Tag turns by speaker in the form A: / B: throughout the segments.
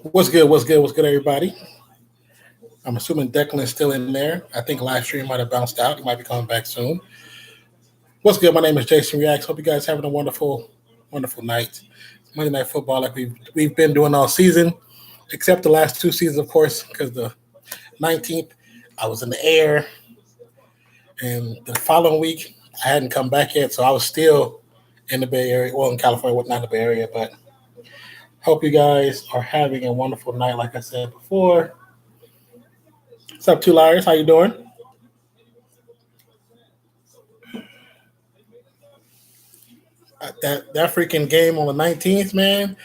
A: What's good? What's good? What's good, everybody? I'm assuming Declan's still in there. I think live stream might have bounced out. He might be coming back soon. What's good? My name is Jasonreacts. Hope you guys having a wonderful, wonderful night. Monday Night Football, like we've been doing all season, except the last two seasons, of course, because the 19th I was in the air, and the following week I hadn't come back yet, so I was still in the Bay Area. Well, in California, not the Bay Area, but hope you guys are having a wonderful night. Like I said before. What's up, Two Liars? How you doing? That freaking game on the 19th, man.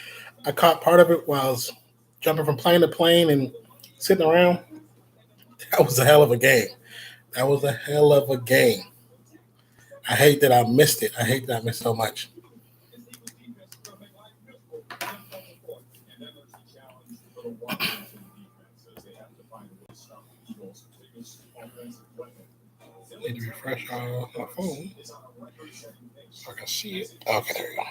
A: I caught part of it while I was jumping from plane to plane and sitting around. That was a hell of a game. That was a hell of a game. I hate that I missed it. I hate that I missed so much. Need to refresh my phone so I can see it. Okay, there you go.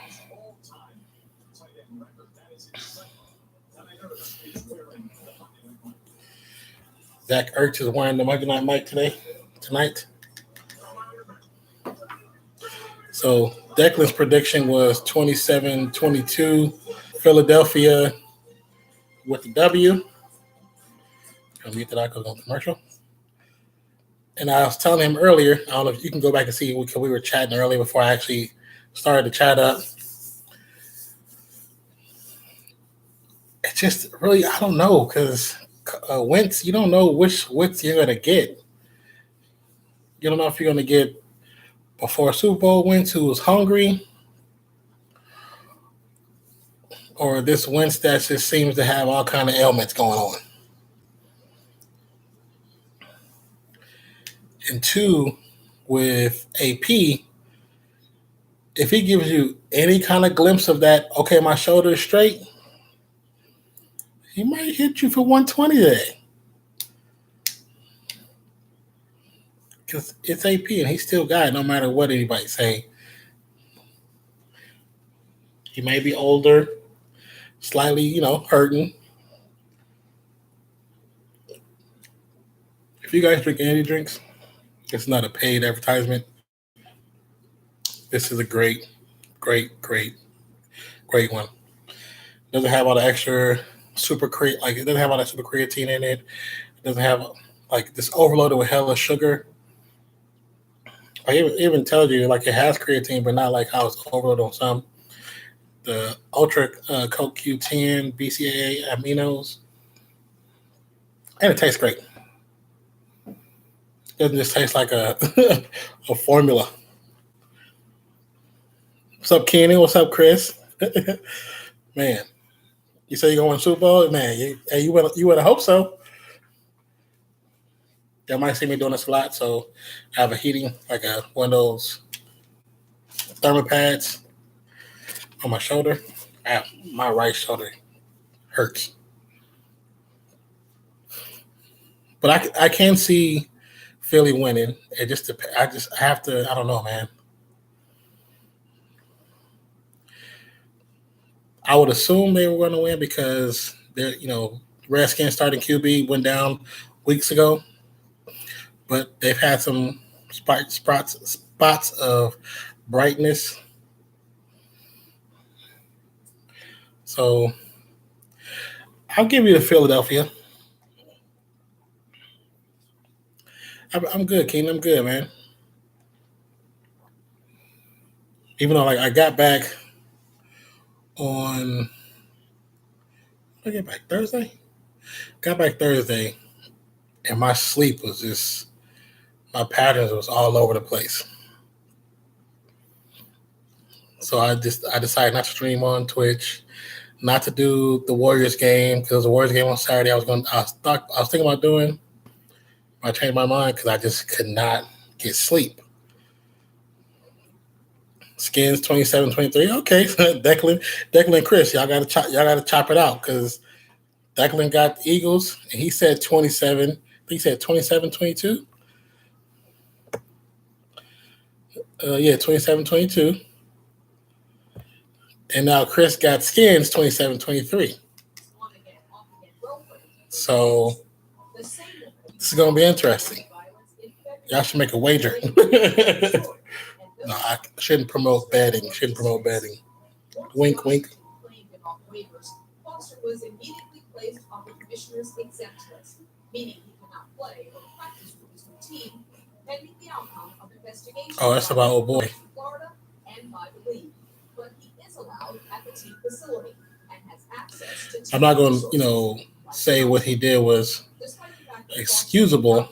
A: Zach Ertz is wearing the Monday Night Mike tonight. So Declan's prediction was 27-22. Philadelphia with the W. I'll mute that I go on commercial. And I was telling him earlier, I don't know if you can go back and see, because we were chatting earlier before I actually started to chat up. It's just really, I don't know, because Wentz, you don't know which Wentz you're going to get. You don't know if you're going to get before Super Bowl Wentz who was hungry, or this Wentz that just seems to have all kind of ailments going on. And two, with AP, if he gives you any kind of glimpse of that, okay, my shoulder is straight, he might hit you for 120 today. Because it's AP and he still got it no matter what anybody say. He may be older, slightly, hurting. If you guys drink energy drinks, it's not a paid advertisement. This is a great one. Doesn't have all the extra it doesn't have all that super creatine in it. It doesn't have this overloaded with hella sugar. I even tells you it has creatine, but not like how it's overloaded on some. The Ultra CoQ10 BCAA aminos, and it tastes great. It doesn't just taste like a a formula. What's up, Kenny? What's up, Chris? Man, you say you're going to Super Bowl? Man, you would have hoped so. Y'all might see me doing this a lot, so I have a heating, one of those thermal pads on my shoulder. My right shoulder hurts. But I can see Philly winning. I have to, I don't know, man. I would assume they were going to win because they're, Redskins starting QB went down weeks ago, but they've had some spots of brightness. So I'll give you the Philadelphia. I'm good, Keenan. I'm good, man. Even though I got back on, I get back Thursday. Got back Thursday, and my sleep was just, my patterns was all over the place. So I decided not to stream on Twitch, not to do the Warriors game, because the Warriors game on Saturday I was thinking about doing. I changed my mind because I just could not get sleep. Skins 27-23. Okay, Declan and Chris, y'all gotta chop it out, because Declan got the Eagles and he said 27. He said 27-22. 27-22. And now Chris got Skins 27-23. So this is going to be interesting. Y'all should make a wager. No, I shouldn't promote betting. Wink, wink. Foster was immediately placed on the commissioner's exempt list, meaning he cannot play or practice with his new team, pending the outcome of investigation. Oh, that's about old boy. Florida and by the league, but he is allowed at the team facility and has access to. I'm not going to, say what he did was excusable.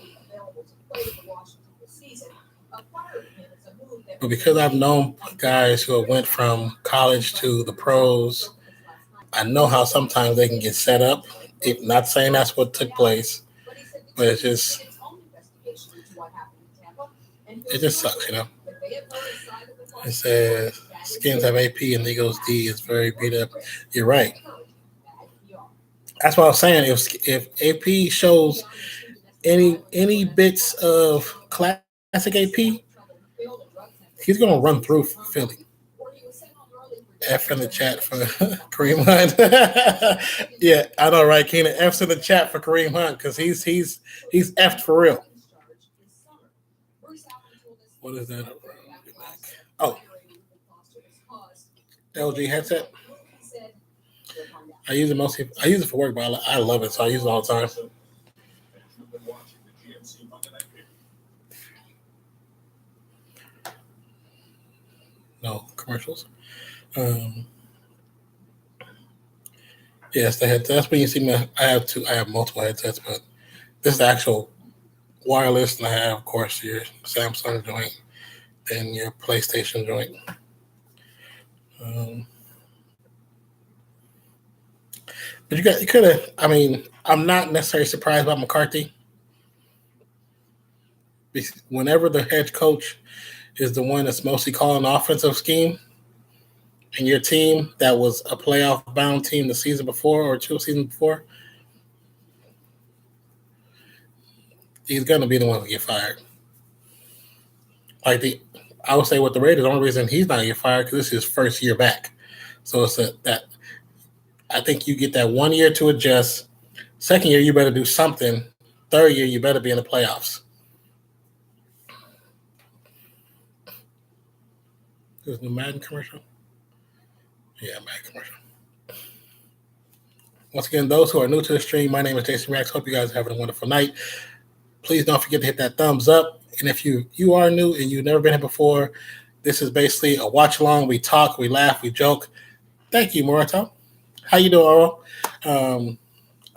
A: But because I've known guys who went from college to the pros, I know how sometimes they can get set up. Not saying that's what took place, but it just sucks, It says Skins have AP and the Eagles D is very beat up. You're right. That's what I was saying. If AP shows any bits of classic AP, he's going to run through Philly. F in the chat for Kareem Hunt. Yeah, I know, right, Keenan? F's in the chat for Kareem Hunt because he's F'd for real. What is that? Oh, LG headset. I use it for work, but I love it, so I use it all the time. No commercials. Yes, the headset. That's when you see me. I have multiple headsets, but this is the actual wireless, and I have, of course, your Samsung joint, then your PlayStation joint. But you could have. I mean, I'm not necessarily surprised about McCarthy. Whenever the head coach is the one that's mostly calling the offensive scheme, and your team that was a playoff-bound team the season before or 2 seasons before, he's going to be the one to get fired. I would say with the Raiders, the only reason he's not going to get fired because this is his first year back. So it's that I think you get that 1 year to adjust. Second year, you better do something. Third year, you better be in the playoffs. There's a new Madden commercial? Yeah, Madden commercial. Once again, those who are new to the stream, my name is Jasonreacts. Hope you guys are having a wonderful night. Please don't forget to hit that thumbs up. And if you are new and you've never been here before, this is basically a watch along. We talk, we laugh, we joke. Thank you, Morito. How you doing, Earl?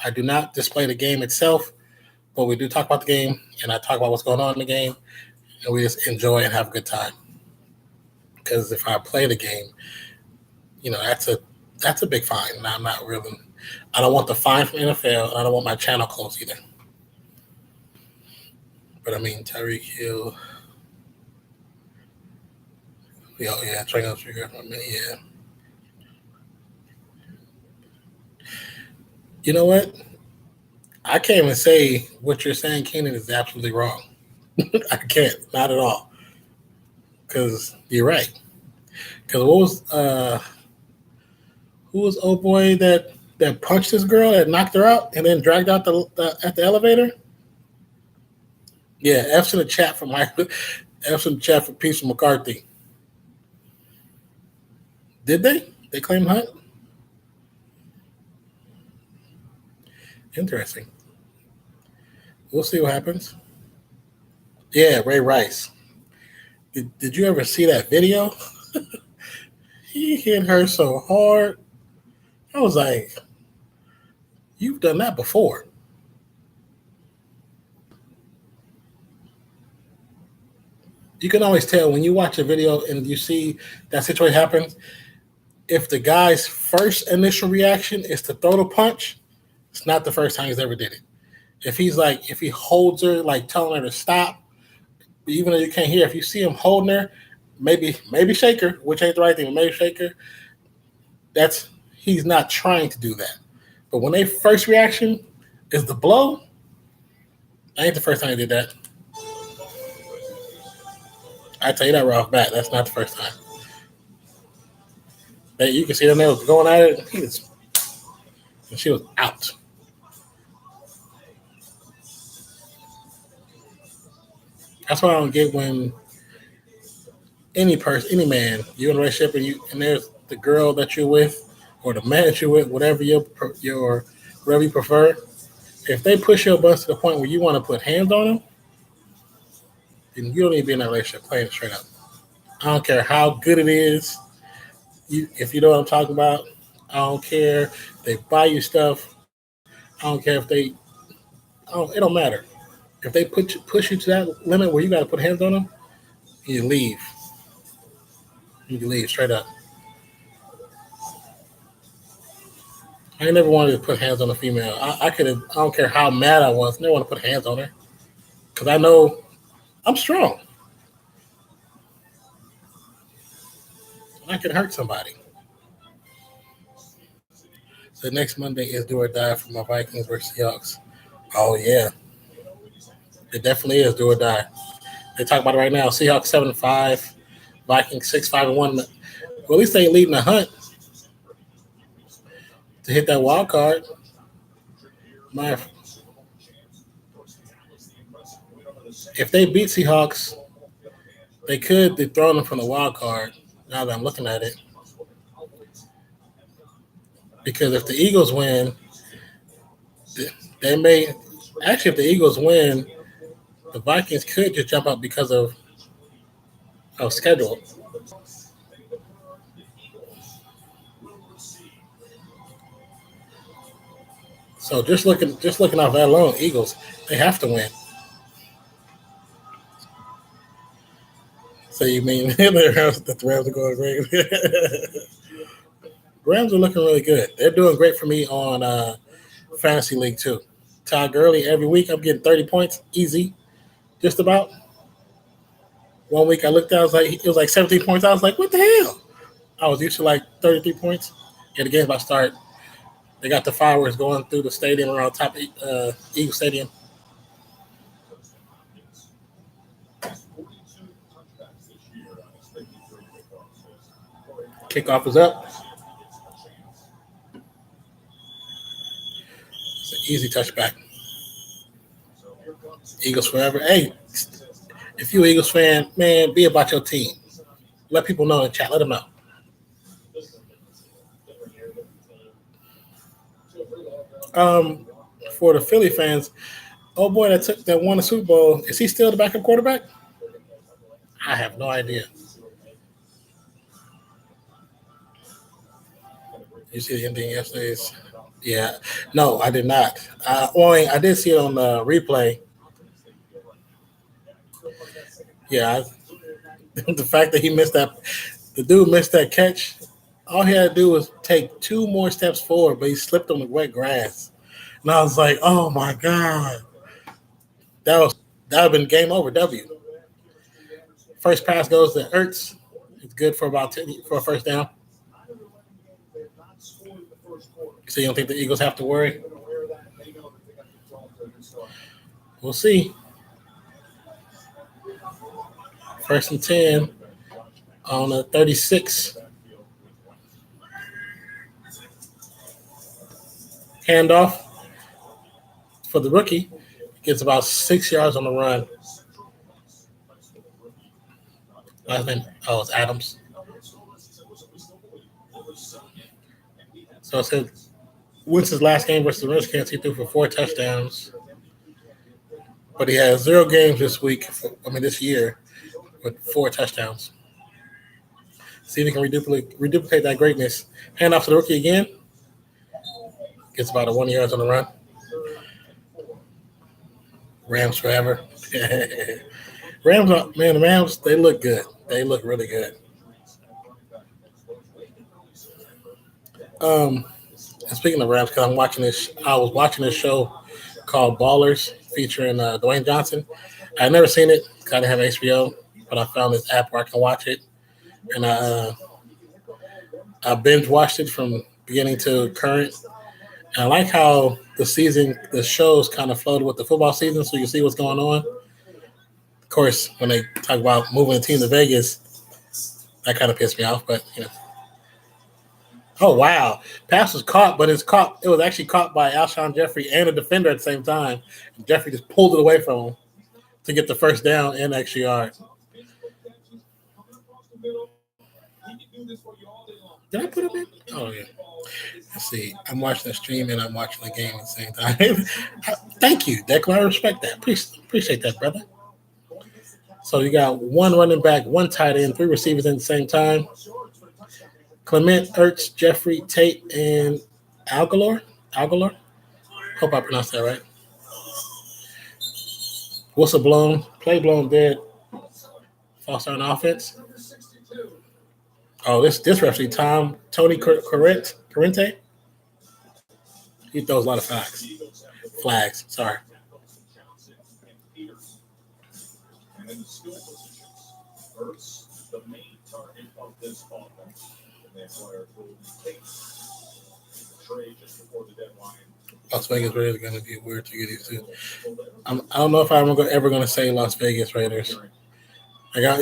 A: I do not display the game itself, but we do talk about the game, and I talk about what's going on in the game, and we just enjoy and have a good time. Because if I play the game, that's a big fine. And I'm not really. I don't want the fine from NFL, and I don't want my channel closed either. But I mean, Tyreek Hill. Yeah, trying to figure out. Yeah. You know what? I can't even say what you're saying, Keenan, is absolutely wrong. I can't, not at all. Because you're right. Because who was old boy that punched this girl, that knocked her out, and then dragged out at the elevator? Yeah, F's in the chat for Michael. F's in the chat for Peace from McCarthy. Did they? They claimed Hunt? Interesting. We'll see what happens. Yeah, Ray Rice. Did you ever see that video? He hit her so hard. I was like, you've done that before. You can always tell when you watch a video and you see that situation happen, if the guy's first initial reaction is to throw the punch, it's not the first time he's ever did it. If he holds her, like telling her to stop, even though you can't hear, if you see him holding her, maybe shake her, which ain't the right thing, but maybe shake her, he's not trying to do that. But when their first reaction is the blow, that ain't the first time he did that. I tell you that right off bat, that's not the first time. You can see them nails going at it. And she was out. That's what I don't get when any man, you're in a relationship and there's the girl that you're with or the man that you're with, whatever whatever you prefer. If they push your buttons to the point where you want to put hands on them, then you don't need to be in that relationship. Playing it straight up. I don't care how good it is. If you know what I'm talking about, I don't care. They buy you stuff. I don't care if it don't matter. If they push you to that limit where you got to put hands on them, you leave. You can leave straight up. I never wanted to put hands on a female. I could have. I don't care how mad I was. I never want to put hands on her because I know I'm strong. I can hurt somebody. So next Monday is do or die for my Vikings versus Seahawks. Oh yeah, it definitely is do or die. They talk about it right now. Seahawks 7-5, Vikings 6-5-1. Well, at least they ain't leading the hunt to hit that wild card. If they beat Seahawks, they could dethrone them from the wild card. Now that I'm looking at it, because if the Eagles win, they may actually. If the Eagles win, the Vikings could just jump up because of schedule. So just looking off that alone, Eagles, they have to win. So you mean the Rams are going great? Rams are looking really good. They're doing great for me on Fantasy League too. Todd Gurley every week I'm getting 30 points easy, just about. One week I looked at it was like 17 points. I was like, what the hell? I was used to like 33 points. Yeah, the game about to start. They got the fireworks going through the stadium around top Eagle Stadium. Kickoff is up. It's an easy touchback. Eagles forever. Hey, if you're an Eagles fan, man, be about your team. Let people know in the chat. Let them know. For the Philly fans, oh boy, that won the Super Bowl. Is he still the backup quarterback? I have no idea. You see the ending yesterday's? Yeah. No, I did not. I did see it on the replay. Yeah. The fact that the dude missed that catch, all he had to do was take 2 more steps forward, but he slipped on the wet grass. And I was like, oh my God. That would have been game over, W. First pass goes to Ertz. It's good for about 10 for a first down. So you don't think the Eagles have to worry? We'll see. First and 10 on a 36. Handoff for the rookie. Gets about 6 yards on the run. Last name, it's Adams. So it said Winston's last game versus the Redskins, he threw for 4 touchdowns. But he has 0 games this year with 4 touchdowns. See if he can reduplicate that greatness. Hand off to the rookie again. Gets about a 1 yards on the run. Rams forever. The Rams, they look good. They look really good. And speaking of Rams, because I was watching this show called Ballers featuring Dwayne Johnson. I had never seen it because I didn't have HBO, but I found this app where I can watch it. And I binge watched it from beginning to current. And I like how the shows kind of flowed with the football season so you can see what's going on. Of course, when they talk about moving the team to Vegas, that kind of pissed me off, but Oh wow. Pass was caught, but it was actually caught by Alshon Jeffrey and a defender at the same time. And Jeffrey just pulled it away from him. to get the first down and extra yard. Did I put him in? Oh, yeah. Let's see. I'm watching the stream and I'm watching the game at the same time. Thank you, Declan. I respect that. Appreciate that, brother. So you got one running back, one tight end, 3 receivers at the same time. Clement, Ertz, Jeffrey, Tate, and Aguilar. Hope I pronounced that right. Whistle blown, play blown dead. False start on offense. Oh, this referee, Tony Corrente. He throws a lot of flags. Sorry. Las Vegas Raiders are going to be weird to get used to. I don't know if I'm ever going to say Las Vegas Raiders. It don't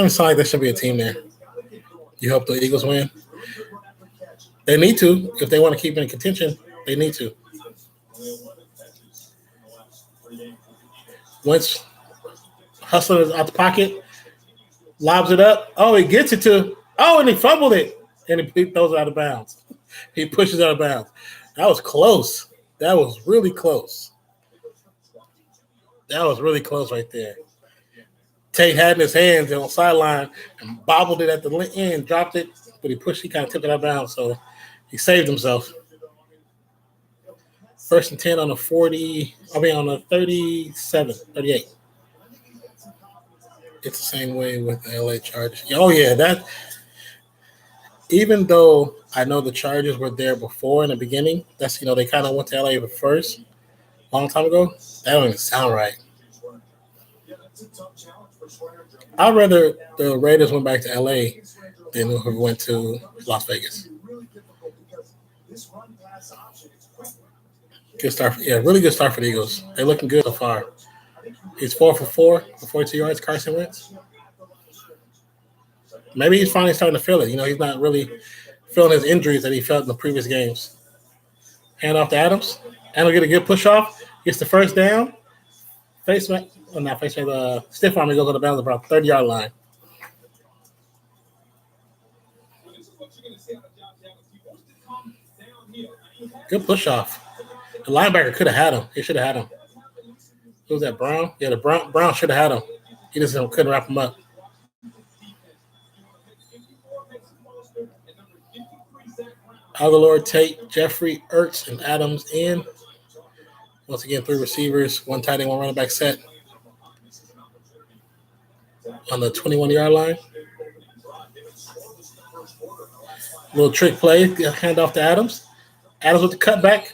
A: even sound like there should be a team there. You hope the Eagles win? They need to. If they want to keep in contention, they need to. Wentz hustling out the pocket, lobs it up. Oh, he gets it to. Oh, and he fumbled it. And he throws it out of bounds. He pushes out of bounds. That was close. That was really close. That was really close right there. Tate had in his hands on the sideline and bobbled it at the end, dropped it, but he kind of tipped it out of bounds, so he saved himself. 1st and 10 on the 40, on the 38. It's the same way with the LA Chargers. Oh, yeah, that – even though I know the Chargers were there before in the beginning, that's, they kind of went to LA first a long time ago. That don't even sound right. I'd rather the Raiders went back to LA than who went to Las Vegas. Good start. Really good start for the Eagles. They're looking good so far. He's 4 for 4 for 42 yards, Carson Wentz. Maybe he's finally starting to feel it. He's not really feeling his injuries that he felt in the previous games. Hand off to Adams. Adams get a good push off. Gets the first down. Stiff arm. He goes on the bounds about 30-yard line. Good push off. The linebacker could have had him. He should have had him. Who was that, Brown? Yeah, the Brown should have had him. He just couldn't wrap him up. Aguilar, Tate, Jeffrey, Ertz, and Adams in. Once again, 3 receivers, 1 tight end, 1 running back set. On the 21-yard line. Little trick play, hand off to Adams. Adams with the cutback.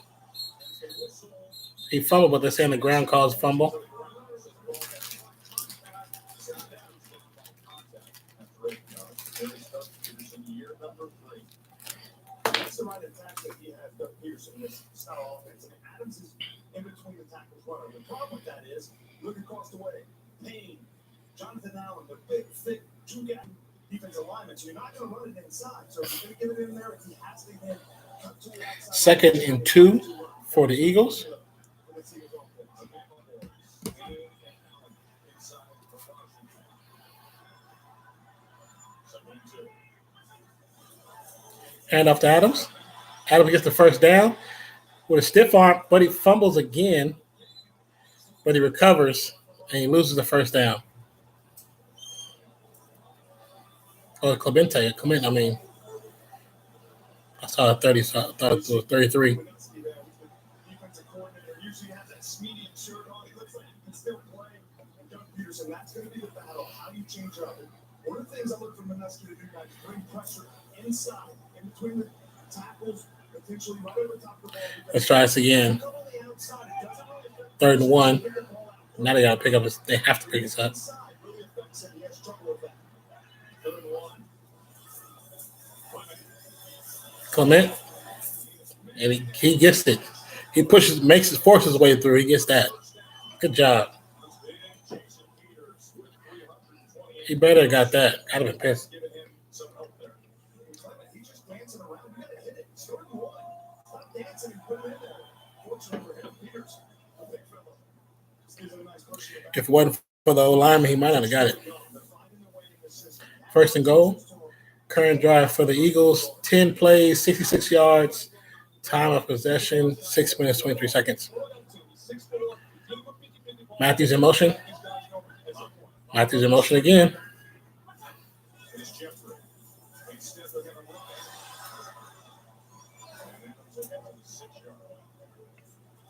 A: He fumbled, but they're saying the ground caused fumble.
B: In between the tackles runner. The problem with that is, look across the way. Payne, Jonathan Allen, the big, thick, 2-gap defensive lineman. So you're not going to run it inside. So if you're going to get it in there, he has to get cut to the outside.
A: 2nd and 2 for the Eagles. Hand off to Adams. Adams gets the first down with a stiff arm, but he fumbles again. But he recovers, and he loses the first down. Oh, Clement, I saw a 30, so I thought it was 33.
B: That's going to be the battle. How do you change up? One of the things I look for Mineski to do, guys, bring pressure inside, in between the tackles, potentially right over top of the ball.
A: Let's try this again. 3rd and 1. Now they got to pick up. They have to pick this up. Clement, and he gets it. He forces his way through. He gets that. Good job. He better have got that. I'd have been pissed. If it wasn't for the old lineman, he might not have got it. First and goal. Current drive for the Eagles, 10 plays, 66 yards. Time of possession, 6 minutes, 23 seconds. Matthews in motion. Matthews in motion again.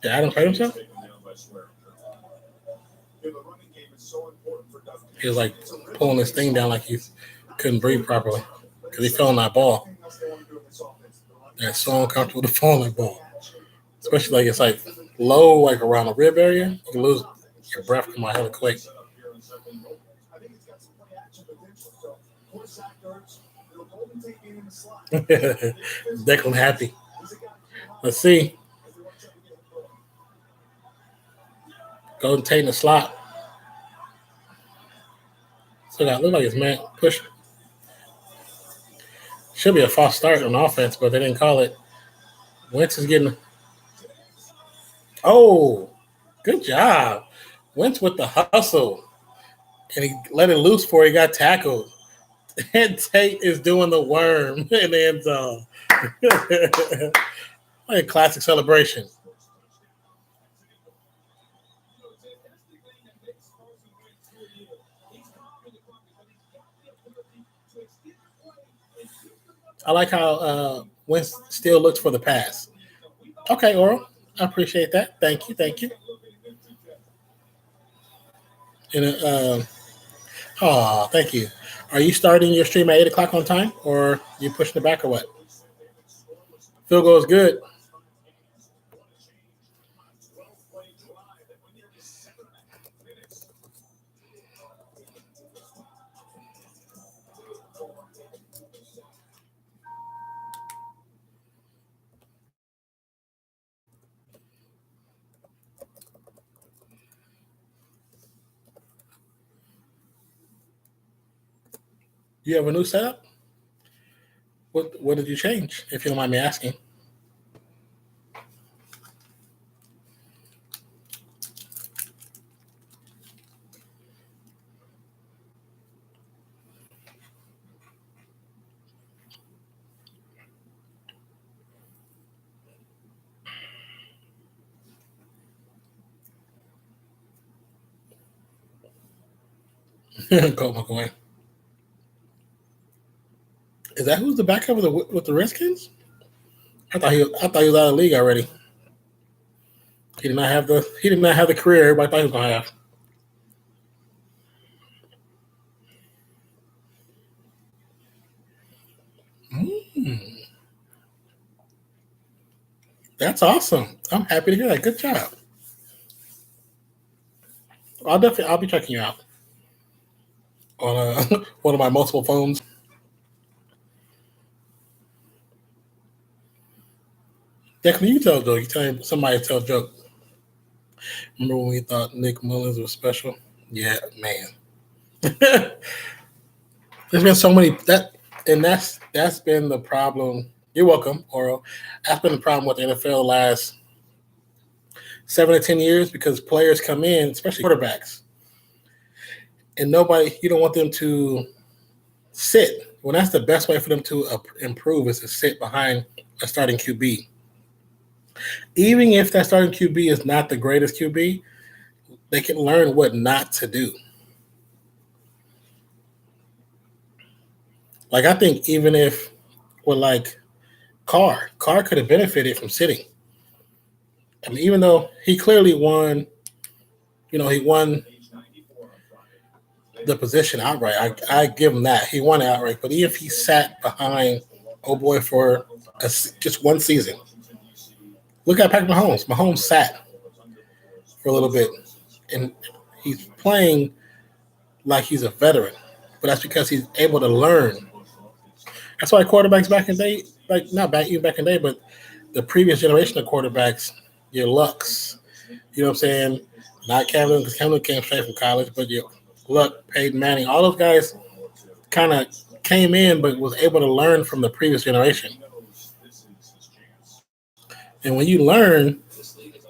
A: Did Adams hurt himself? He was like pulling his thing down like he couldn't breathe properly because he fell on that ball. That's so uncomfortable to fall on that ball, especially like it's like low, like around the rib area. You can lose your breath come out hella quick. Declan happy. Let's see. Golden Tate in the slot. So that look like it's man push. Should be a false start on offense, but they didn't call it. Wentz is getting. Oh, good job. Wentz with the hustle. And he let it loose before he got tackled. And Tate is doing the worm in the end zone. Like a classic celebration. I like how Wentz still looks for the pass. Okay, Oral. I appreciate that. Thank you. And thank you. Are you starting your stream at 8 o'clock on time, or you pushing it back, or what? Field goal is good. You have a new setup? What did you change, if you don't mind me asking? Colt McCoy. Is that who's the backup with the Redskins? I thought he was out of the league already. He did not have the career everybody thought he was gonna have. That's awesome. I'm happy to hear that. Good job. I'll be checking you out on one of my multiple phones. Declan, you tell a joke. You tell somebody tell a joke. Remember when we thought Nick Mullins was special? Yeah, man. There's been so many that's been the problem. You're welcome, Oro. That's been the problem with the NFL the last 7 to 10 years because players come in, especially quarterbacks, and you don't want them to sit. Well, that's the best way for them to improve is to sit behind a starting QB. Even if that starting QB is not the greatest QB, they can learn what not to do. Like, I think even if with like Carr could have benefited from sitting. I mean, even though he clearly won, he won the position outright. I give him that. He won outright. But even if he sat behind for just one season, look at Patrick Mahomes. Mahomes sat for a little bit, and he's playing like he's a veteran. But that's because he's able to learn. That's why quarterbacks back in the day, not back in the day, but the previous generation of quarterbacks, your Lucks, you know what I'm saying? Not Cam, because Cam came straight from college, but your Luck, Peyton Manning, all those guys kind of came in but was able to learn from the previous generation. And when you learn,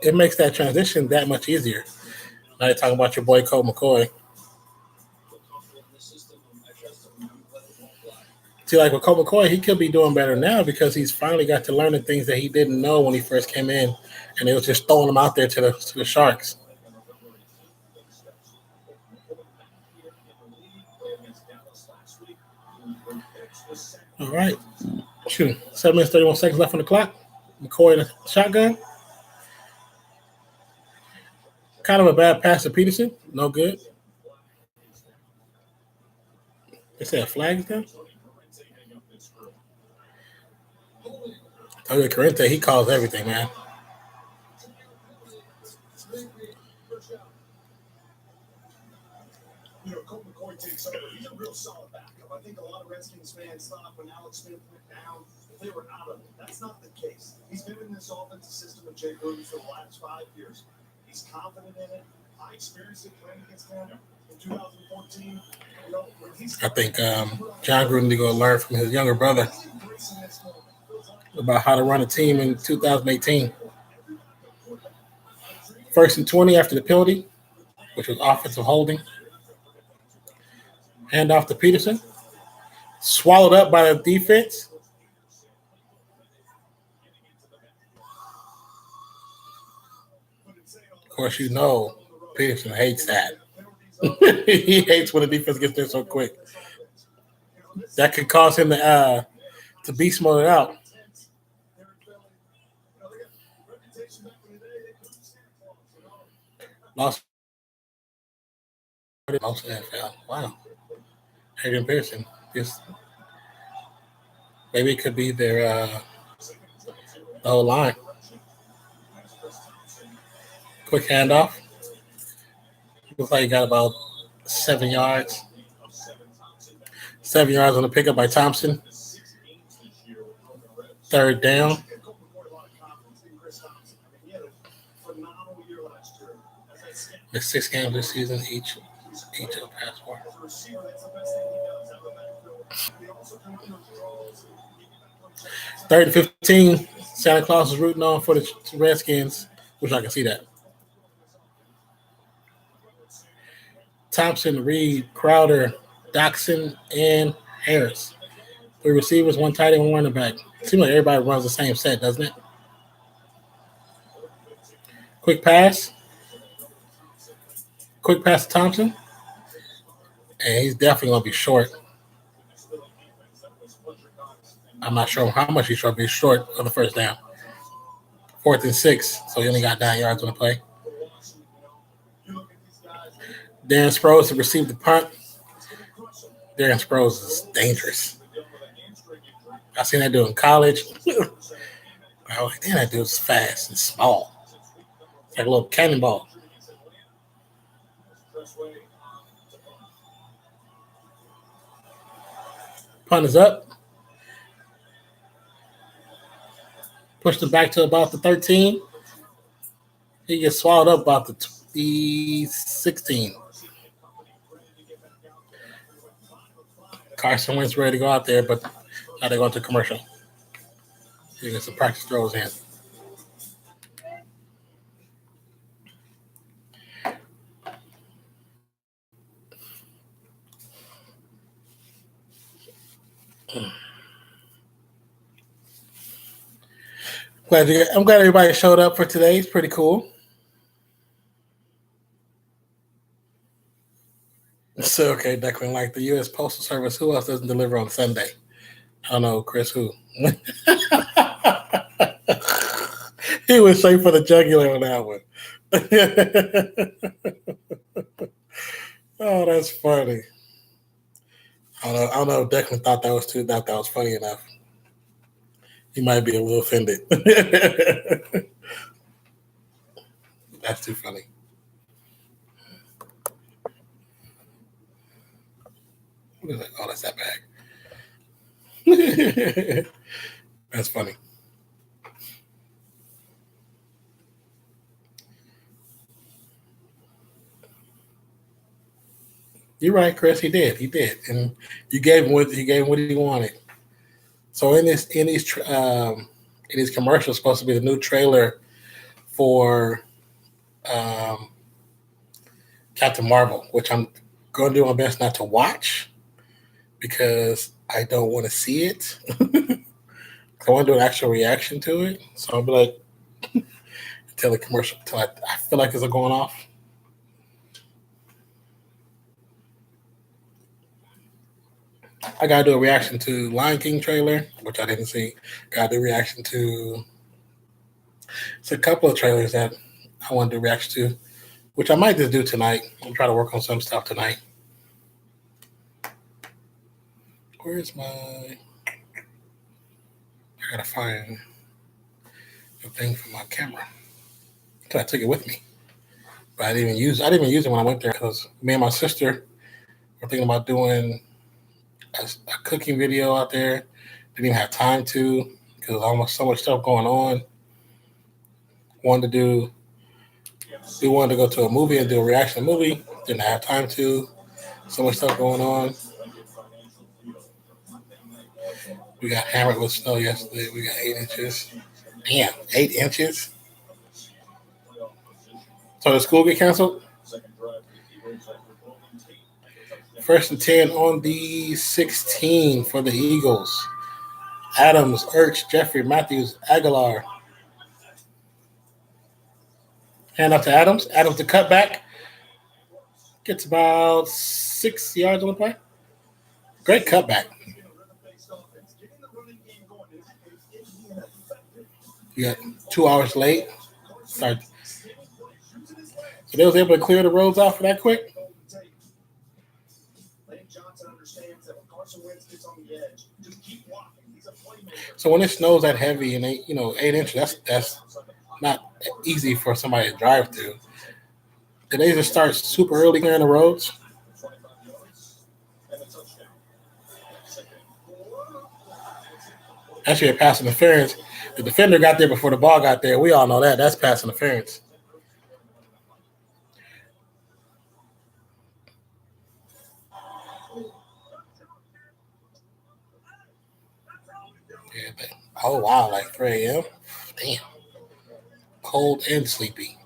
A: it makes that transition that much easier. Now you're talking about your boy Colt McCoy. See, like with Colt McCoy, he could be doing better now because he's finally got to learn the things that he didn't know when he first came in, and they was just throwing him out there to the Sharks. All right. Shoot. 7 minutes, 31 seconds left on the clock. McCoy in a shotgun. Kind of a bad pass to Peterson. No good. They said flags there? Oh, yeah, Corrente, he calls everything, man.
B: Colt McCoy takes over. He's a real solid backup. I think a lot of Redskins fans thought when Alex Smith went down that they were out of it. That's not the case. He's been in this offensive system with Jay Gruden for the last 5 years. He's confident in it. I experienced it playing against him in 2014.
A: I think John Gruden need to go learn from his younger brother about how to run a team in 2018. 1st and 20 after the penalty, which was offensive holding. Hand off to Peterson. Swallowed up by the defense. Of course, you know Peterson hates that. He hates when the defense gets there so quick. That could cause him to beast mode it out. Lost NFL. Wow. Adrian Pearson. Maybe it could be their the whole line. Quick handoff. Looks like he got about 7 yards. 7 yards on the pickup by Thompson. 3rd down. Missed 6 games this season, each of the past 4. 3rd and 15. Santa Claus is rooting on for the Redskins. Wish I could see that. Thompson, Reed, Crowder, Doxson, and Harris. 3 receivers, 1 tight end, 1 running back. Seems like everybody runs the same set, doesn't it? Quick pass. Quick pass to Thompson. And he's definitely going to be short. I'm not sure how much he's short, but he's short of the 1st down. 4th and 6, so he only got 9 yards on the play. Darren Sproles to receive the punt. Darren Sproles is dangerous. I seen that dude in college. I was like, damn, that dude's fast and small. It's like a little cannonball. Punt is up. Pushed him back to about the 13. He gets swallowed up about the 16. Carson Wentz ready to go out there, but now they're going to commercial. You get some practice throws in. I'm glad everybody showed up for today. It's pretty cool. So, okay, Declan, like the U.S. Postal Service, who else doesn't deliver on Sunday? I don't know, Chris, who? He went straight for the jugular on that one. Oh, that's funny. I don't know if Declan thought that was funny enough. He might be a little offended. That's too funny. What is that? Oh, that's that bag. That's funny. You're right, Chris. He did, and you gave him what he wanted. So in these commercials, supposed to be the new trailer for Captain Marvel, which I'm going to do my best not to watch because I don't want to see it. I want to do an actual reaction to it. So I'll be like, until the commercial, until I feel like it's going off. I gotta do a reaction to Lion King trailer, which I didn't see. Gotta do a reaction to. It's a couple of trailers that I want to do reaction to, which I might just do tonight. I'm trying to work on some stuff tonight. Where's my? I gotta find the thing for my camera. I took it with me, but I didn't even use it when I went there because me and my sister were thinking about doing a cooking video out there. Didn't even have time to because almost so much stuff going on. Wanted to go to a movie and do a reaction movie. Didn't have time to. So much stuff going on. We got hammered with snow yesterday. We got 8 inches. Damn, 8 inches. So the school get canceled? 1st and 10 on the 16 for the Eagles. Adams, Ertz, Jeffrey, Matthews, Aguilar. Hand off to Adams. Adams the cutback. Gets about 6 yards on the play. Great cutback. You got 2 hours late. So they was able to clear the roads out for that quick. So when it snows that heavy and 8 inches, that's not easy for somebody to drive through. Did they just start super early clearing the roads? Actually, a pass interference. The defender got there before the ball got there. We all know that. That's pass interference. Yeah, oh, wow, like 3 a.m.? Damn. Cold and sleepy.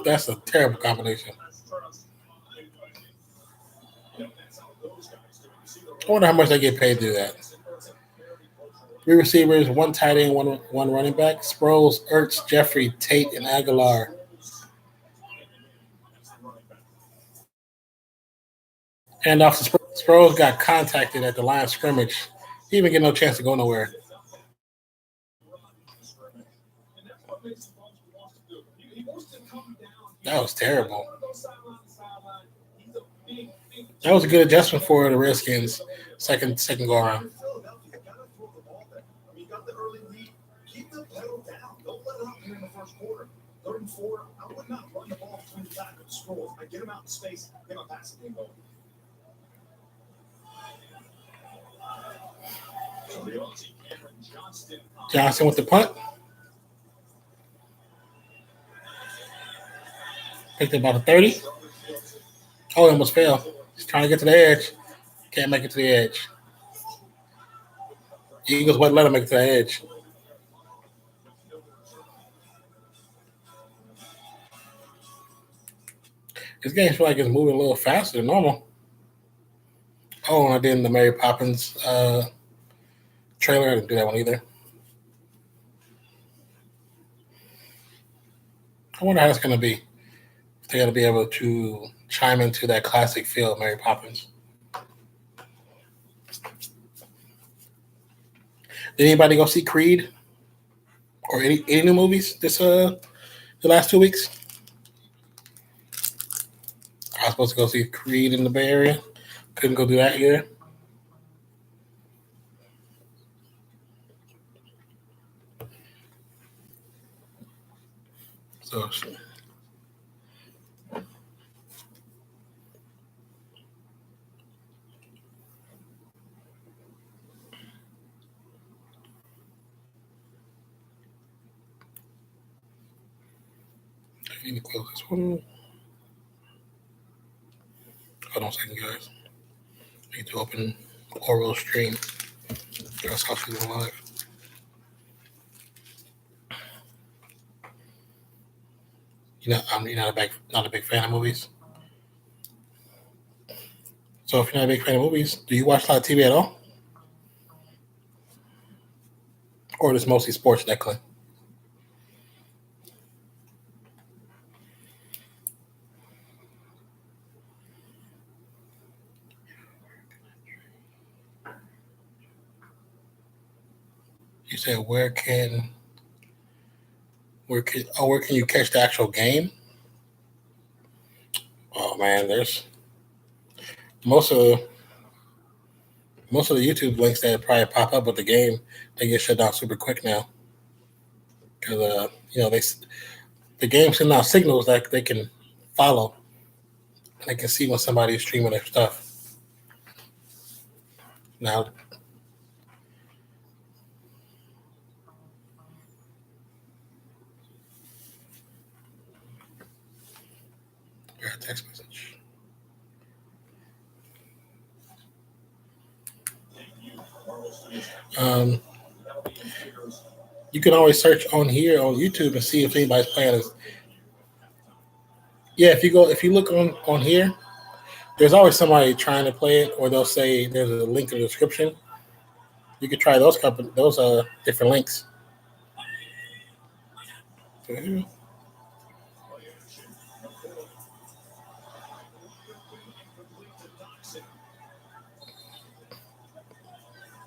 A: That's a terrible combination. I wonder how much they get paid to do that. 3 receivers, 1 tight end, one running back. Sproles, Ertz, Jeffrey, Tate, and Aguilar. And off to Sproles got contacted at the line of scrimmage. He didn't even get no chance to go nowhere. That was terrible. That was a good adjustment for the Redskins. Second go around.
B: Third and 4, I would not run the ball between the tackles. I get him out in space, get my passing game going.
A: Johnson with the punt. Picked it about a 30. Oh, he almost fell. He's trying to get to the edge. Can't make it to the edge. Eagles wouldn't let him make it to the edge. This game feels like it's moving a little faster than normal. Oh, and I did the Mary Poppins trailer. I didn't do that one either. I wonder how it's going to be. If they're going to be able to chime into that classic feel of Mary Poppins. Did anybody go see Creed or any new movies the last 2 weeks? I was supposed to go see Creed in the Bay Area. Couldn't go do that either. So I need to close this one. Hold on a second, guys. I need to open Orwell stream. That's how she's live. I'm not a big fan of movies. So if you're not a big fan of movies, do you watch a lot of TV at all? Or just mostly sports, Declan? You said where can you catch the actual game? Oh man, there's most of the YouTube links that probably pop up with the game, they get shut down super quick now because the game sends out signals that they can follow. They can see when somebody's streaming their stuff. Now, text message. You can always search on here on YouTube and see if anybody's playing this. Yeah, if you look on here, there's always somebody trying to play it, or they'll say there's a link in the description. You could try those different links.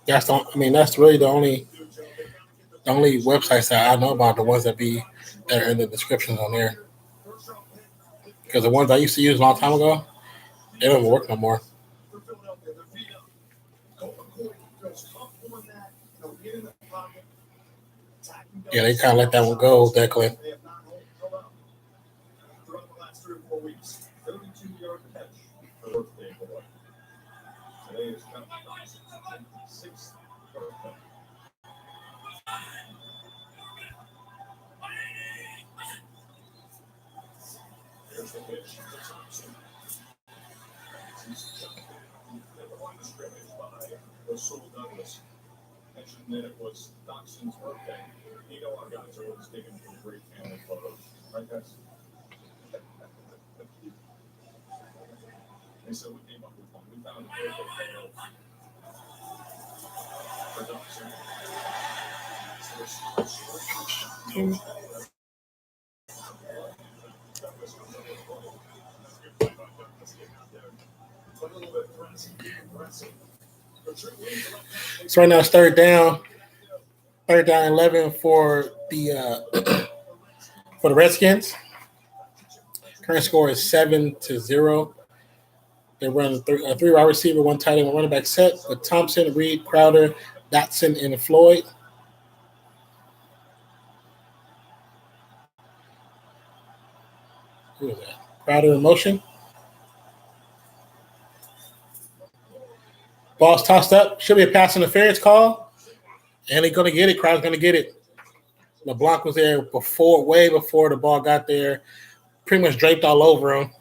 A: That's really the only websites that I know about, the ones that are in the descriptions on there. Because the ones I used to use a long time ago, they don't work no more. Yeah, they kind of let that one go, Declan.
B: Mentioned that it was Doxson's birthday. You know our guys are always taking some great family photos, right, guys? And so we came up with one. We found a birthday photo for Doxson.
A: So right now it's third down 11 for the for the Redskins. Current score is 7-0. They run a three wide receiver, one tight end, one running back set with Thompson, Reed, Crowder, Dotson, and Floyd. Who is that? Crowder in motion. Ball's tossed up. Should be a pass interference call. And they're going to get it. Crowder's going to get it. LeBlanc was there way before the ball got there. Pretty much draped all over him.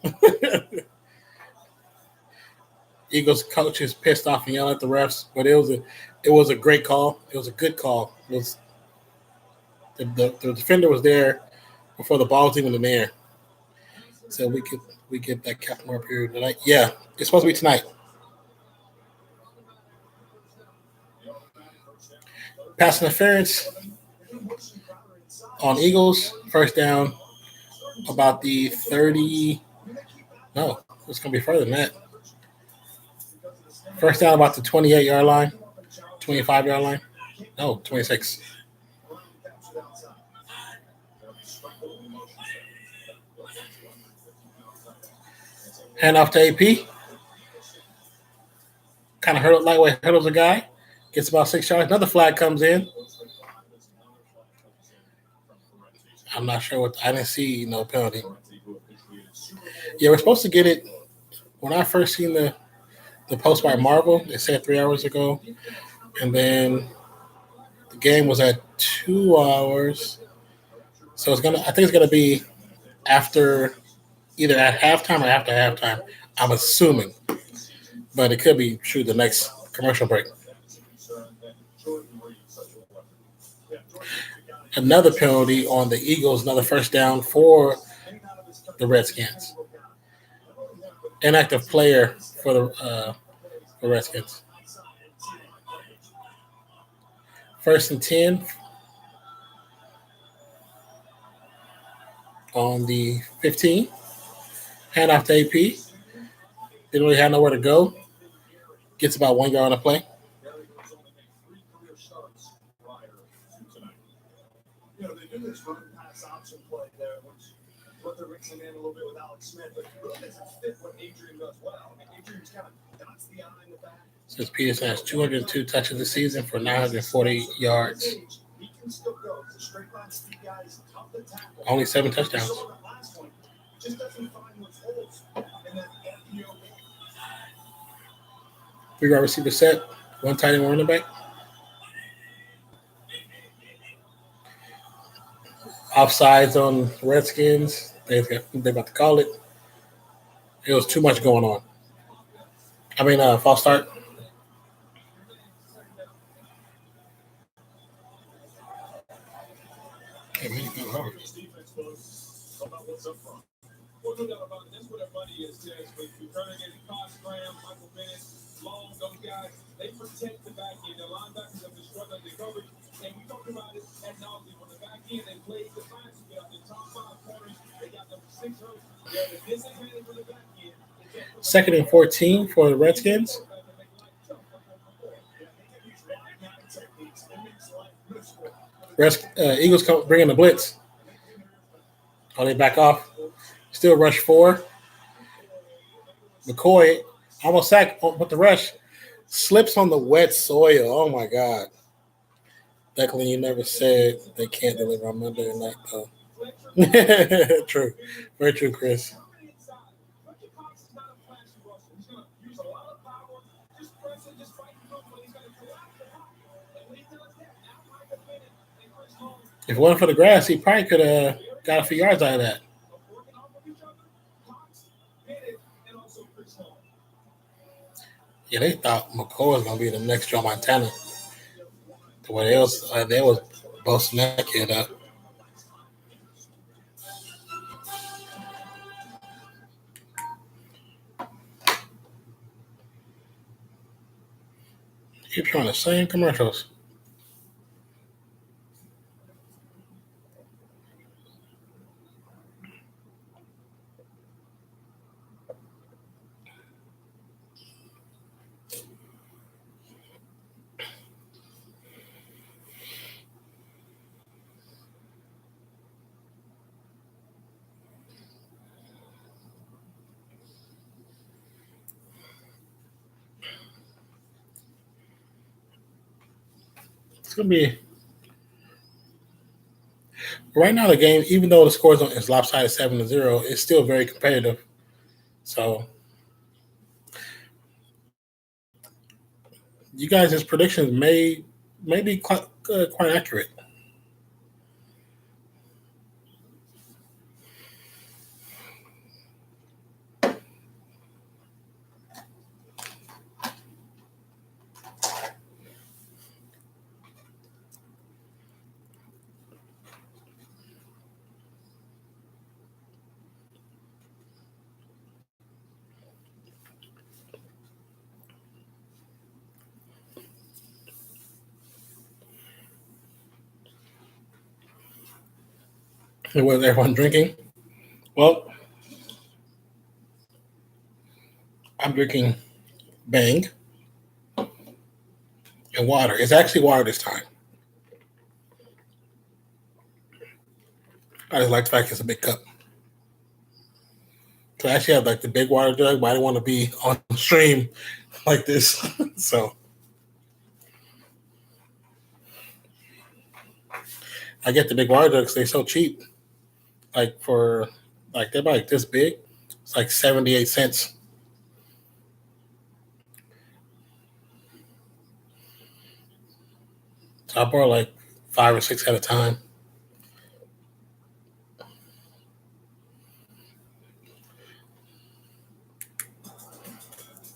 A: Eagles coach is pissed off and yelling at the refs, but it was a great call. It was a good call. It was the defender was there before the ball was even in the air. So we get that Captain Moore period tonight. Yeah, it's supposed to be tonight. Pass interference on Eagles. First down about the 30. No, it's going to be further than that. First down about the 28-yard line, 25-yard line. No, 26. Hand off to AP. Kind of lightweight hurdles a guy. Gets about 6 yards. Another flag comes in. I'm not sure I didn't see no penalty. Yeah, we're supposed to get it. When I first seen the post by Marvel, it said 3 hours ago. And then the game was at 2 hours. So I think it's gonna be after, either at halftime or after halftime. I'm assuming. But it could be through the next commercial break. Another penalty on the Eagles, another first down for the Redskins. inactive player for the Redskins. 1st and 10 on the 15. Hand off to AP. Didn't really have nowhere to go. Gets about 1 yard on the play.
B: They do this run pass option play there, which what they're mixing in a little bit with Alex Smith, but it really doesn't fit what Adrian does well. I mean, Adrian's kind of dots the eye in the back.
A: Since Peterson has 202 touches this season for 940 yards.
B: He can still go. The straight line speed guy is tough to tackle.
A: Only 7 touchdowns.
B: So that last one just doesn't find those holes in that FPO.
A: 3 wide receiver set. 1 tight end, 1 running back. Offsides on Redskins. They about to call it. It was too much going on. False start.
B: Well, no doubt about it. That's where their money is, Jess. With Kernaghan, Cox, Graham, Michael Bennett, Long, those guys, they protect the back end. The linebackers have been struggling to coverage. And we talked about it at nauseam. On the back end, they played the fans. They got the top 5 corners. They got number 6 hooks. They have a disadvantage on the back end.
A: 2nd and 14 for the Redskins. Eagles come bringing the blitz. Oh, they back off. Still rush 4. McCoy almost sacked, but the rush slips on the wet soil. Oh, my God. Declan, you never said they can't deliver on Monday night, though. True. Very true, Chris. If it wasn't for the grass, he probably could have got a few yards out of that. Yeah, they thought McCoy was going to be the next Joe Montana. The way they was busting that kid up. Keep showing the same commercials. It's going to be right now the game, even though the score is lopsided 7-0, it's still very competitive. So you guys' predictions may be quite accurate. Was everyone drinking? Well, I'm drinking Bang and water. It's actually water this time. I just like the fact it's a big cup. So I actually have like the big water jug, but I didn't want to be on stream like this. So I get the big water jugs. They're so cheap. Like they're like this big. It's like 78 cents. So I bought like 5 or 6 at a time.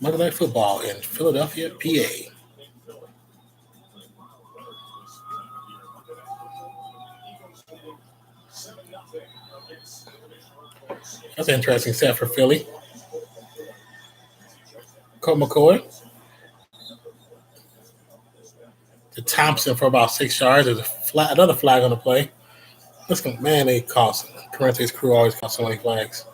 A: Monday Night Football in Philadelphia, PA. That's an interesting set for Philly. Colt McCoy to Thompson for about 6 yards. There's another flag on the play. Listen, man, they cost. Corrente's crew always cost so many flags.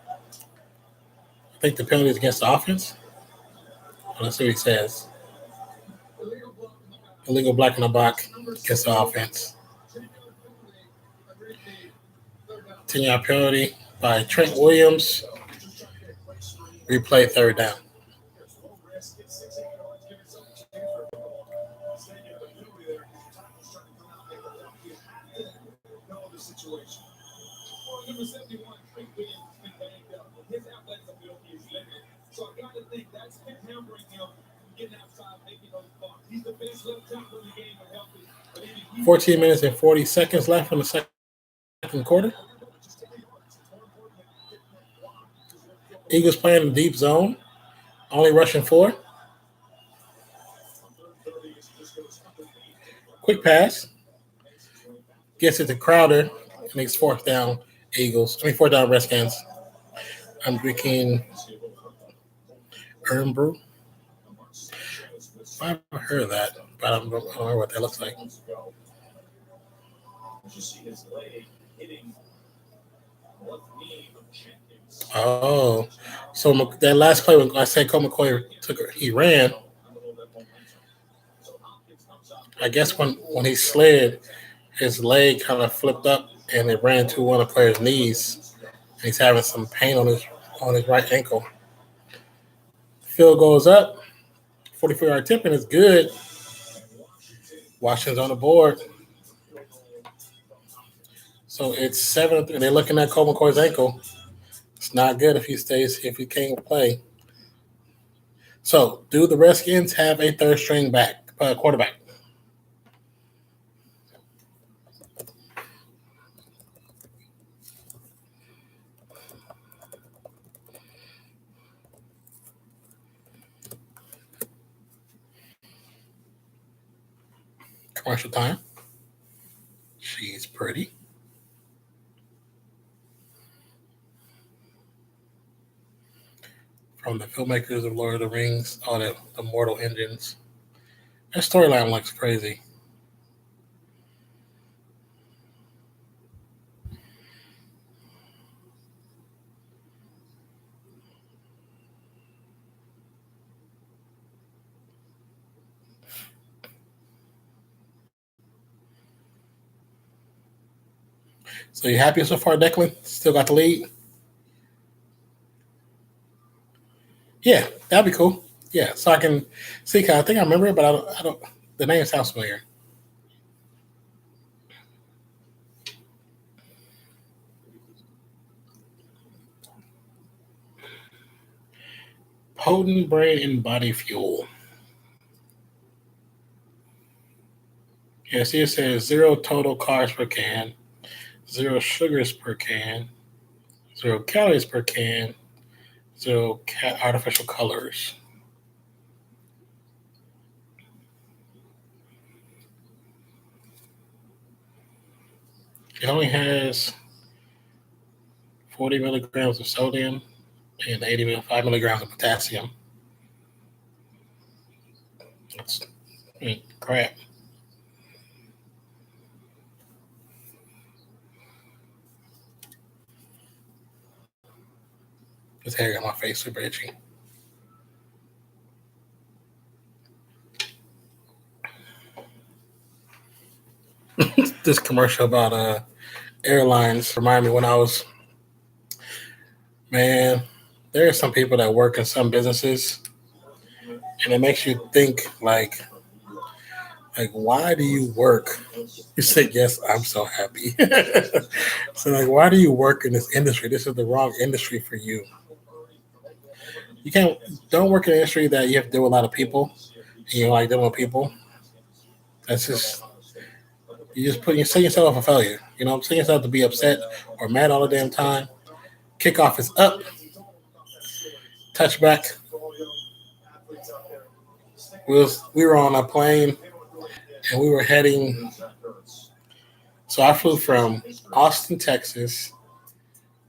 A: I think the penalty is against the offense. Let's see what he says. Illegal block in the box against the offense. 10-yard penalty by Trent Williams. Replay third down.
B: Number 71, Trent Williams, been banged up. His athletic ability is limited. So I got to think that's hampering him getting outside, making those blocks. He's the best left tackle in the game when healthy.
A: 14 minutes and 40 seconds left in the second quarter. Eagles playing in the deep zone. Only rushing 4. Quick pass. Gets it to Crowder. And it's fourth down fourth down Redskins. I'm drinking Brew. I've heard of that, but I don't know what that looks like. Oh, so that last play when I said Colt McCoy he ran. I guess when he slid, his leg kind of flipped up and it ran to one of the player's knees. And he's having some pain on his right ankle. Field goes up. 44-yard tipping is good. Washington's on the board. So it's 7-3. They're looking at Colt McCoy's ankle. It's not good if he can't play. So, do the Redskins have a third string quarterback? Commercial time. She's pretty. From the filmmakers of Lord of the Rings, all the Mortal Engines. That storyline looks crazy. So you happy so far, Declan? Still got the lead? Yeah, that'd be cool. Yeah, so I can see. I think I remember it, but I don't. The name sounds familiar. Potent brain and body fuel. Yeah, see, it says 0 total carbs per can, 0 sugars per can, 0 calories per can, 0 artificial colors. It only has 40 milligrams of sodium and 5 milligrams of potassium. That's crap. This hair got my face super itchy. This commercial about airlines remind me when I was, man, there are some people that work in some businesses and it makes you think like why do you work? You say, yes, I'm so happy. So why do you work in this industry? This is the wrong industry for you. You don't work in an industry that you have to deal with a lot of people and you don't like dealing with people. That's just, you're setting yourself up a failure. Setting yourself to be upset or mad all the damn time. Kickoff is up. Touchback. We were on a plane and we were heading. So I flew from Austin, Texas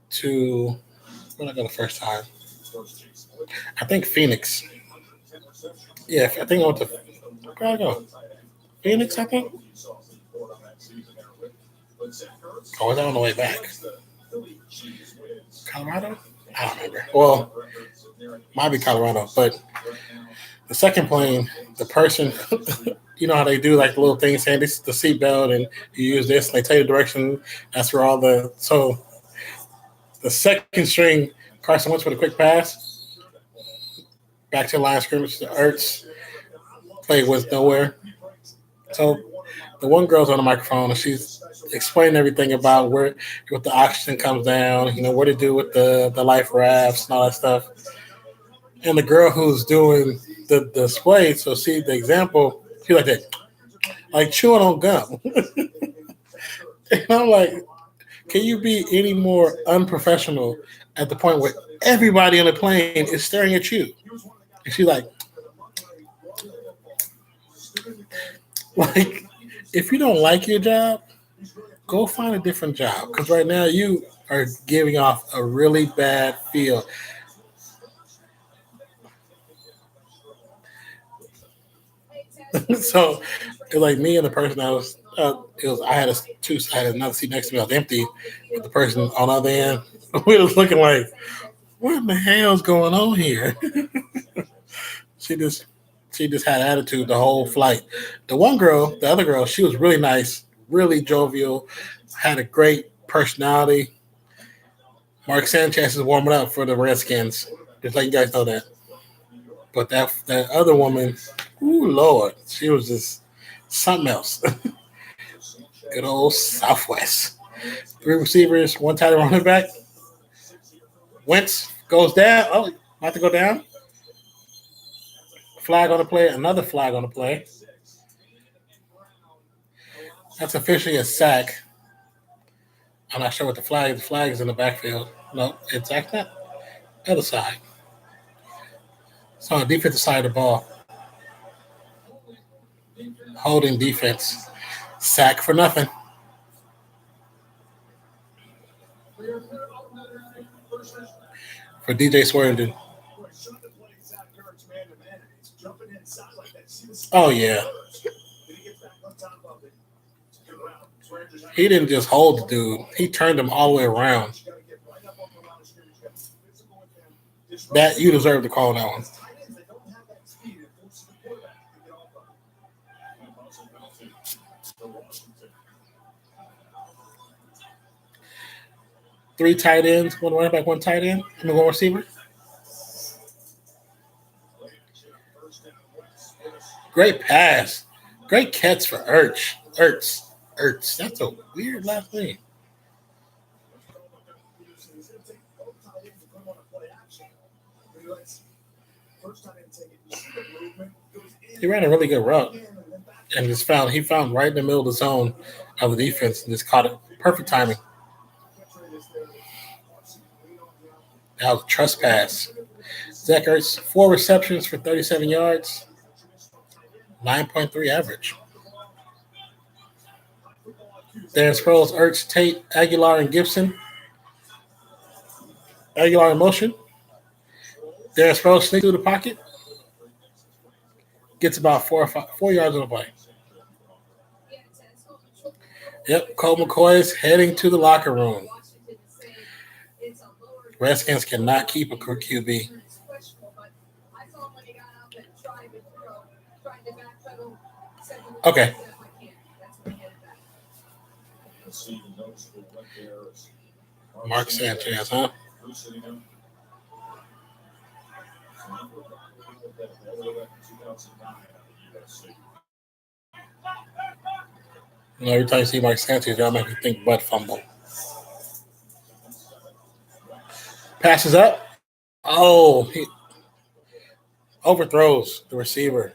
A: to, where did I go the first time? I think Phoenix. Yeah, I think I went to where I go? Phoenix, I think. Oh, was that on the way back? Colorado? I don't remember. Well, might be Colorado, but the second plane, the person, you know how they do like the little thing saying this is the seatbelt and you use this, and they tell you the direction. That's where all the the second string Carson went for the quick pass back to the line of scrimmage. The Ertz play was nowhere. So the one girl's on the microphone and she's explaining everything about where what the oxygen comes down, what to do with the life rafts and all that stuff. And the girl who's doing the display, so see the example, she's like that, like chewing on gum. And I'm like, can you be any more unprofessional at the point where everybody on the plane is staring at you? And she's like, if you don't like your job, go find a different job. Because right now you are giving off a really bad feel. So it was like me and the person I was. I had another seat next to me. I was empty, with the person on the other end. We was looking like, what in the hell's going on here? she just she just had attitude the whole flight. The other girl, she was really nice, really jovial, had a great personality. Mark Sanchez is warming up for the Redskins. Just let you guys know that. But that other woman, ooh Lord, she was just something else. Good old Southwest. Three receivers, one tight running back. Wentz goes down. Oh, about to go down. Flag on the play. Another flag on the play. That's officially a sack. I'm not sure what the flag is. The flag is in the backfield. No, it's actually not. Other side. It's on the defensive side of the ball. Holding defense. Sack for nothing. For DJ Swearengin. Oh, yeah. He didn't just hold the dude. He turned him all the way around. That you deserve to call that one. Three tight ends, one running back, one tight end, and one receiver. Great pass. Great catch for Ertz. That's a weird last name. He ran a really good route and he found right in the middle of the zone of the defense and just caught it. Perfect timing. That was a trespass. Zach Ertz, 4 receptions for 37 yards, 9.3 average. Darren Sproles, Ertz, Tate, Aguilar, and Gibson. Aguilar in motion. Darren Sproles sneaks through the pocket. Gets about 4 yards on the play. Yep, Colt McCoy is heading to the locker room. Redskins cannot keep a QB. Okay. Mark Sanchez, huh? Every time you see Mark Sanchez, y'all make me think butt fumble. Passes up. Oh, he overthrows the receiver.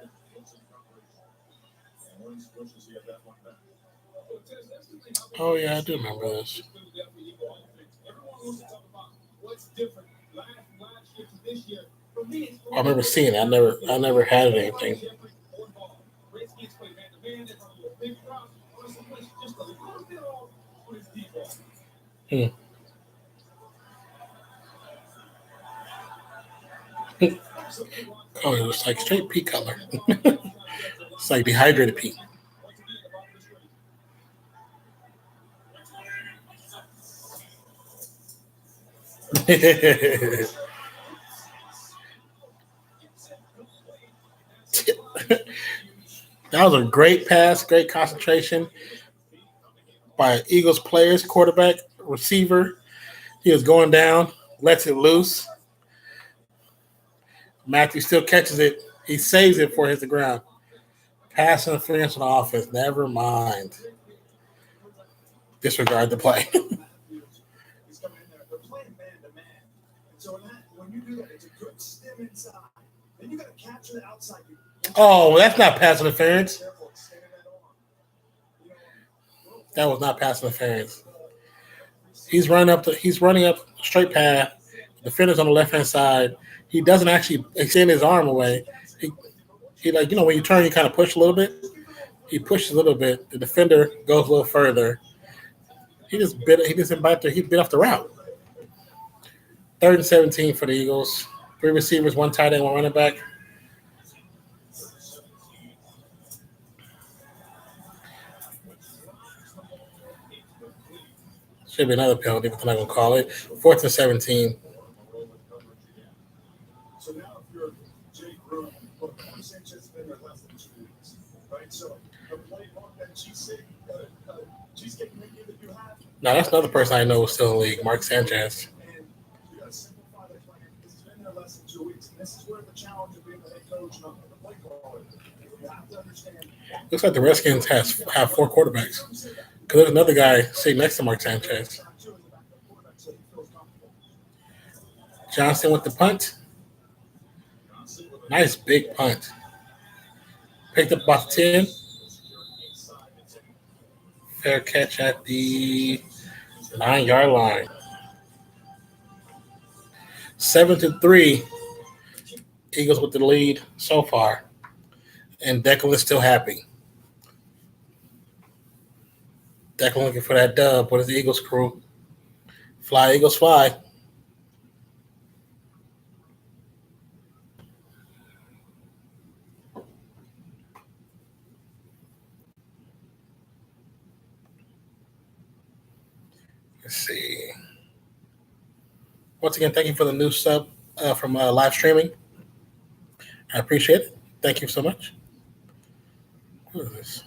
A: Oh yeah, I do remember this. I remember seeing it. I never had anything. Oh, it was like straight pea color. It's like dehydrated pea. That was a great pass, great concentration by Eagles players, quarterback, receiver. He was going down, lets it loose. Matthew still catches it. He saves it before it hits the ground. Pass interference on the offense. Never mind. Disregard the play.
B: He's coming in there. They're playing man to man. And so when you do that, it's a good stem inside. Then you got to capture the outside.
A: Oh, that's not pass interference. That was not pass interference. He's running up straight path. Defender's on the left hand side. He doesn't actually extend his arm away. He like when you turn, you kind of push a little bit. He pushes a little bit. The defender goes a little further. He bit off the route. 3rd and 17 for the Eagles. 3 receivers, 1 tight end, 1 running back. Should be another penalty, but they're not going to call it. 4th and 17.
B: So now if you're Jay Gruden, Sanchez has been there less than 2 weeks, right? So the playbook that cheesecake Mickey that you have.
A: Now that's another person I know is still in the league, Mark Sanchez.
B: And you got to simplify the plan because he's been there less than 2 weeks. And this is where the challenge of being the head coach and not the play caller. You have to understand.
A: Looks like the Redskins have 4 quarterbacks. Because there's another guy sitting next to Mark Sanchez. Johnson with the punt. Nice big punt. Picked up about 10. Fair catch at the 9-yard line. 7-3. Eagles with the lead so far. And Declan is still happy. Declan looking for that dub. What is the Eagles crew? Fly, Eagles, fly. Let's see. Once again, thank you for the new sub from live streaming. I appreciate it. Thank you so much. What is this?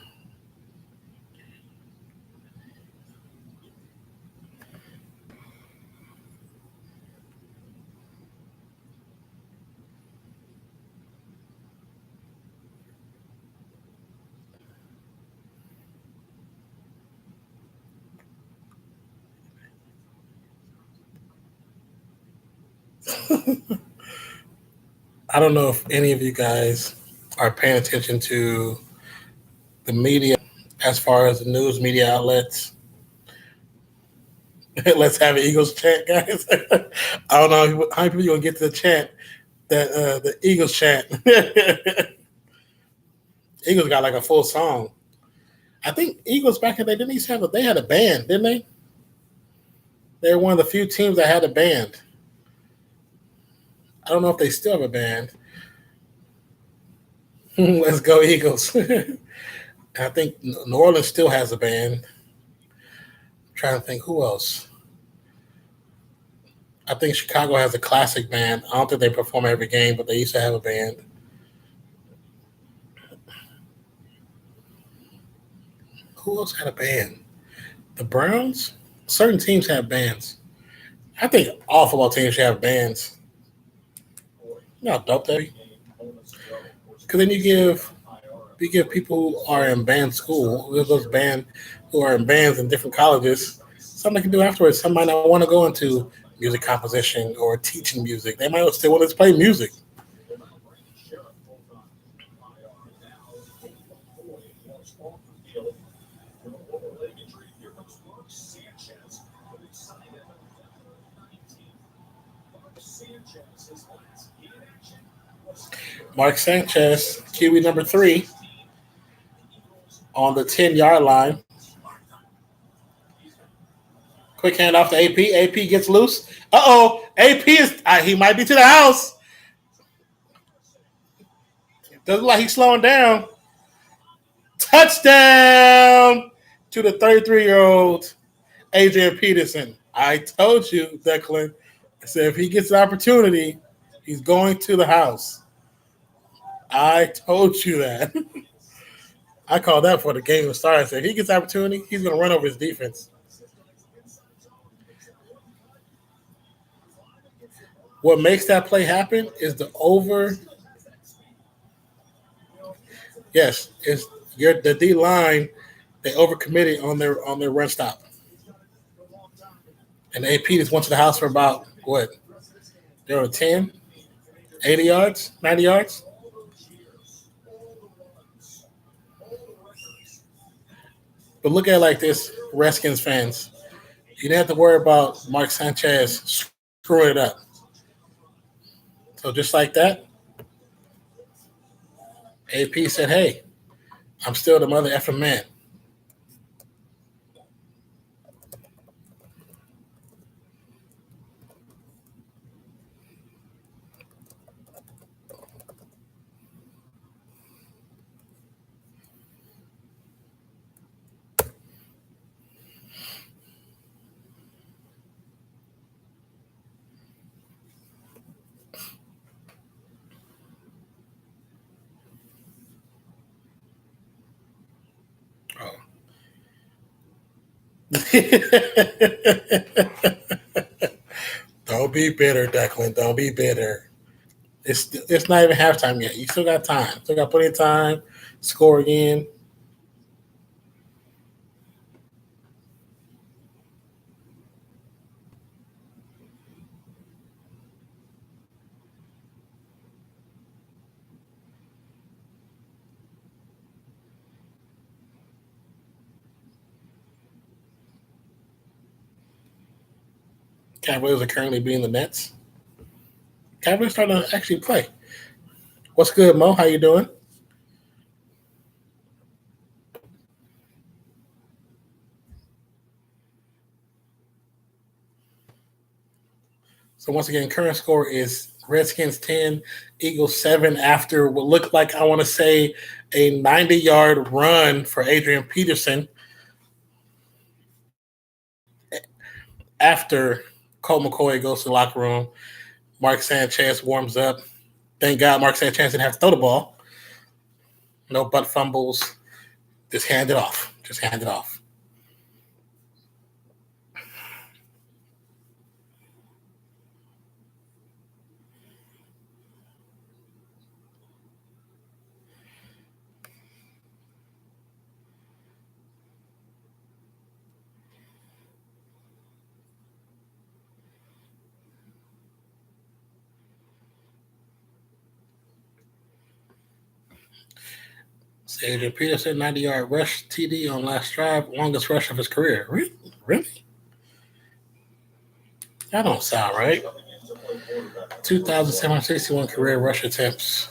A: I don't know if any of you guys are paying attention to the media as far as the news media outlets. Let's have an Eagles chant, guys. I don't know how many people are going to get to the chant, the Eagles chant. Eagles got like a full song. I think Eagles back in the day, they had a band, didn't they? They were one of the few teams that had a band. I don't know if they still have a band. Let's go Eagles. I think New Orleans still has a band. I'm trying to think who else. I think Chicago has a classic band. I don't think they perform every game, but they used to have a band. Who else had a band? The Browns? Certain teams have bands. I think all football teams should have bands. You know how dope that be? Because then you give people who are in band school, those band who are in bands in different colleges, something they can do afterwards. Some might not want to go into music composition or teaching music. They might still want to play music. Mark Sanchez, QB number 3, on the 10-yard line. Quick handoff to AP. AP gets loose. Uh-oh. AP he might be to the house. Doesn't look like he's slowing down. Touchdown to the 33-year-old Adrian Peterson. I told you, Declan. I said if he gets an opportunity, he's going to the house. I told you that. I called that before the game was started. I said if he gets an opportunity, he's going to run over his defense. What makes that play happen is the over. Yes, it's the D line. They overcommitted on their run stop, and AP just went to the house for about what? They were 10, 80 yards, 90 yards. But look at it like this, Redskins fans. You didn't have to worry about Mark Sanchez screwing it up. So just like that, AP said, "Hey, I'm still the mother effing man." Oh. Don't be bitter, Declan. Don't be bitter. It's not even halftime yet. You still got time. Still got plenty of time. Score again. Cavaliers are currently beating the Nets. Cavaliers starting to actually play. What's good, Mo? How you doing? So once again, current score is Redskins 10, Eagles 7 after what looked like, I want to say, a 90-yard run for Adrian Peterson after Colt McCoy goes to the locker room. Mark Sanchez warms up. Thank God Mark Sanchez didn't have to throw the ball. No butt fumbles. Just hand it off. Just hand it off. Adrian Peterson, 90-yard rush TD on last drive, longest rush of his career. Really? That don't sound right. 2,761 career rush attempts.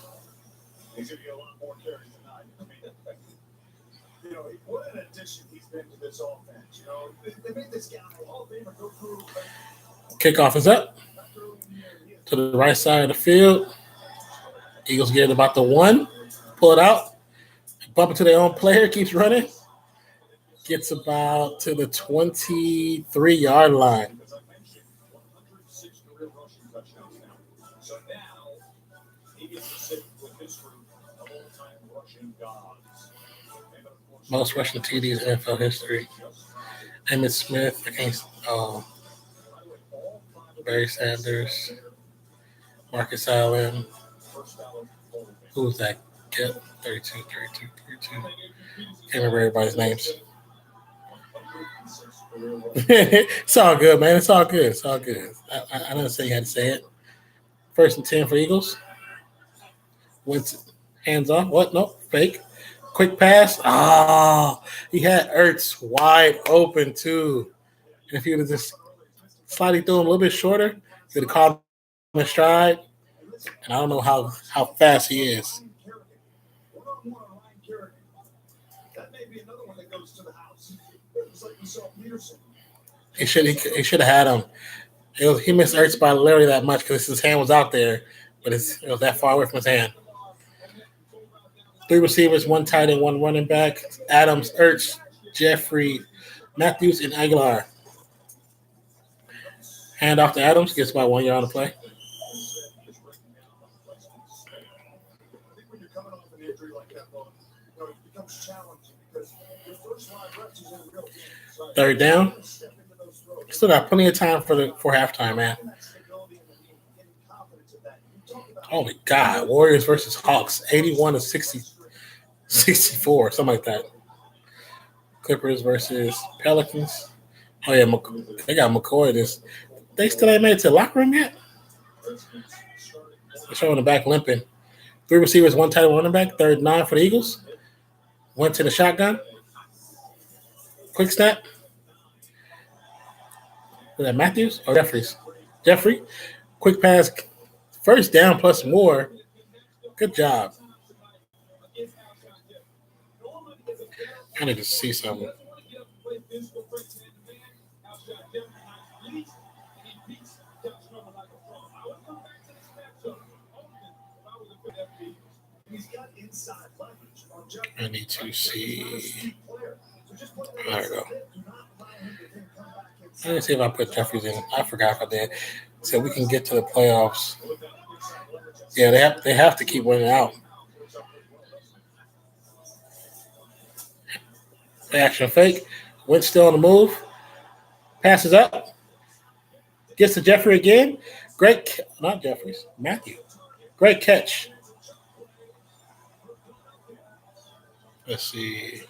B: He's going to get a lot more carries tonight. I mean, what an addition he's been to this offense. They made this guy a Hall of Famer go through.
A: Kickoff is up to the right side of the field. Eagles get about the 1, pull it out. Bump into their own player, keeps running. Gets about to the 23-yard line.
B: So now he gets to sit with his group of all-time rushing gods.
A: Most rushing TDs in NFL history. Emmitt Smith against Barry Sanders, Marcus Allen. Who was that? Kid? 32. Can't remember everybody's names. It's all good, man. It's all good. I didn't say you had to say it. 1st and 10 for Eagles. Went hands off. What? No, fake. Quick pass. He had Ertz wide open too. And if he would have just slightly threw him a little bit shorter, he would have caught him in stride. And I don't know how fast he is. He should have had him. He missed Ertz by literally that much because his hand was out there, but it was that far away from his hand. 3 receivers, 1 tight end, 1 running back. Adams, Ertz, Jeffrey, Matthews, and Aguilar. Hand off to Adams. Gets about 1 yard on the play.
B: I think when you're coming off an injury like that, though, it becomes challenging because your first line reps is in real games. Right?
A: Third down. Still got plenty of time for halftime, man. Oh my God, Warriors versus Hawks, 81 to 64, something like that. Clippers versus Pelicans. Oh yeah, they got McCoy. They still ain't made it to the locker room yet. They're showing the back limping. 3 receivers, 1 tight end, running back. 3rd and 9 for the Eagles. Went to the shotgun. Quick snap. Was that Matthews or Jeffries? Jeffrey. Quick pass. First down plus more. Good job. I need to see something. I need to see. There we go. Let me see if I put Jeffries in. I forgot if I did. So we can get to the playoffs. Yeah, they have to keep winning out. Action fake. Wentz still on the move. Passes up. Gets to Jeffrey again. Great. Not Jeffries. Matthew. Great catch. Let's see.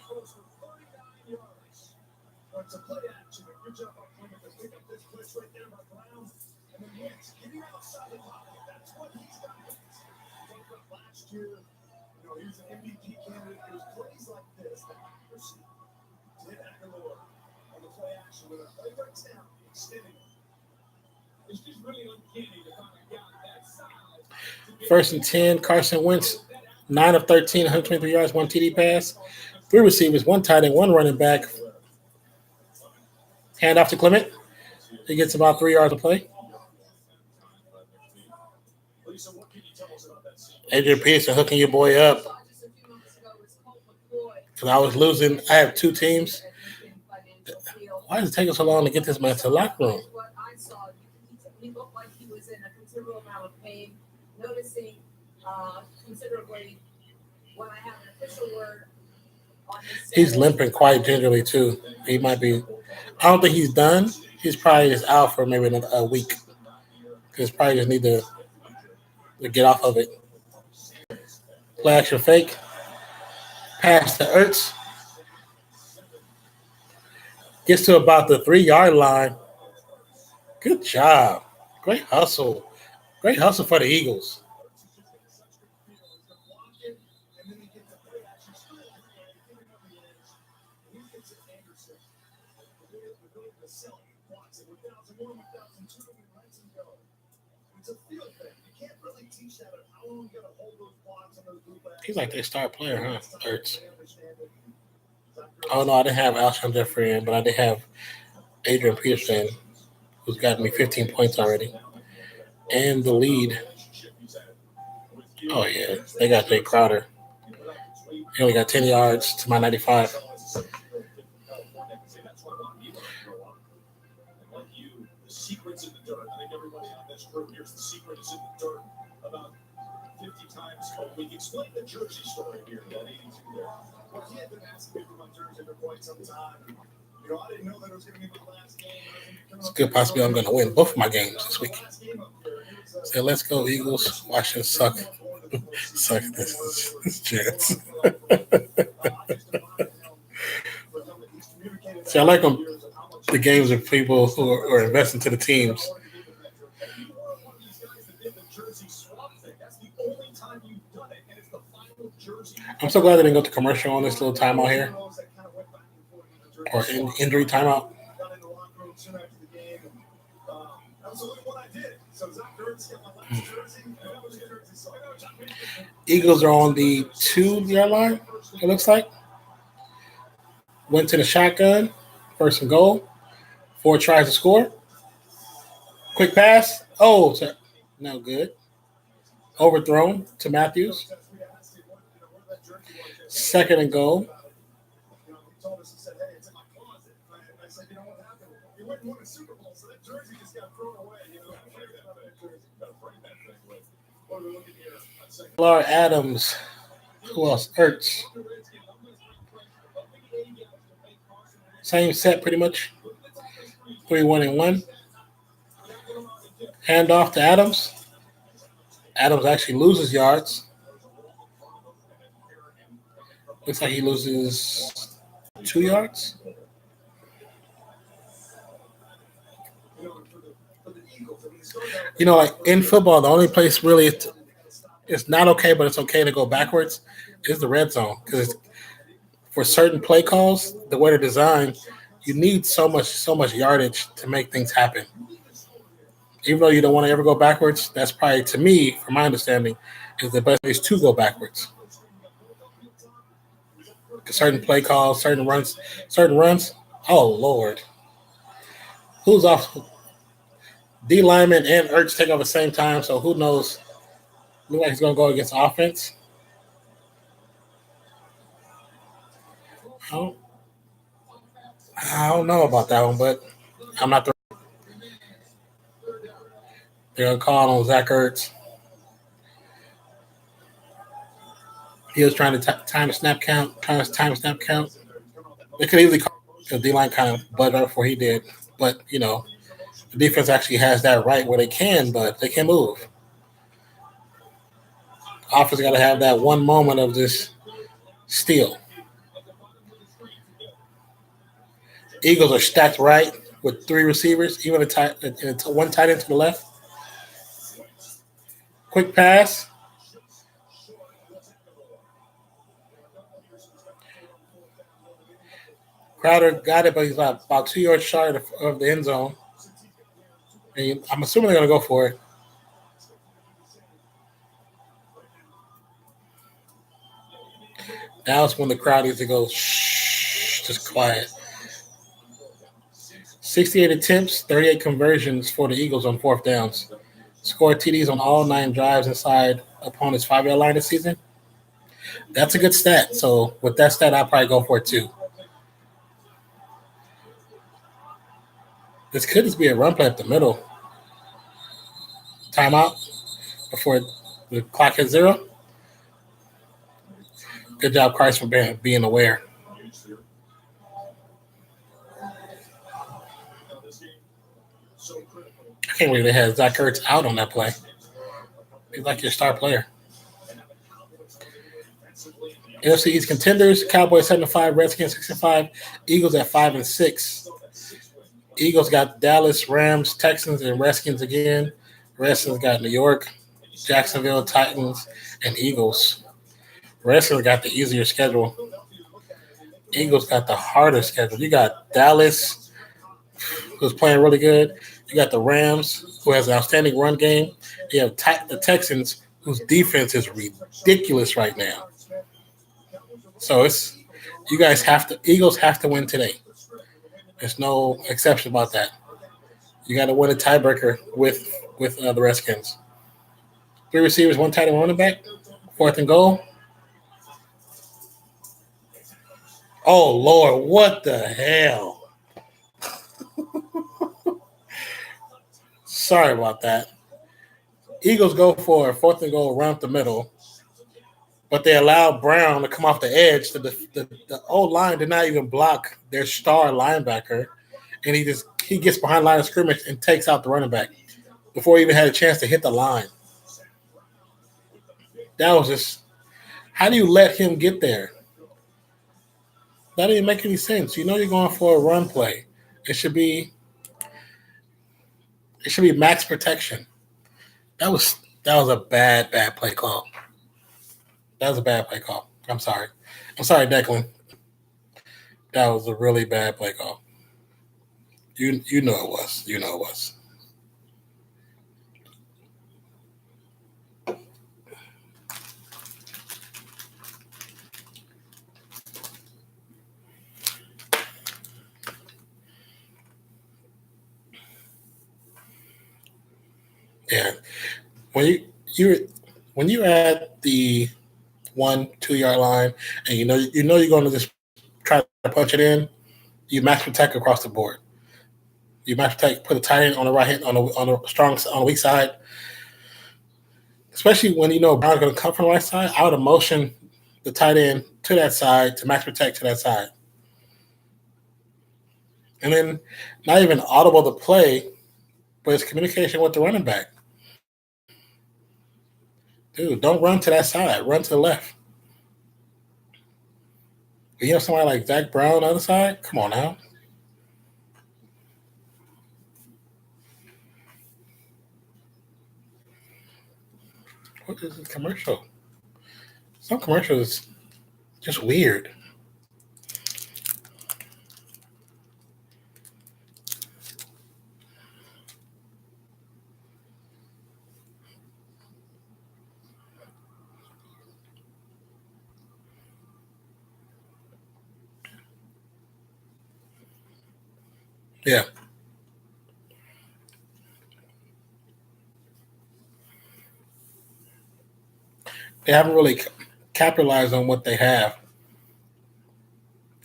B: He's an MVP candidate. There's plays like this that accuracy did Aguilar on the play action with a play breaks down, extending it. It's just really uncanny to find a guy that size.
A: 1st and 10, Carson Wentz, 9 of 13, 123 yards, 1 TD pass. 3 receivers, 1 tight end, 1 running back. Hand off to Clement. He gets about 3 yards to play. Adrian Peterson hooking your boy up. Because I was losing. I have 2 teams. Why does it take us so long to get this man to the locker room?
C: He looked like he was in a considerable amount of pain, noticing considerably when I have an official word on his.
A: He's limping quite gingerly, too. He might be. I don't think he's done. He's probably just out for maybe a week. Because probably just need to get off of it. Play action fake. Pass to Ertz. Gets to about the 3-yard line. Good job. Great hustle. Great hustle for the Eagles. He's like their star player, huh? Ertz. Oh, no, I didn't have Alshon Jeffrey in, but I did have Adrian Peterson, who's gotten me 15 points already. And the lead. Oh, yeah. They got Jay Crowder. He only got 10 yards to my 95.
B: Secrets in the dirt. I think everybody on this group here's the secret is in the dirt about 50 times a week. Explain the Jersey story here, that 82 there. Well, he had been asking me for my jersey for quite some time. I didn't know that it was going to be my last game.
A: It's a good possibility I'm going to win both of my games this week. So let's go, Eagles. Washington suck. Suck this chance. See, I like them. The games of people who are investing to the teams. I'm so glad they didn't go to commercial on this little timeout here. Or injury timeout. Eagles are on the 2-yard line, it looks like. Went to the shotgun. 1st and goal. 4 tries to score. Quick pass. Oh, no good. Overthrown to Matthews. Second and goal.
B: He told us, he said, hey, it's in my closet. I said, you know what happened? You wouldn't win a Super Bowl, so that jersey just got thrown away. What are we looking here?
A: Laura Adams. Who else? Ertz. Same set pretty much. 3-1-1. Hand off to Adams. Adams actually loses yards. Looks like he loses 2 yards. Like in football, the only place really it's not okay, but it's okay to go backwards is the red zone. Because for certain play calls, the way they're designed, you need so much yardage to make things happen. Even though you don't want to ever go backwards, that's probably, to me, from my understanding, is the best place to go backwards. Certain play calls, certain runs. Oh, Lord. Who's off? D lineman and Ertz take off at the same time, so who knows? Looks like he's going to go against offense. I don't know about that one, but I'm not the. They're going to call on Zach Ertz. He was trying to time the snap count. They could easily call the D-line kind of butted up before he did. But, the defense actually has that right where they can, but they can't move. Offense got to have that one moment of this steal. Eagles are stacked right with 3 receivers, even one tight end to the left. Quick pass. Crowder got it, but he's about 2 yards short of the end zone. And I'm assuming they're going to go for it. Now it's when the crowd needs to go, shh, just quiet. 68 attempts, 38 conversions for the Eagles on 4th downs. Scored TDs on all 9 drives inside opponent's 5-yard line this season. That's a good stat. So with that stat, I'll probably go for it too. This could just be a run play up the middle. Timeout before the clock hits 0. Good job, Christ, for being aware. I can't believe they had Zach Ertz out on that play. He's like your star player. NFC East contenders: Cowboys 7-5, Redskins 6-5, Eagles at 5-6. Eagles got Dallas, Rams, Texans, and Redskins again. Redskins got New York, Jacksonville, Titans, and Eagles. Redskins got the easier schedule. Eagles got the harder schedule. You got Dallas, who's playing really good. You got the Rams, who has an outstanding run game. You have the Texans, whose defense is ridiculous right now. So Eagles have to win today. There's no exception about that. You got to win a tiebreaker with the Redskins. 3 receivers, 1 tight end, running back. 4th and goal. Oh, Lord, what the hell? Sorry about that. Eagles go for a 4th and goal around the middle, but they allow Brown to come off the edge. The O-line did not even block their star linebacker, and he gets behind line of scrimmage and takes out the running back before he even had a chance to hit the line. That was just – how do you let him get there? That didn't make any sense. You know you're going for a run play. It should be max protection. That was a bad play call. That was a bad play call. I'm sorry, Declan. That was a really bad play call. You know it was. You know it was. Yeah, when you're at the 1-2 yard line, and you know you're going to just try to punch it in, you max protect across the board. You max protect, put a tight end on the right hand, on the weak side, especially when you know Brown's going to come from the right side. I would have motioned the tight end to that side to max protect to that side, and then not even audible the play, but it's communication with the running back. Dude, don't run to that side. Run to the left. You have somebody like Zach Brown on the other side? Come on now. What is this commercial? Some commercials just weird. Yeah. They haven't really capitalized on what they have.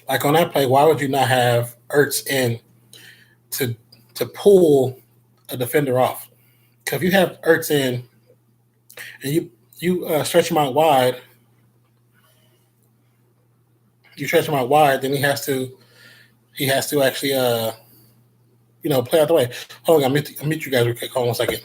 A: Like on that play, why would you not have Ertz in to pull a defender off? Because if you have Ertz in and you stretch him out wide, then he has to actually play out the way. Hold on, I'll meet you guys real quick. Hold on 1 second.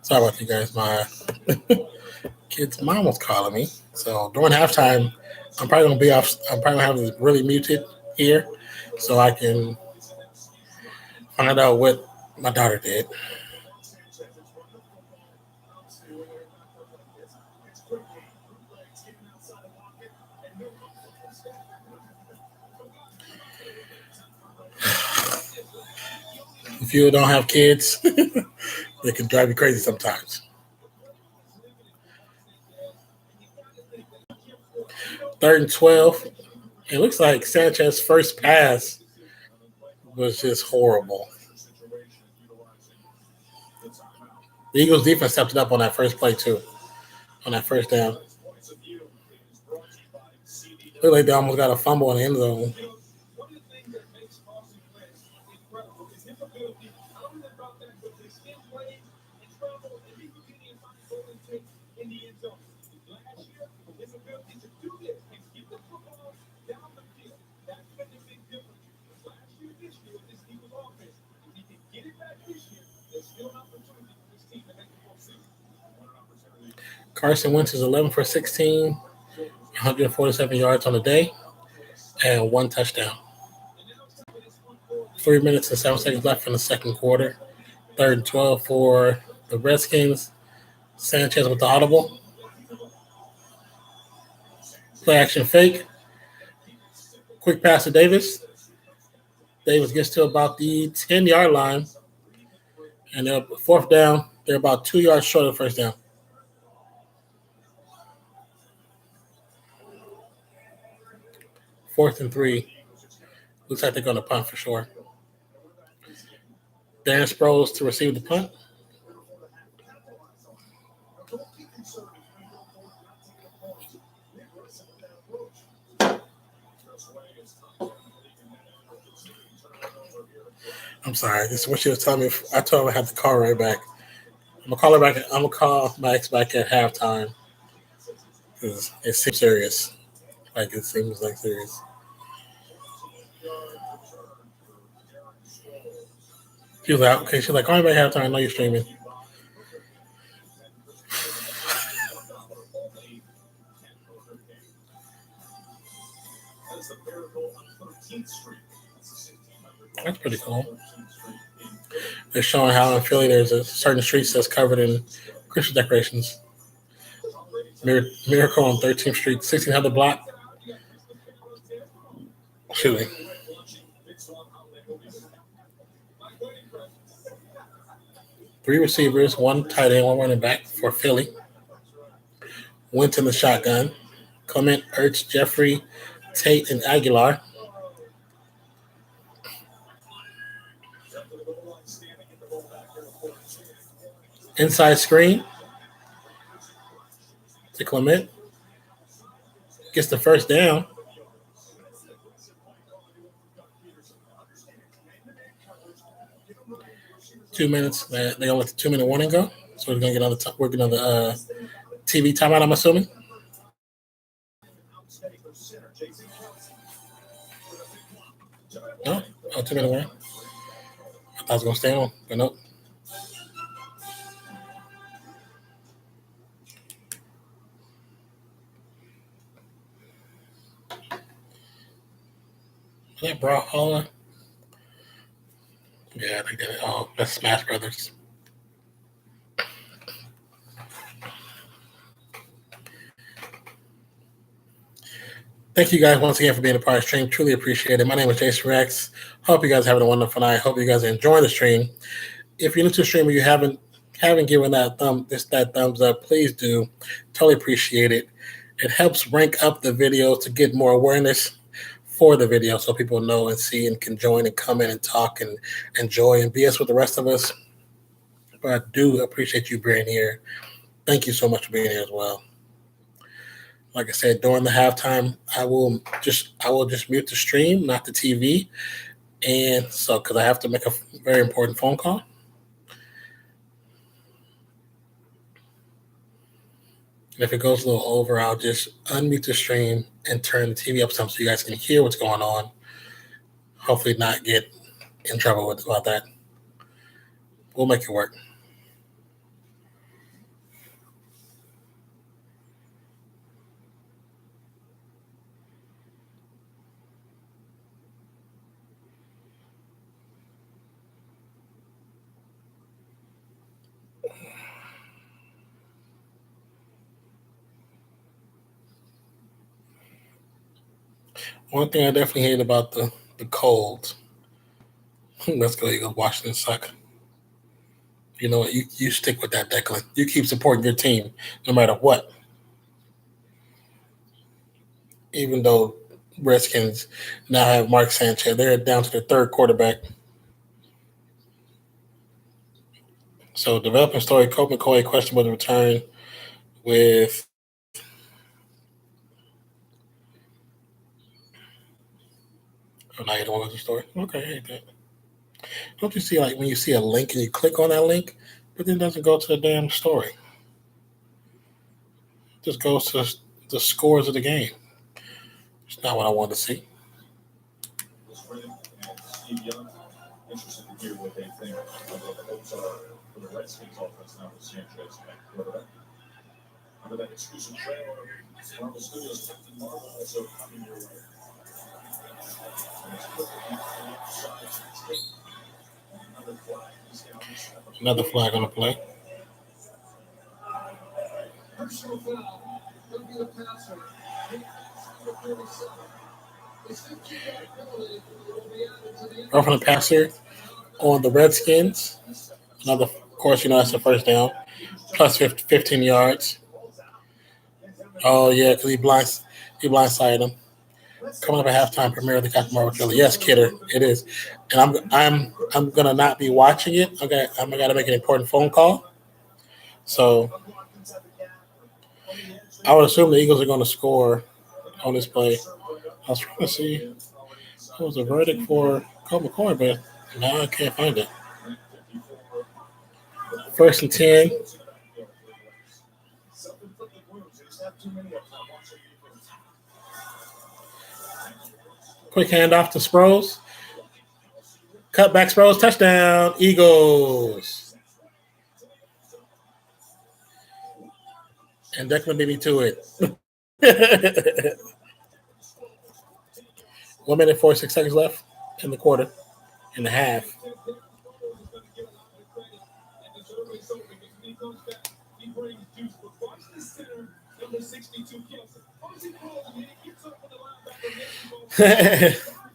A: Sorry about you guys. My kid's mom was calling me. So during halftime, I'm probably gonna be off. I'm probably gonna have this really muted here, so I can find out what my daughter did. If you don't have kids, they can drive you crazy sometimes. 3rd and 12. It looks like Sanchez's first pass was just horrible. The Eagles defense stepped it up on that first play too, on that first down. Looked like they almost got a fumble in the end zone. Carson Wentz is 11 for 16, 147 yards on the day, and 1 touchdown. 3 minutes and 7 seconds left in the second quarter. 3rd and 12 for the Redskins. Sanchez with the audible. Play action fake. Quick pass to Davis. Davis gets to about the 10-yard line. And they're 4th down. They're about 2 yards short of the first down. 4th and 3. Looks like they're going to punt for sure. Darren Sproles to receive the punt. I'm sorry. This is what she was telling me. I told her I had to call her right back. I'm gonna call her back. I'm gonna call Max back at halftime because it seems serious. Like it seems like serious. She was like, okay. She's like, call me back halftime. I know you're streaming. That's pretty cool. They're showing how in Philly there's a certain streets that's covered in Christmas decorations. Miracle on 13th Street, 1600 block. Shooting. 3 receivers, 1 tight end, 1 running back for Philly. Went in the shotgun. Clement, Ertz, Jeffrey, Tate, and Aguilar. Inside screen to Clement. Gets the first down. Two minutes. They only let the 2-minute warning go. So we're gonna get another. We're gonna TV timeout. I'm assuming. No, 2-minute warning. I thought I was gonna stay on, but nope. Is that Brawlhalla? Yeah, they did it. Oh, that's Smash Brothers. Thank you guys once again for being a part of the stream. Truly appreciate it. My name is Jasonreacts. Hope you guys are having a wonderful night. Hope you guys are enjoying the stream. If you're new to the stream and you haven't given that thumbs up, please do. Totally appreciate it. It helps rank up the video to get more awareness for the video so people know and see and can join and come in and talk and enjoy and BS with the rest of us. But I do appreciate you being here. Thank you so much for being here as well. Like I said, during the halftime, I will just mute the stream, not the TV. And so, because I have to make a very important phone call. And if it goes a little over, I'll just unmute the stream and turn the TV up some so you guys can hear what's going on. Hopefully not get in trouble about that. We'll make it work. One thing I definitely hate about the cold. Let's go, Eagles. Washington suck. You know what? You stick with that, Declan. You keep supporting your team no matter what. Even though Redskins now have Mark Sanchez, they're down to their third quarterback. So developing story, Colt McCoy questionable to return with now you don't want the story. Okay, I hate that. Don't you see like when you see a link and you click on that link, but then it doesn't go to the damn story. It just goes to the scores of the game. It's not what I want to see.
B: Interested to hear what they think of what the hopes are for the Redskins offense now with Sanchez at quarterback. Under that exclusive trailer, Marvel Studios Captain Marvel also coming your way.
A: Another flag on the play.
B: Personal foul. Could be the passer.
A: Roughing the passer on the Redskins. Another, of course, that's the first down. Plus 15 yards. Oh yeah, because he blindsided him. Coming up at halftime, premiere of the Captain Marvel trailer. Yes, Kidder, it is. And I'm gonna not be watching it. Okay, I'm gonna make an important phone call. So I would assume the Eagles are going to score on this play. I was trying to see. It was a verdict for Colt McCoy, but now I can't find it. 1st and 10. Quick handoff to Sproles. Cutback Sproles, touchdown, Eagles. And Declan beat me to it. 1 minute, 46 seconds left in the quarter, in the half.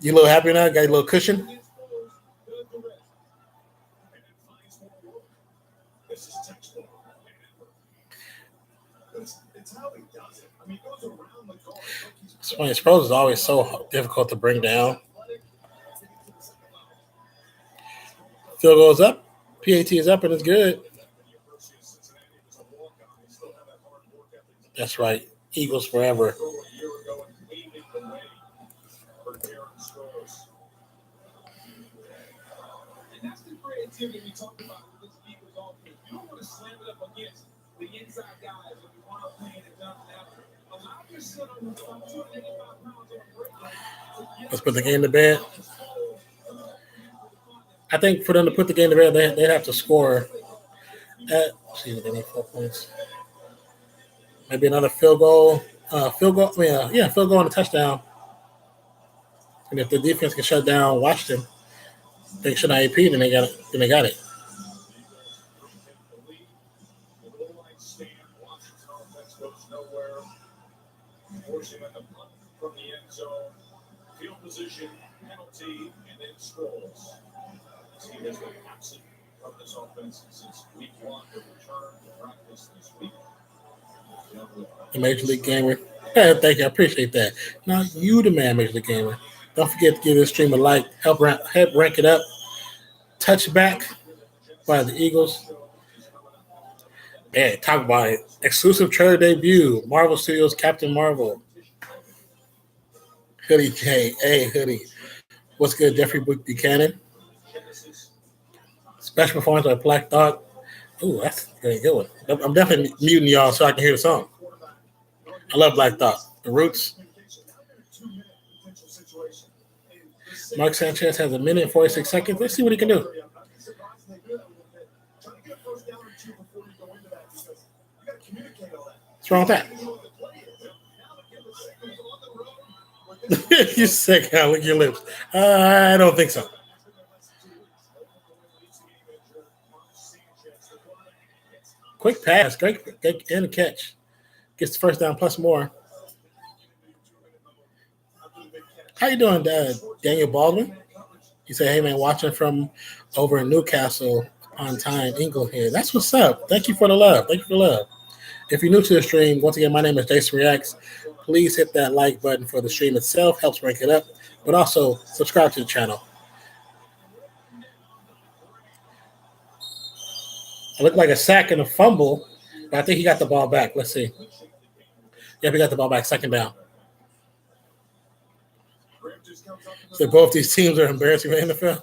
A: You a little happy now? Got a little cushion? It's funny. Sproles is always so difficult to bring down. Field goes up. PAT is up and it's good. That's right. Eagles forever.
B: And that's the creativity we talked about with this Eagles offense. You don't want to slam it up against the inside guys when you want to play it and dump it out. Allow your center who's about 285 pounds on a break.
A: Let's put the game to bed. I think for them to put the game to bed, they have to score. See, they need 4 points. Maybe another field goal. Field goal and a touchdown. And if the defense can shut down Washington, they should not AP, then they got it. Then they got it.
B: From the end zone, field position, penalty, and then scrolls. He has been absent from this offense since week 1 to return to practice this week.
A: The Major League Gamer. Yeah, thank you. I appreciate that. Now, you the man, Major League Gamer. Don't forget to give this stream a like. Help rank it up. Touchback by the Eagles. Man, talk about it. Exclusive trailer debut. Marvel Studios Captain Marvel. Hoodie J. Hey, Hoodie. What's good, Jeffrey Buchanan? Special performance by Black Thought. Ooh, that's a very good one. I'm definitely muting y'all so I can hear the song. I love Black Thought. The Roots. Mark Sanchez has 1 minute and 46 seconds. Let's see what he can do. What's wrong with that? You sick, huh? Lick your lips. I don't think so. Quick pass, great and a catch. Gets the first down plus more. How you doing, Daniel Baldwin? He said, hey, man, watching from over in Newcastle on time, England here. That's what's up. Thank you for the love. If you're new to the stream, once again, my name is Jasonreacts. Please hit that like button for the stream itself. Helps rank it up. But also, subscribe to the channel. It looked like a sack and a fumble, but I think he got the ball back. Let's see. Yep, he got the ball back. Second down. So both these teams are embarrassing for the NFL.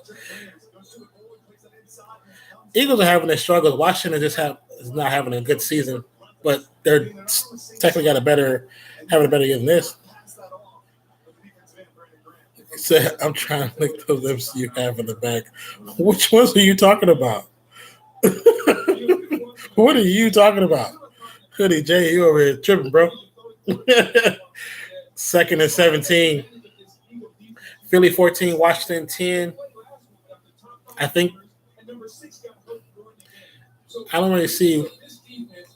A: Eagles are having their struggles. Washington is not having a good season, but they're technically having a better year than this. He said, I'm trying to lick the lips you have in the back. Which ones are you talking about? What are you talking about? Hoodie J, you over here tripping, bro. 2nd and 17. Philly 14, Washington 10. I think I don't really see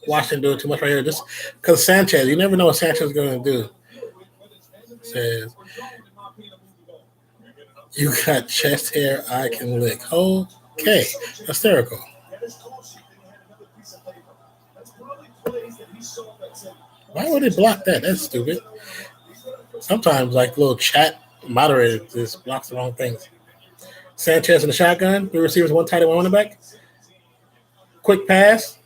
A: Washington doing too much right here. Just because Sanchez, you never know what Sanchez is going to do. Says, you got chest hair I can lick. Okay, hysterical. Why would they block that? That's stupid. Sometimes, like little chat moderator just blocks the wrong things. Sanchez in the shotgun. Three receivers, one tight end, one running back. Quick pass.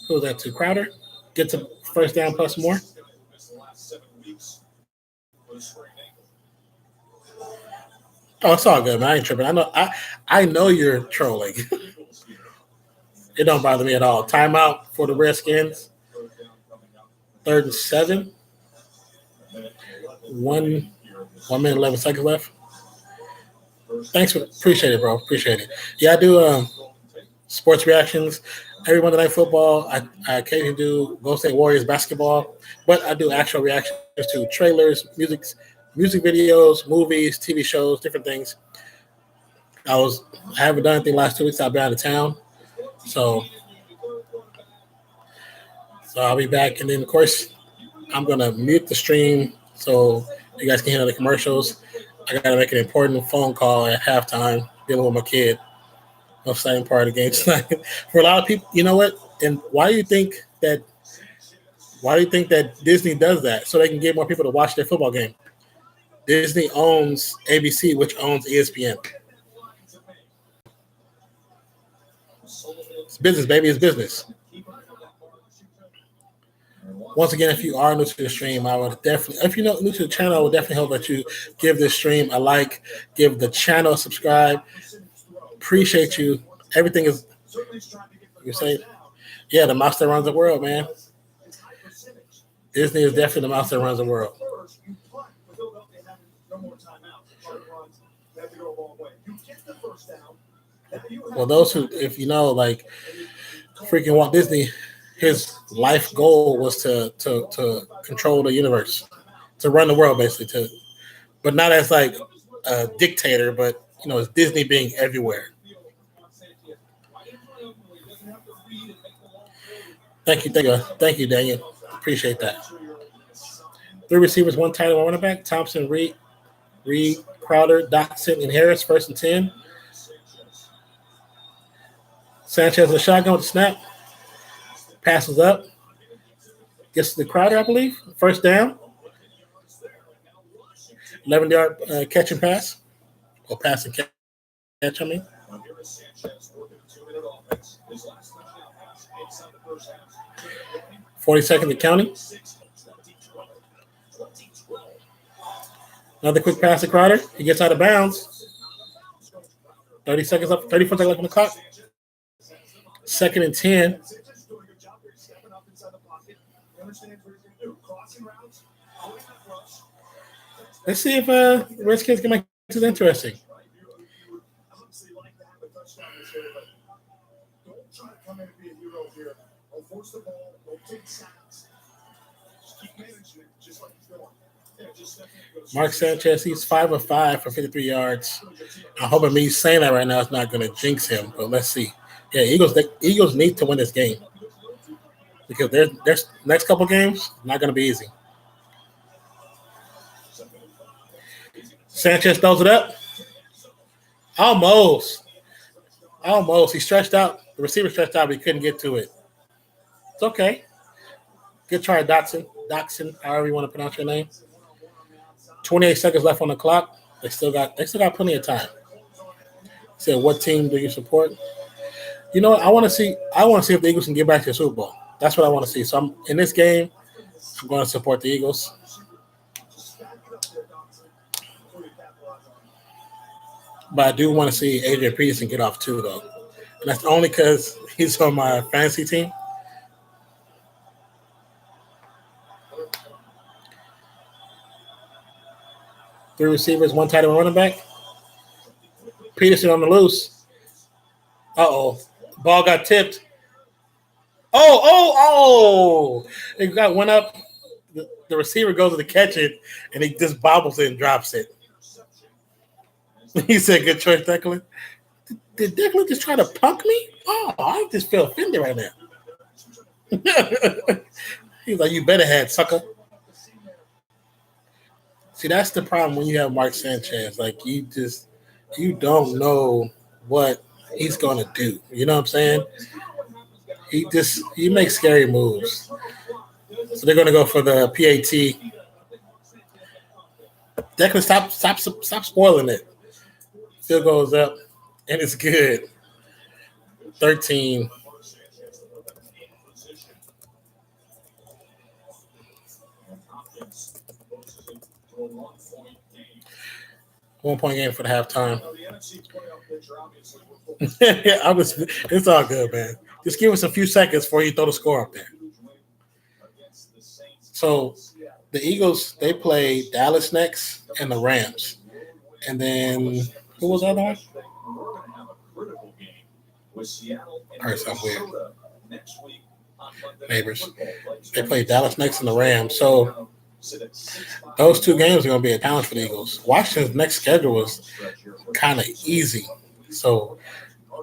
A: Who's that to? Crowder. Gets a first down plus more. Oh, it's all good, man. I ain't tripping. I know you're trolling. It don't bother me at all. Timeout for the Redskins. 3rd and 7. 1 minute 11 seconds left. Thanks for appreciate it, bro. Appreciate it. Yeah, I do sports reactions every Monday Night Football. I occasionally do Golden State Warriors basketball, but I do actual reactions to trailers, music videos, movies, TV shows, different things. I haven't done anything last 2 weeks. I've been out of town, so I'll be back. And then of course I'm gonna mute the stream so you guys can hear the commercials. I gotta make an important phone call at halftime dealing with my kid. Most exciting part of the game tonight. For a lot of people, you know what? And why do you think that? Why do you think that Disney does that? So they can get more people to watch their football game. Disney owns ABC, which owns ESPN. It's business, baby. It's business. Once again, if you are new to the stream, I would definitely, if you're not new to the channel, I would definitely hope that you give this stream a like, give the channel a subscribe. Appreciate you. Everything is, you say, yeah, the mouse that runs the world, man. Disney is definitely the mouse that runs the world. Well, those who, if you know, like freaking Walt Disney, his life goal was to control the universe, to run the world, basically. But not as like a dictator, but it's Disney being everywhere. Thank you, Daniel. Appreciate that. 3 receivers, 1 tight end, 1 running back. Thompson, Reed, Crowder, Dotson, and Harris. 1st and 10. Sanchez a shotgun with the snap. Passes up. Gets to the Crowder, I believe. 1st down. 11-yard catch and pass. Or pass and catch, I mean. 40 seconds to counting. Another quick pass to Crowder. He gets out of bounds. 34 seconds left on the clock. 2nd and 10. Let's see if the Redskins can make this interesting. Mark Sanchez, he's 5 of 5 for 53 yards. I'm hoping me saying that right now is not going to jinx him, but let's see. Yeah, Eagles need to win this game because their next couple games not going to be easy. Sanchez throws it up. Almost. He stretched out. The receiver stretched out, but he couldn't get to it. It's okay. Good try, Dotson, however you want to pronounce your name. 28 seconds left on the clock. They still got plenty of time. Said, what team do you support? You know what? I want to see if the Eagles can get back to the Super Bowl. That's what I want to see. So in this game, I'm going to support the Eagles. But I do want to see Adrian Peterson get off too, though. And that's only because he's on my fantasy team. Three receivers, 1 tight end, running back. Peterson on the loose. Uh-oh. Ball got tipped. Oh! It went up. The receiver goes to catch it, and he just bobbles it and drops it. He said, good choice, Declan. Did Declan just try to punk me? Oh, I just feel offended right now. He's like, you better have, sucker. See, that's the problem when you have Mark Sanchez. Like, you don't know what he's going to do. You know what I'm saying? He makes scary moves. So they're going to go for the PAT. Declan, stop spoiling it. Field goes up, and it's good. 13. 1-point game for the halftime.
B: Now, the NFC playoff picture, obviously,
A: It's all good, man. Just give us a few seconds before you throw the score up there. So the Eagles, they play Dallas next and the Rams. And then who was the other one?
B: We're going to have a critical game with Seattle and
A: All right, sounds weird.
B: Minnesota next week on Monday Night
A: Neighbors.
B: Football.
A: They play Dallas next and the Rams. So those two games are going to be a challenge for the Eagles. Washington's next schedule is kind of easy. So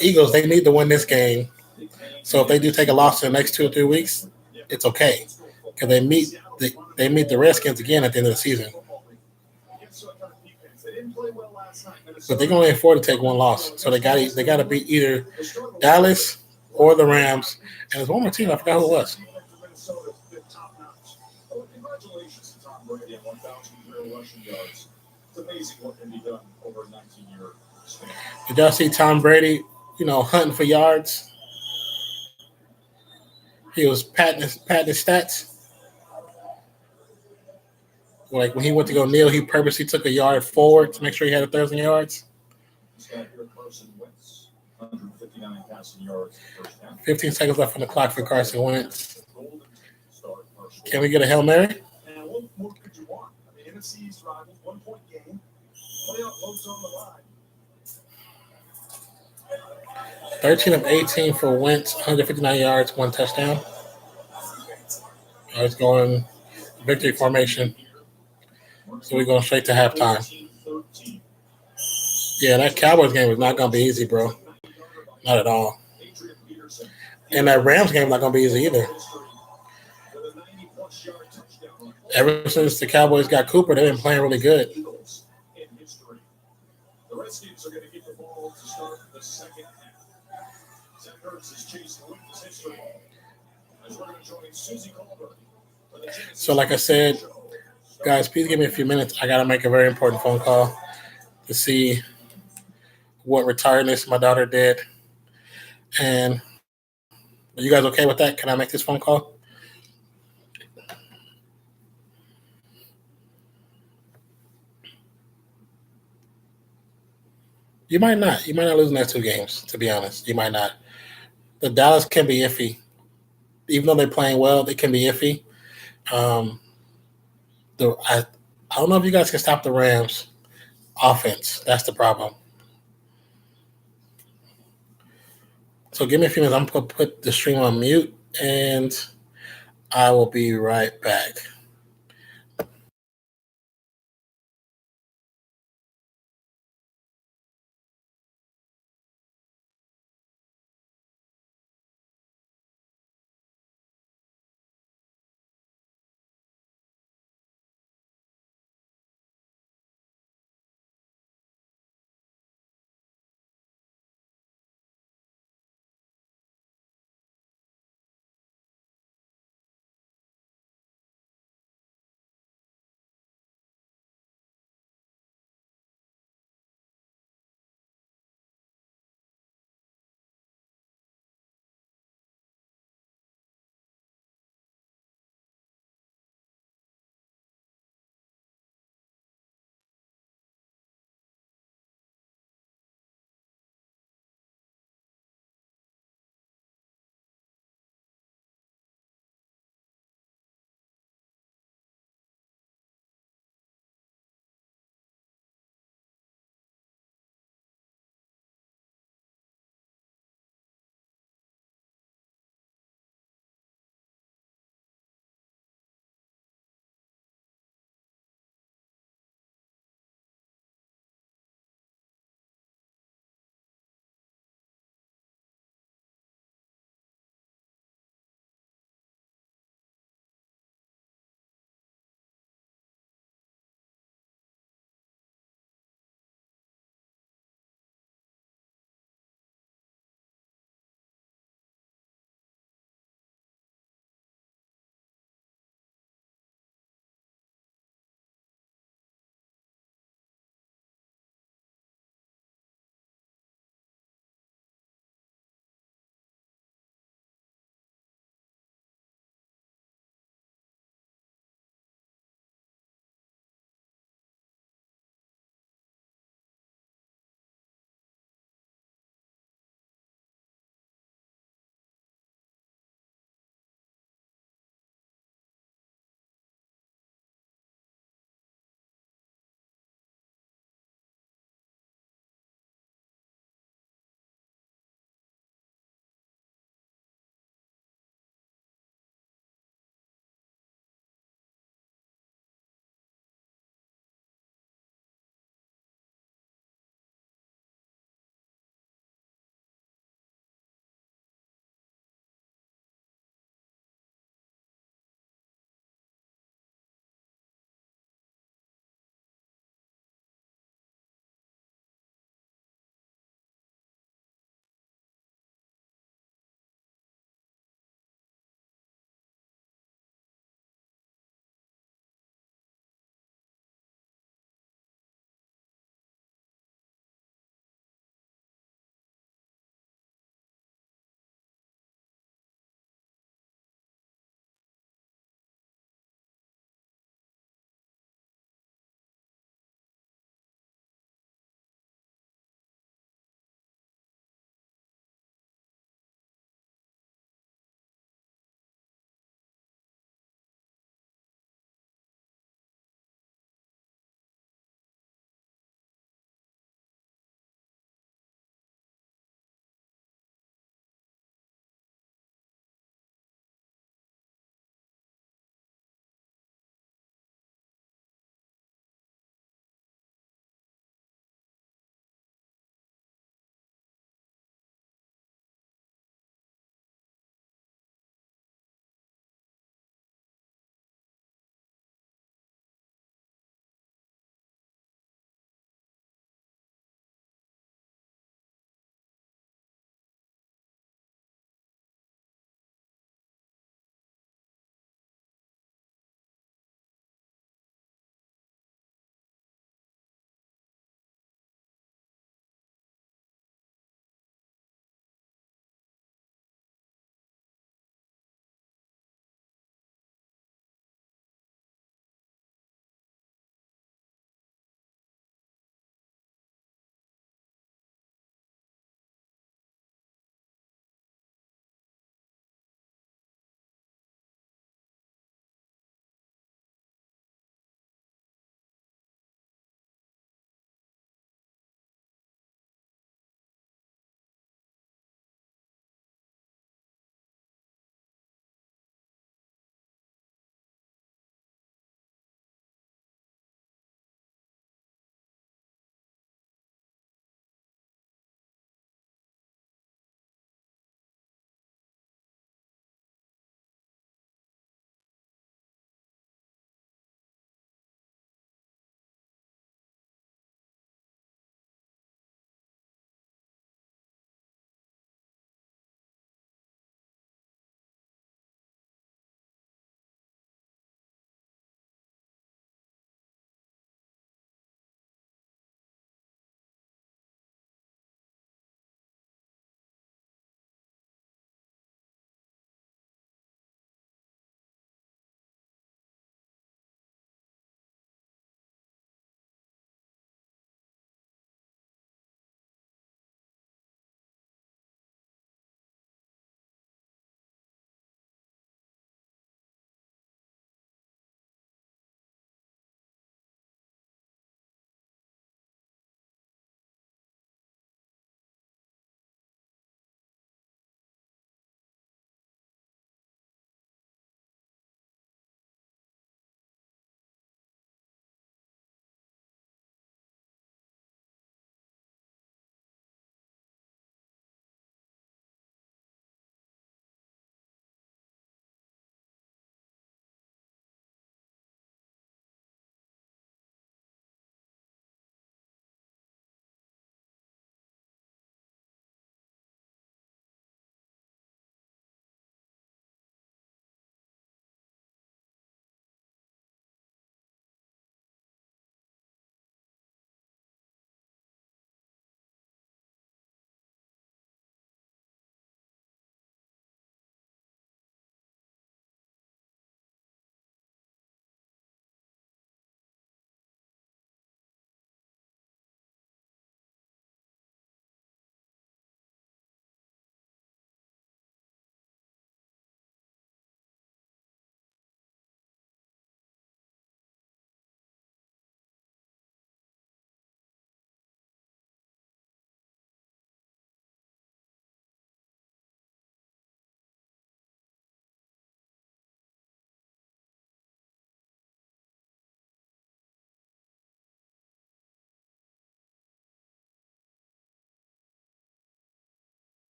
A: Eagles, they need to win this game. So if they do take a loss in the next 2 or 3 weeks, it's okay because they meet the Redskins again at the end of the season. But they can only afford to take one loss, so they got to beat either Dallas or the Rams. And there's one more team I forgot who it was.
B: Congratulations to Tom Brady on 1,000 career rushing yards. It's amazing what can be done over a 19-year span.
A: Did y'all see Tom Brady, hunting for yards? He was patting his stats. Like when he went to go kneel, he purposely took a yard forward to make sure he had 1,000 yards. 15 seconds left on the clock for Carson Wentz. Can we get a Hail Mary?
B: And what more could you want? I mean, NFC East rivals, 1-point game, playoff votes on the line.
A: 13 of 18 for Wentz, 159 yards, 1 touchdown. It's going victory formation. So we're going straight to halftime. Yeah, that Cowboys game was not going to be easy, bro. Not at all. And that Rams game is not going to be easy either. Ever since the Cowboys got Cooper, they've been playing really good.
B: The Redskins are going to get the ball to start the second half. Zach Ertz is chasing Lucas history. As we're going to join Susie Colbert.
A: So like I said, guys, please give me a few minutes. I got to make a very important phone call to see what retiredness my daughter did. And are you guys okay with that? Can I make this phone call? You might not. You might not lose the next 2 games, to be honest. You might not. The Dallas can be iffy. Even though they're playing well, they can be iffy. I don't know if you guys can stop the Rams offense. That's the problem. So give me a few minutes. I'm going to put the stream on mute, and I will be right back.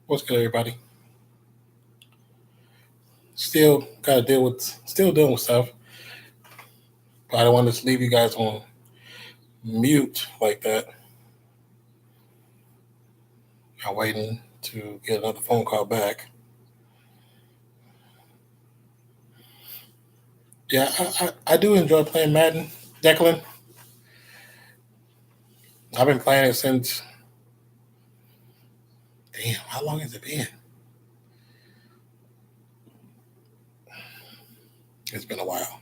A: What's good, everybody? Still dealing with stuff, but I don't want to just leave you guys on mute like that. I'm waiting to get another phone call back. Yeah, I do enjoy playing Madden, Declan. I've been playing it since. Damn, how long has it been? It's been a while.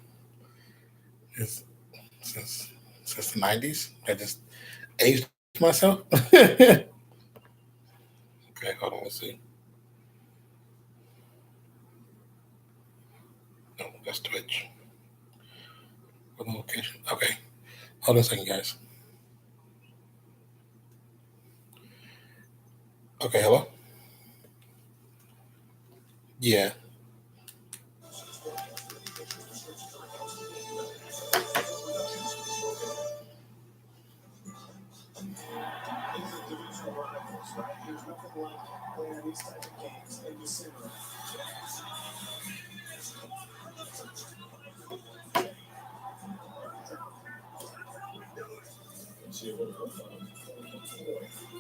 A: It's since the 90s. I just aged myself. Okay, hold on. Let's see. No, that's Twitch. What location? Okay, hold on a second, guys. Okay, hello. Yeah.
B: Divisional rivals, right? There's nothing like playing these type of games in December. See a little bit of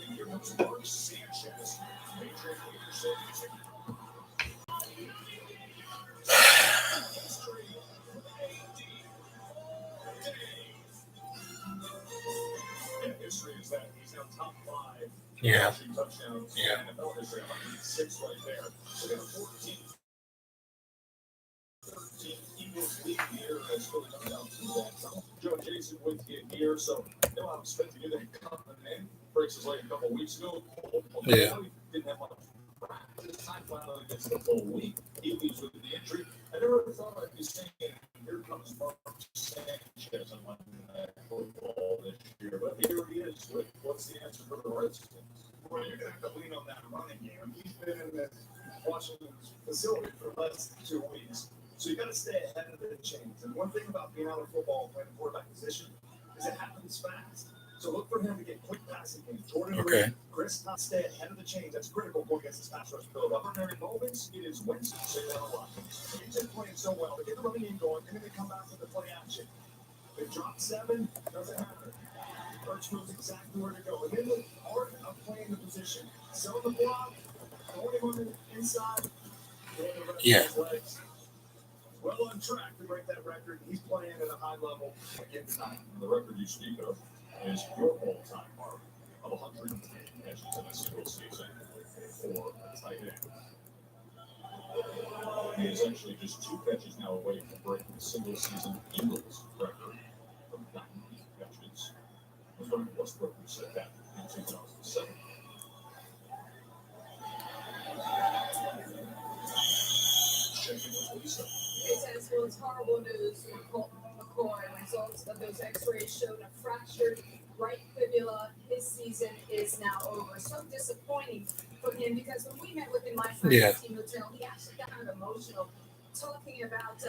B: and here comes Mark Sanchez. Major leadership. And history is that he's now top 5.
A: Yeah.
B: Touchdowns.
A: Yeah.
B: NFL history, 106 right there. So they have 14. 13 Eagles lead here has really come down to that. Joe Jason with you here, so they'll have expected you to come in. Breaks his leg a couple of weeks ago.
A: Yeah.
B: Didn't have much practice time. Finally gets the full week. He leaves with the injury. I never thought I'd be saying, here comes Mark Sanchez on Monday Football this year, but here he is with what's the answer for the Redskins? Well, you're going to have to lean on that running game. He's been in the Washington's facility for less than 2 weeks. So you got to stay ahead of the chains. And one thing about being out of football and playing the quarterback position is it happens fast. So look for him to get quick passing games. Jordan Reed, Chris, stay ahead of the chains. That's critical going against this pass rush build up. Ordinary moments, it is Wednesday. Say that a lot. He's been playing so well. They get the running game going, and then they come back with the play action. They drop 7, doesn't matter. First knows exactly where to go. And then the art of playing the position. Sell the block, going on the inside, going the rest of his legs. Well on track to break that record. He's playing at a high level again tonight. The record you speak of is your all-time mark of 110 catches in a single season for a tight end. He is actually just 2 catches now away from breaking the single-season Eagles record of 90 catches. Bernie Westbrook set that in 2007.
C: It says, well, it's horrible news for Colton McCoy. Results of those x-rays showed a fractured right fibula. His season is now over. So disappointing for him because when we met with him, my friend Team Hotel, he actually got kind of emotional talking about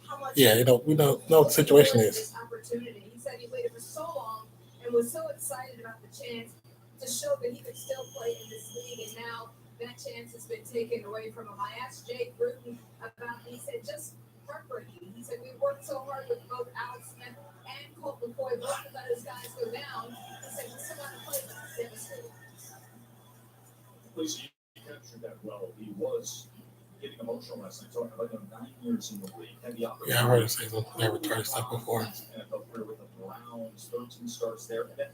C: how much
A: we know what the situation is.
C: This opportunity. He said he waited for so long and was so excited about the chance to show that he could still play in this league, and now that chance has been taken away from him. I asked Jake Bruton about it. He said, just heartbreaking. He said, we worked so hard with both Alex Smith and Colt McCoy. Both of those guys go down. He said, we still got to play. Devastating.
B: Please, he captured that well. He was getting emotional last night, talking about him 9 years in the league. Had the opportunity.
A: Yeah, I heard him say some retarded stuff before.
B: NFL career with the Browns, 13 starts there. And then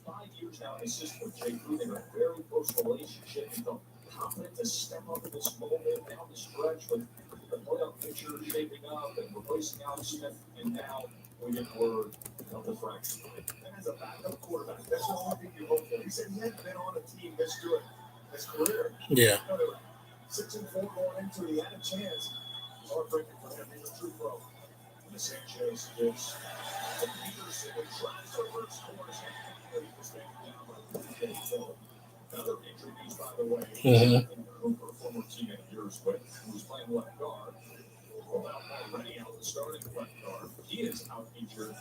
B: 5 years now in the system with Jake Bruton. A very close relationship. He felt confident to step up in this moment down the stretch with the playoff picture shaping up and replacing Alex Smith, and now we get word of the fracture. And as a backup quarterback, that's the only thing you hope for. He said he hadn't been on a team this good his career.
A: Yeah.
B: They were 6-4 going into it. He had a chance. It's heartbreaking for him. He's a true pro. And the Sanchez gets the Peterson and tries to reverse course. He was taken down by another injury news, by the way. And Cooper, former teammate of yours, but who was playing left guard. Well, already out the starting left guard. He is out injured.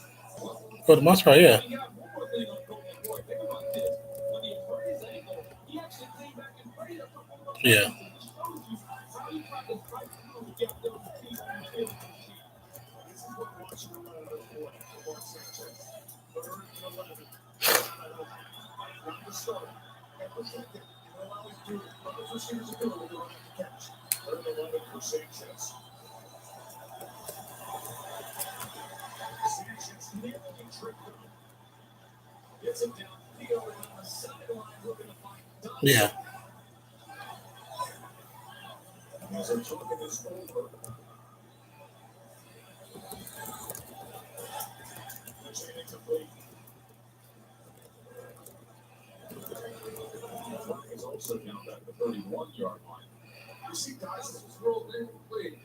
A: For the most part, yeah.
B: He got one more thing on Colt McCoy. Think about this. When he hurt his ankle, he actually came back and played a couple of
A: Yeah.
B: This is what Washington wanted to avoid for Mark Sanchez. 3rd and 11. Not the start. And protect it. And they'll always do what those receivers are doing when they don't have to catch. 3rd and 11 for Sanchez. Sanchez nearly tripped him. Gets it down field and on the sideline looking to find Donovan.
A: Yeah.
B: As they're talking this over. Is also down at the 31-yard line. You see, guys, this was ruled incomplete.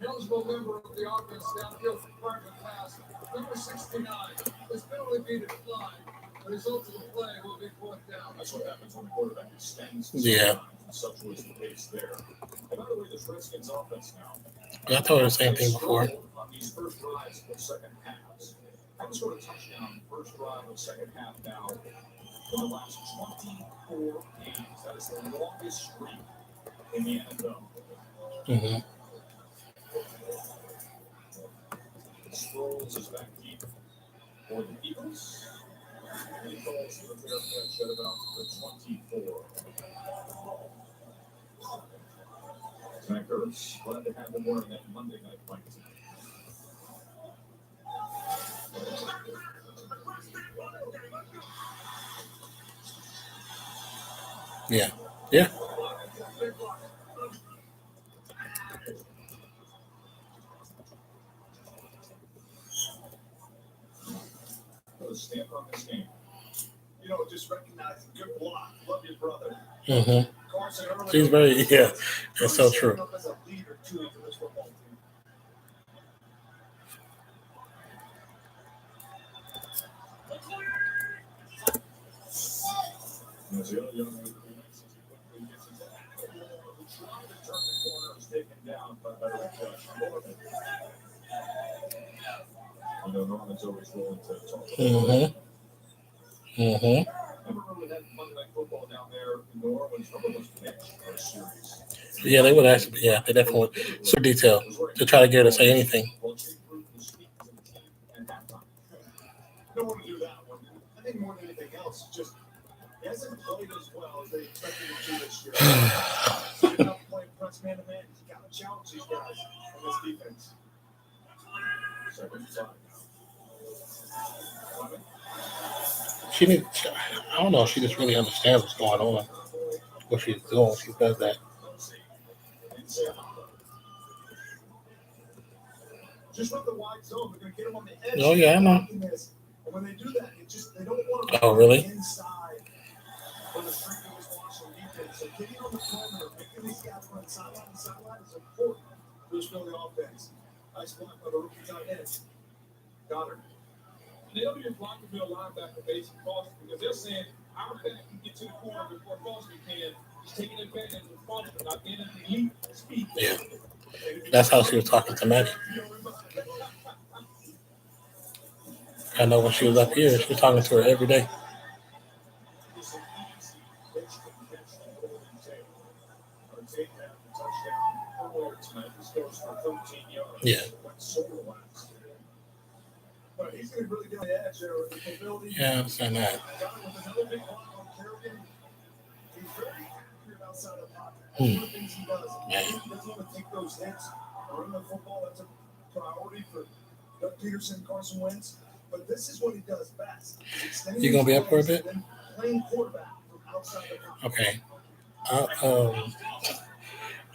B: Eligible member of the offense downfield for private pass. Number 69. This penalty be declined. The result of the play will be fourth down. That's what happens when the quarterback extends.
A: Yeah.
B: Such was the case there. And by the way, this Redskins offense now.
A: I told her the same thing before.
B: On these first drives of second halves. Haven't scored a touchdown first drive of second half now in the last 24 games. That is the longest streak in the NFL.
A: Mm-hmm.
B: Sproles is back deep for the Eagles. He falls to the fair catch at about the 24. Zach Ertz, glad to have him wearing that Monday night fight tonight.
A: Yeah. Yeah.
B: Put a stamp on this game. You know, just recognize a good block. Love your brother.
A: Mm-hmm.
B: Carson early.
A: She's very, yeah, that's so true.
B: As a leader, too, for this football team. As the other young man quickly gets into that, who tried to turn the corner, is taken down by better Norman. You know, Norman's always willing to talk about
A: Mm-hmm. Mm-hmm.
B: Never really had Monday Night Football down there in New Orleans. Nobody was pitched our series.
A: Yeah, they would actually, yeah, they definitely would. So detail to try to get her to say anything.
B: Don't want to do that one. I think more than anything else, just he hasn't played as well as they expected him to this year. He's not playing press man to man. He's got to challenge these guys on this defense. Second side.
A: She needs, I don't know if she just really understands what's going on, what she's doing. She does that.
B: Just run the wide zone. They're going to get him on the edge.
A: Oh, yeah, I know.
B: And when they do that, they don't want to
A: Oh, really?
B: inside when the street is watching defense. So getting on the perimeter, making these guys run sideline to sideline is important to this Philly offense. Nice block by the rookie tight end. Goddard.
D: And they don't even block the middle linebacker basic Foster because they're saying our back can get to the corner before Foster can. He's taking advantage of Foster not being at the elite speed.
A: Yeah. That's how she was talking to Maddie. I know when she was up here, she was talking to her every day. Yeah. Yeah, I understand that. Man.
B: Peterson, Carson Wentz, but this is what he does best.
A: You gonna be up for a bit?
B: Playing quarterback from outside the pocket.
A: Okay.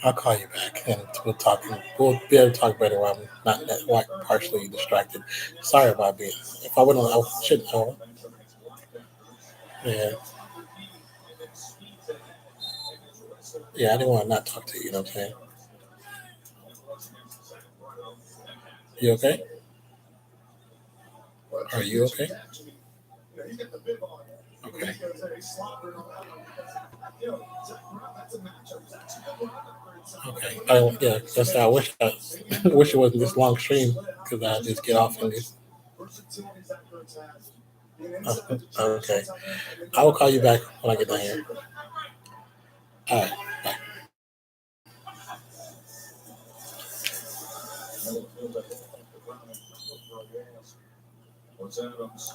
A: I'll call you back and we'll talk. We'll be able to talk better when I'm not that partially distracted. Sorry about being. If I wouldn't, I should know. Yeah. Yeah, I didn't want to not talk to you. You know what I'm saying? You okay? Are you okay? Okay. Okay. Yeah, that's I wish it wasn't this long stream because I just get off and just. Okay. I will call you back when I get down here. All right. Bye.
B: What's Adams?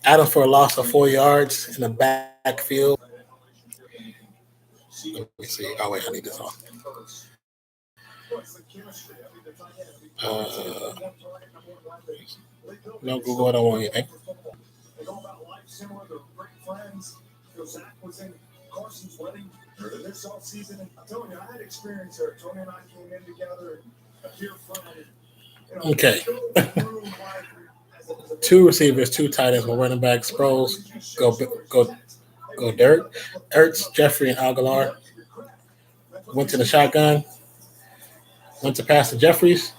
A: Adams for a loss of 4 yards in the backfield. Let me see. Oh, wait, I need this on. No, Google, I don't want anything.
B: They go about life similar. They're great friends. Zach was in Carson's wedding this offseason. And I'm telling you, I had experience there. Tony and I came in together, a dear friend.
A: Okay. 2 receivers, 2 tight ends, 1 running back. Sproles, go Dirt. Ertz, Jeffrey, and Aguilar. Went to the shotgun. Went to pass to Jeffries.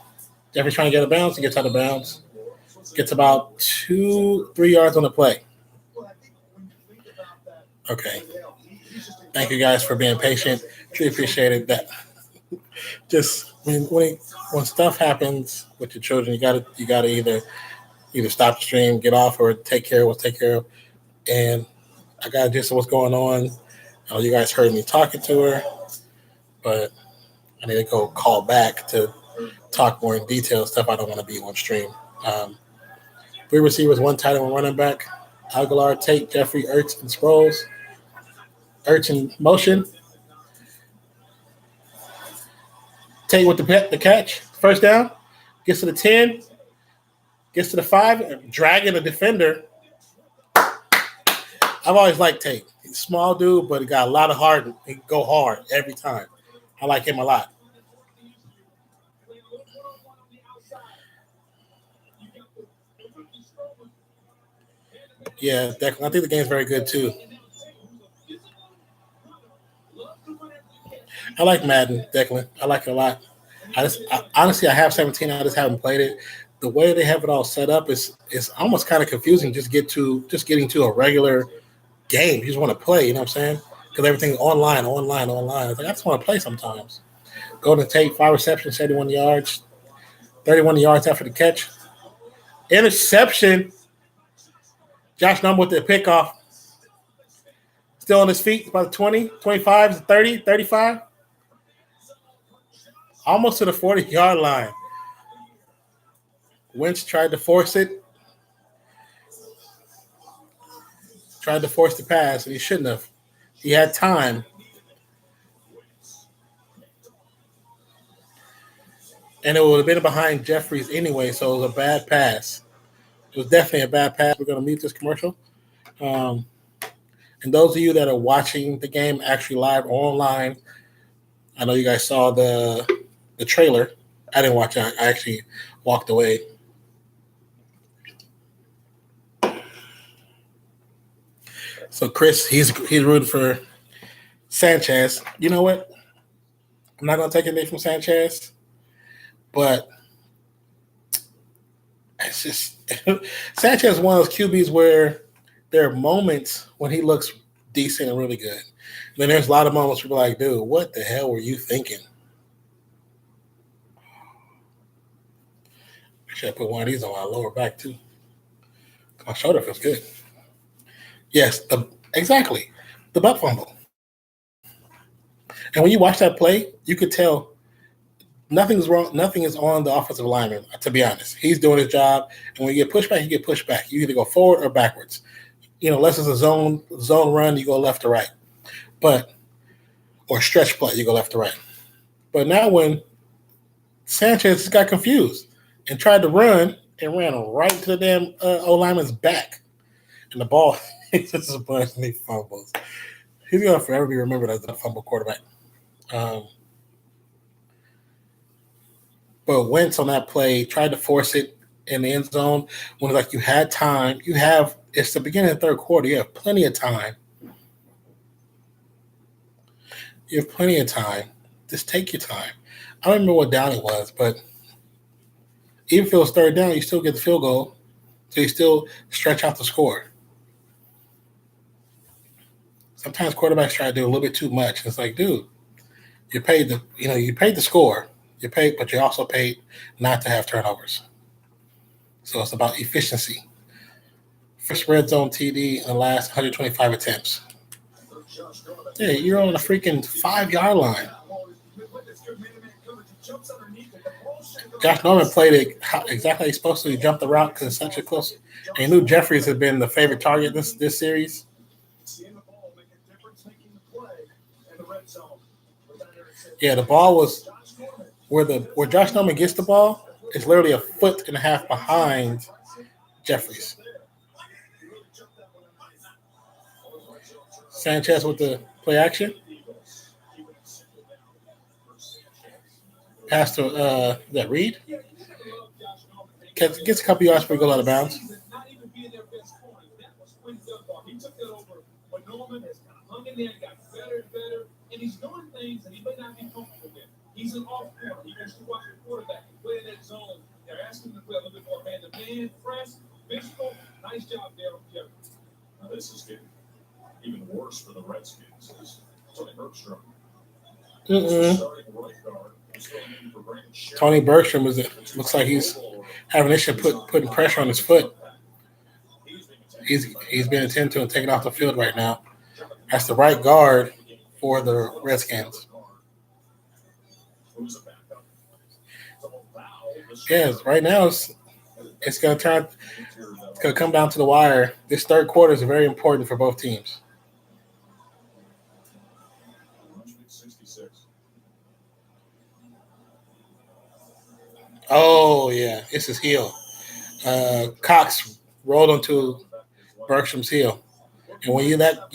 A: Jeffries trying to get a bounce. He gets out of bounds. Gets about 2-3 yards on the play. Okay. Thank you guys for being patient. Truly appreciated that. Just when stuff happens with your children, you gotta either stop the stream, get off, or take care of what's take care of. And I got just what's going on. You guys heard me talking to her, but I need to go call back to talk more in detail stuff I don't want to be on stream. 3 receivers, 1 tight end, 1 running back. Aguilar, Tate, Jeffrey, Ertz, and Sproles. Ertz in motion. Tate with the catch. First down. Gets to the 10. Gets to the 5. Dragging the defender. I've always liked Tate. He's a small dude, but he got a lot of heart. He can go hard every time. I like him a lot. Yeah, Declan. I think the game's very good too. I like Madden, Declan. I like it a lot. Honestly, I have 17. I just haven't played it. The way they have it all set up is almost kind of confusing. Just getting to a regular game. You just want to play. You know what I'm saying? Because everything's online. It's like I just want to play sometimes. Golden Tate, 5 receptions, 71 yards, 31 yards after the catch. Interception. Josh Numb with the pickoff. Still on his feet, about 20, 25, 30, 35. Almost to the 40-yard line. Wentz tried to force it. Tried to force the pass, and he shouldn't have. He had time. And it would have been behind Jeffries anyway, so it was a bad pass. It was definitely a bad pass. We're going to mute this commercial. And those of you that are watching the game actually live or online, I know you guys saw the trailer. I didn't watch it. I actually walked away. So Chris, he's rooting for Sanchez. You know what? I'm not going to take anything from Sanchez, but it's just Sanchez is one of those QBs where there are moments when he looks decent and really good. And then there's a lot of moments where you're like, dude, what the hell were you thinking? I should have put one of these on my lower back too. My shoulder feels good. Yes, exactly. The butt fumble. And when you watch that play, you could tell nothing's wrong. Nothing is on the offensive lineman, to be honest. He's doing his job. And when you get pushed back, you get pushed back. You either go forward or backwards. Unless it's a zone run, you go left to right. Or stretch play, you go left to right. But now when Sanchez got confused and tried to run and ran right to the damn O-lineman's back. And the ball hits a bunch and he fumbles. He's going to forever be remembered as the fumble quarterback. But Wentz on that play tried to force it in the end zone when it's like you had time. It's the beginning of the third quarter. You have plenty of time. Just take your time. I don't remember what down it was, but even if it was third down, you still get the field goal. So you still stretch out the score. Sometimes quarterbacks try to do a little bit too much. It's like, dude, you paid the score. You paid, but you also paid not to have turnovers. So it's about efficiency. First red zone TD in the last 125 attempts. Yeah, you're on a freaking 5-yard line. Josh Norman played it exactly how he's supposed to. He jumped the route because it's such a close. And he knew Jeffries had been the favorite target this series. Yeah, the ball was where Josh Norman gets the ball. It's literally a foot and a half behind Jeffries. Sanchez with the play action. Pass to that Reed. Gets a couple yards before he goes out of bounds.
D: Not even being their best corner. That was when he took that over, but Norman has kind of hung in there and got better and better, and he's doing things that he may not be comfortable with. He's an off corner. He wants to watch the quarterback and play in that zone. They're asking him to play a little bit more man-to-man, press, physical. Nice job there on Jeffrey.
B: Now this is getting even worse for the Redskins. Is Tony Bergstrom. Starting right guard.
A: Tony Bergstrom looks like he's having issue putting pressure on his foot. He's being attended to and taken off the field right now. That's the right guard for the Redskins. Yes, right now it's going to come down to the wire. This third quarter is very important for both teams. Oh yeah, it's his heel. Cox rolled onto Bergstrom's heel, and when you're that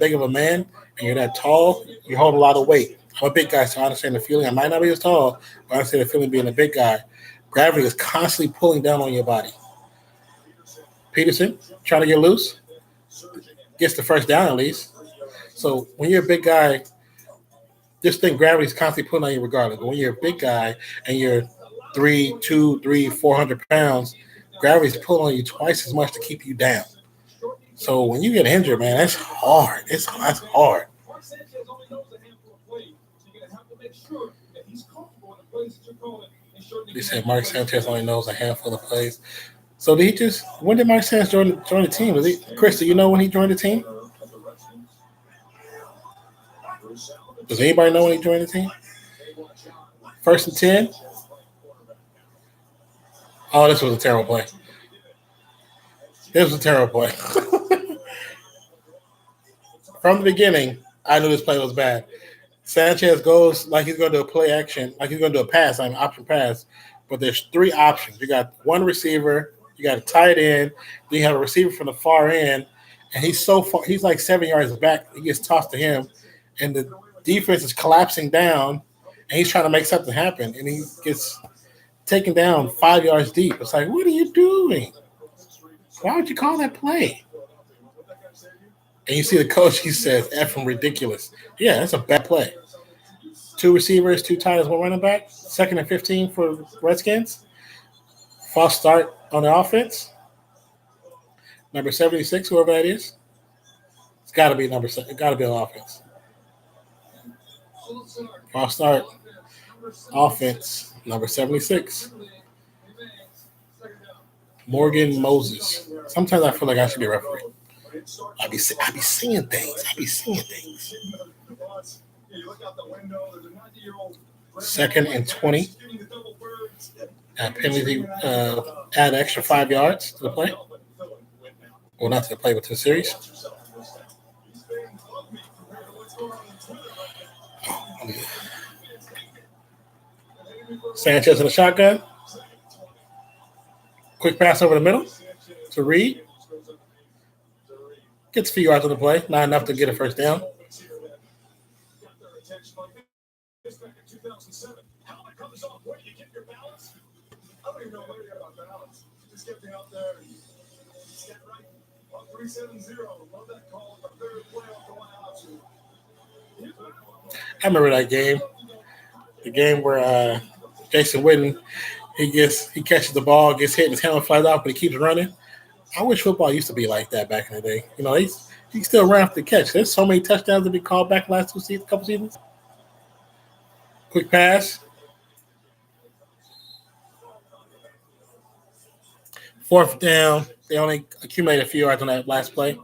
A: big of a man and you're that tall, you hold a lot of weight. I'm a big guy, so I understand the feeling. I might not be as tall, but I understand the feeling being a big guy. Gravity is constantly pulling down on your body. Peterson trying to get loose, gets the first down at least. So when you're a big guy, just think gravity is constantly pulling on you regardless. But when you're a big guy and you're 400 pounds, gravity's pulling on you twice as much to keep you down. So when you get injured, man, that's hard. That's hard. They said Mark Sanchez only knows a handful of plays. So when did Mark Sanchez join the team? Chris, do you know when he joined the team? Does anybody know when he joined the team? 1st and 10? Oh, this was a terrible play. This was a terrible play. From the beginning, I knew this play was bad. Sanchez goes like he's going to do a play action, like he's going to do a pass, an option pass. But there's 3 options. You got one receiver, you got a tight end, then you have a receiver from the far end, and he's so far, he's like 7 yards back. He gets tossed to him, and the defense is collapsing down, and he's trying to make something happen, and he gets taken down 5 yards deep. It's like, what are you doing? Why would you call that play? And you see the coach, he says, effing ridiculous. Yeah, that's a bad play. 2 receivers, 2 tight ends, 1 running back. 2nd and 15 for Redskins. False start on the offense. Number 76, whoever that is. It's got to be number 7. It's got to be on offense. False start. Offense, number 76. Morgan Moses. Sometimes I feel like I should be a referee. I be seeing things. 2nd and 20. Penalty, add extra 5 yards to the play. Well, not to the play, but to the series. Sanchez in the shotgun. Quick pass over the middle to Reed. Gets a few yards on the play. Not enough to get a first down. I remember that game. The game where Jason Witten, he catches the ball, gets hit, and his helmet flies off, but he keeps running. I wish football used to be like that back in the day. You know, he still ran after the catch. There's so many touchdowns that be called back the last couple seasons. Quick pass. 4th down. They only accumulated a few yards on that last play.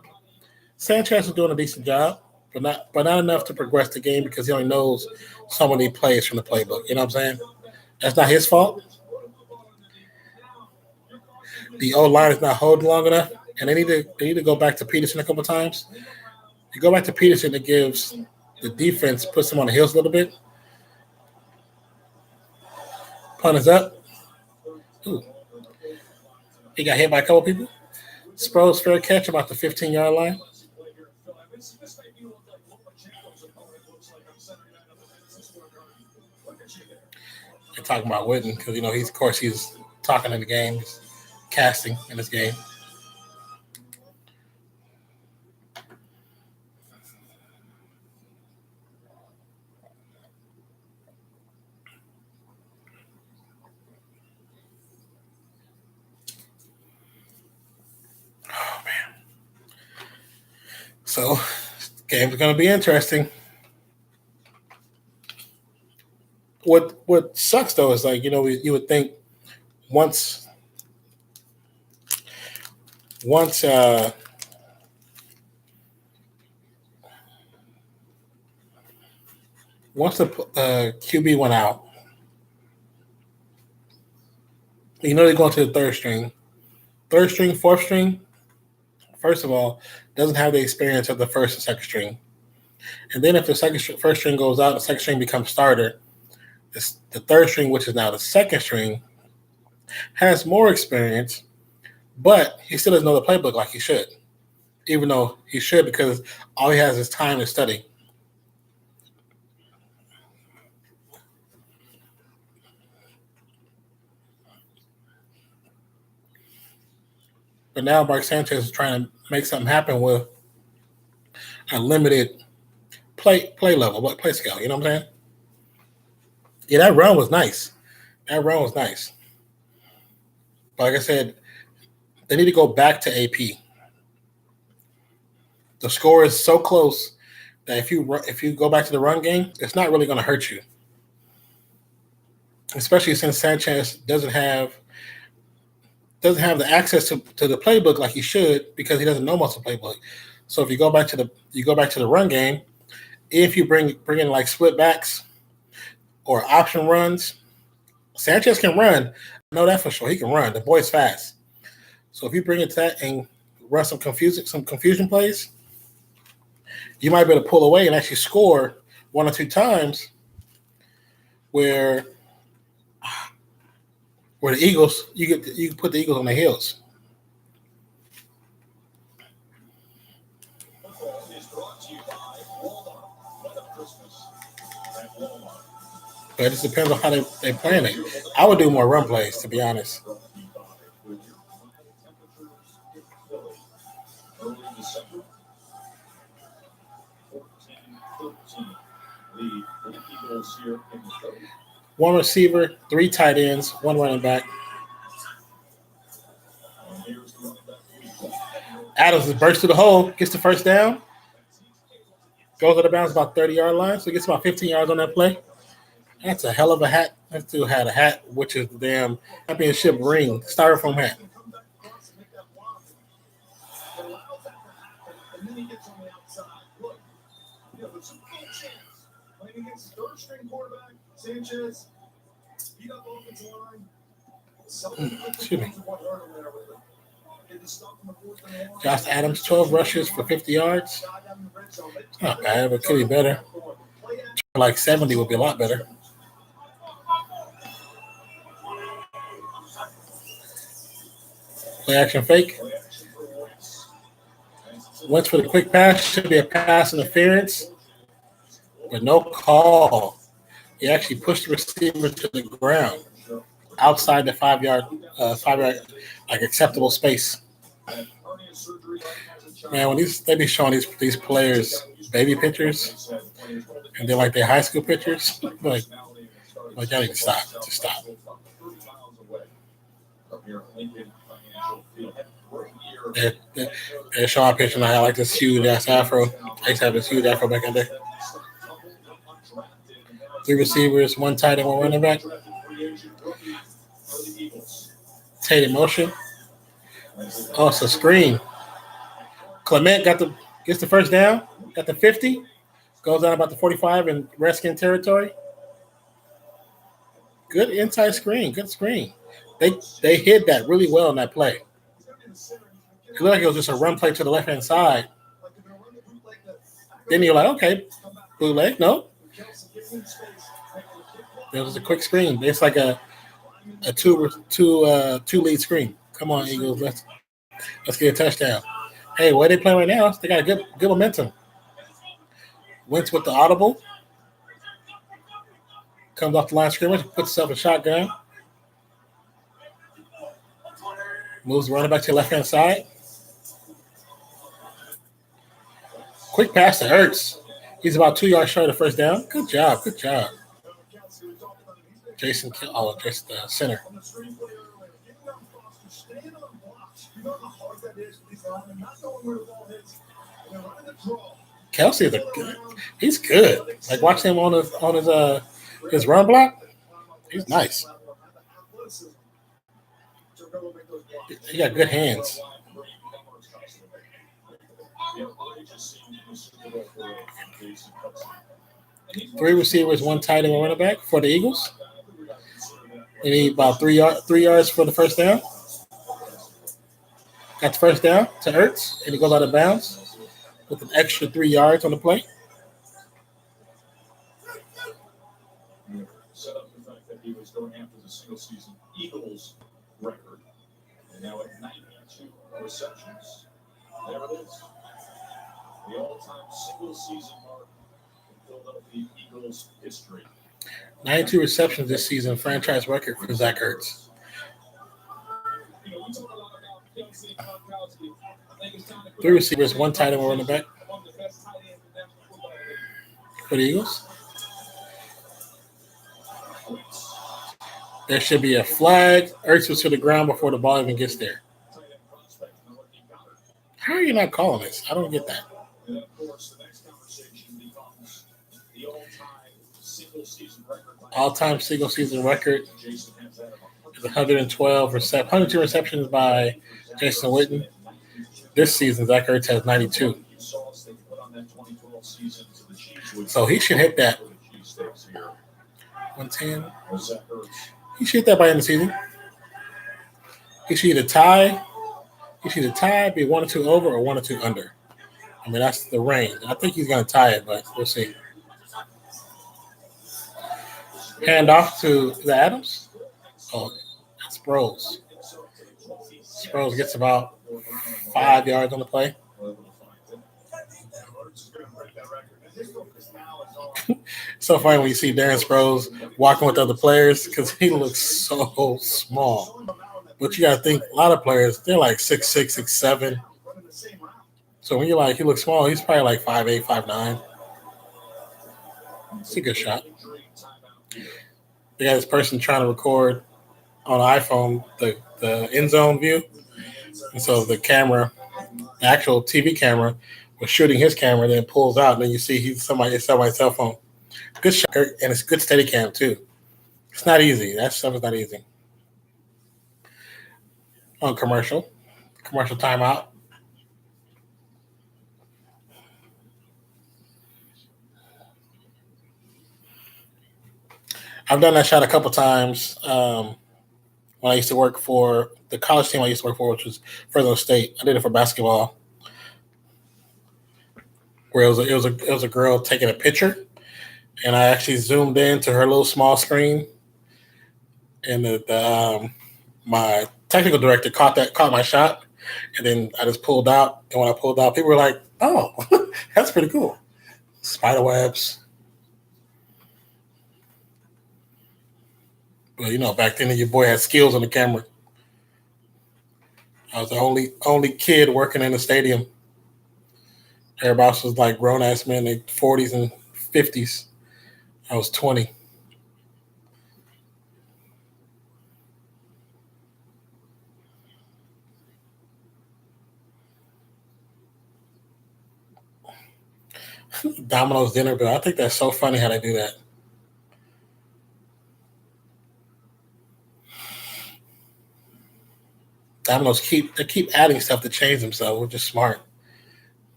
A: Sanchez is doing a decent job, but not enough to progress the game because he only knows so many plays from the playbook. You know what I'm saying? That's not his fault. The O line is not holding long enough, and they need to go back to Peterson a couple times. You go back to Peterson, it gives the defense, puts them on the heels a little bit. Punt is up. Ooh. He got hit by a couple people. Sproles fair catch about the 15-yard line. They're talking about Witten because he's talking in the game, he's casting in this game. Oh man! So, game's going to be interesting. What sucks though is you would think once the QB went out, they're going to the third string, fourth string. First of all, doesn't have the experience of the first and second string, and then if the first string goes out, the second string becomes starter. The third string, which is now the second string, has more experience, but he still doesn't know the playbook like he should, even though he should because all he has is time to study. But now Mark Sanchez is trying to make something happen with a limited play level, play scale. You know what I'm saying? Yeah, that run was nice. But like I said, they need to go back to AP. The score is so close that if you go back to the run game, it's not really going to hurt you. Especially since Sanchez doesn't have the access to the playbook like he should because he doesn't know much of the playbook. So if you go back to the run game, if you bring in like split backs or option runs, Sanchez can run. I know that for sure. He can run. The boy's fast. So if you bring it to that and run some confusion plays, you might be able to pull away and actually score one or two times where the Eagles, you can put the Eagles on their heels. But it just depends on how they plan it. I would do more run plays, to be honest. One receiver, 3 tight ends, 1 running back. Adams has burst through the hole, gets the first down, goes out of bounds about 30-yard line, so he gets about 15 yards on that play. That's a hell of a hat. That dude had a hat, which is the damn championship ring, styrofoam hat. Excuse me. Josh Adams, 12 rushes for 50 yards. Not bad, but could be better. Like 70 would be a lot better. Play action fake. Went for the quick pass. Should be a pass interference, but no call. He actually pushed the receiver to the ground outside the 5-yard like acceptable space. Man, when they be showing these players baby pictures and they're like their high school pictures, like y'all need to stop. Just stop. They're showing a picture now. I like this huge ass afro. I used to have this huge afro back in the day. 3 receivers, 1 tight end, 1 running back. Tate in motion. Oh, it's a screen. Clement gets the first down, got the 50, goes down about the 45 in Redskins territory. Good inside screen. Good screen. They hid that really well in that play. It looked like it was just a run play to the left hand side. Then you're like, okay, bootleg. No, it was a quick screen. It's like a two lead screen. Come on, Eagles. Let's get a touchdown. Hey, where they playing right now? They got a good momentum. Wentz with the audible. Comes off the line of scrimmage, puts himself in shotgun. Moves the running back to the left-hand side. Quick pass to Ertz. He's about 2 yards short of first down. Good job. Jason, center. Kelsey he's good. Like watch him on his run block. He's nice. He got good hands. 3 receivers, 1 tight end, 1 running back for the Eagles. They need about 3 yards for the first down. Got the first down to Ertz, and he goes out of bounds with an extra 3 yards on the play.
D: Set up the fact that he was going after the single season Eagles record, and now at 92 receptions. There it is. The all-time single season mark in Philadelphia Eagles history.
A: 92 receptions this season, franchise record for Zach Ertz.
D: We talk a lot about Kelsey and Gronkowski. I think it's time to
A: 3 receivers, 1 tight end, 1 running back
D: among the best tight ends in National Football League.
A: for the Eagles. There should be a flag. Ertz was to the ground before the ball even gets there. How are you not calling this? I don't get that.
D: And of course, the next conversation becomes the
A: all-time single season record is 112 102 receptions by Jason Witten. This season, Zach Ertz has 92. So he should hit that. 110. He should hit that by the end of the season. He should either tie. Be 1 or 2 over or 1 or 2 under. I mean, that's the range. I think he's going to tie it, but we'll see. Hand off to the Adams. Oh, that's Sproles. Sproles gets about 5 yards on the play. So funny when you see Darren Sproles walking with other players because he looks so small. But you got to think, a lot of players, they're like 6'6", 6'7". So when you're like, he looks small, he's probably like 5'8", 5'9". It's a good shot. They got this person trying to record on an iPhone the end zone view. And so the camera, the actual TV camera, was shooting his camera, then pulls out, and then you see it's somebody's cell phone. Good shot, and it's good steady cam too. It's not easy. That stuff is not easy. On commercial timeout. I've done that shot a couple times when I used to work for the college team I used to work for, which was Fresno State. I did it for basketball, where it was a girl taking a picture, and I actually zoomed in to her little small screen, and my technical director caught my shot, and then I just pulled out. And when I pulled out, people were like, "Oh, that's pretty cool." Spider webs. Well, back then your boy had skills on the camera. I was the only kid working in the stadium. Everybody else was like grown ass men, in their 40s and 50s. I was 20. Domino's dinner bill. I think that's so funny how they do that. Domino's keep adding stuff to change themselves, which is smart.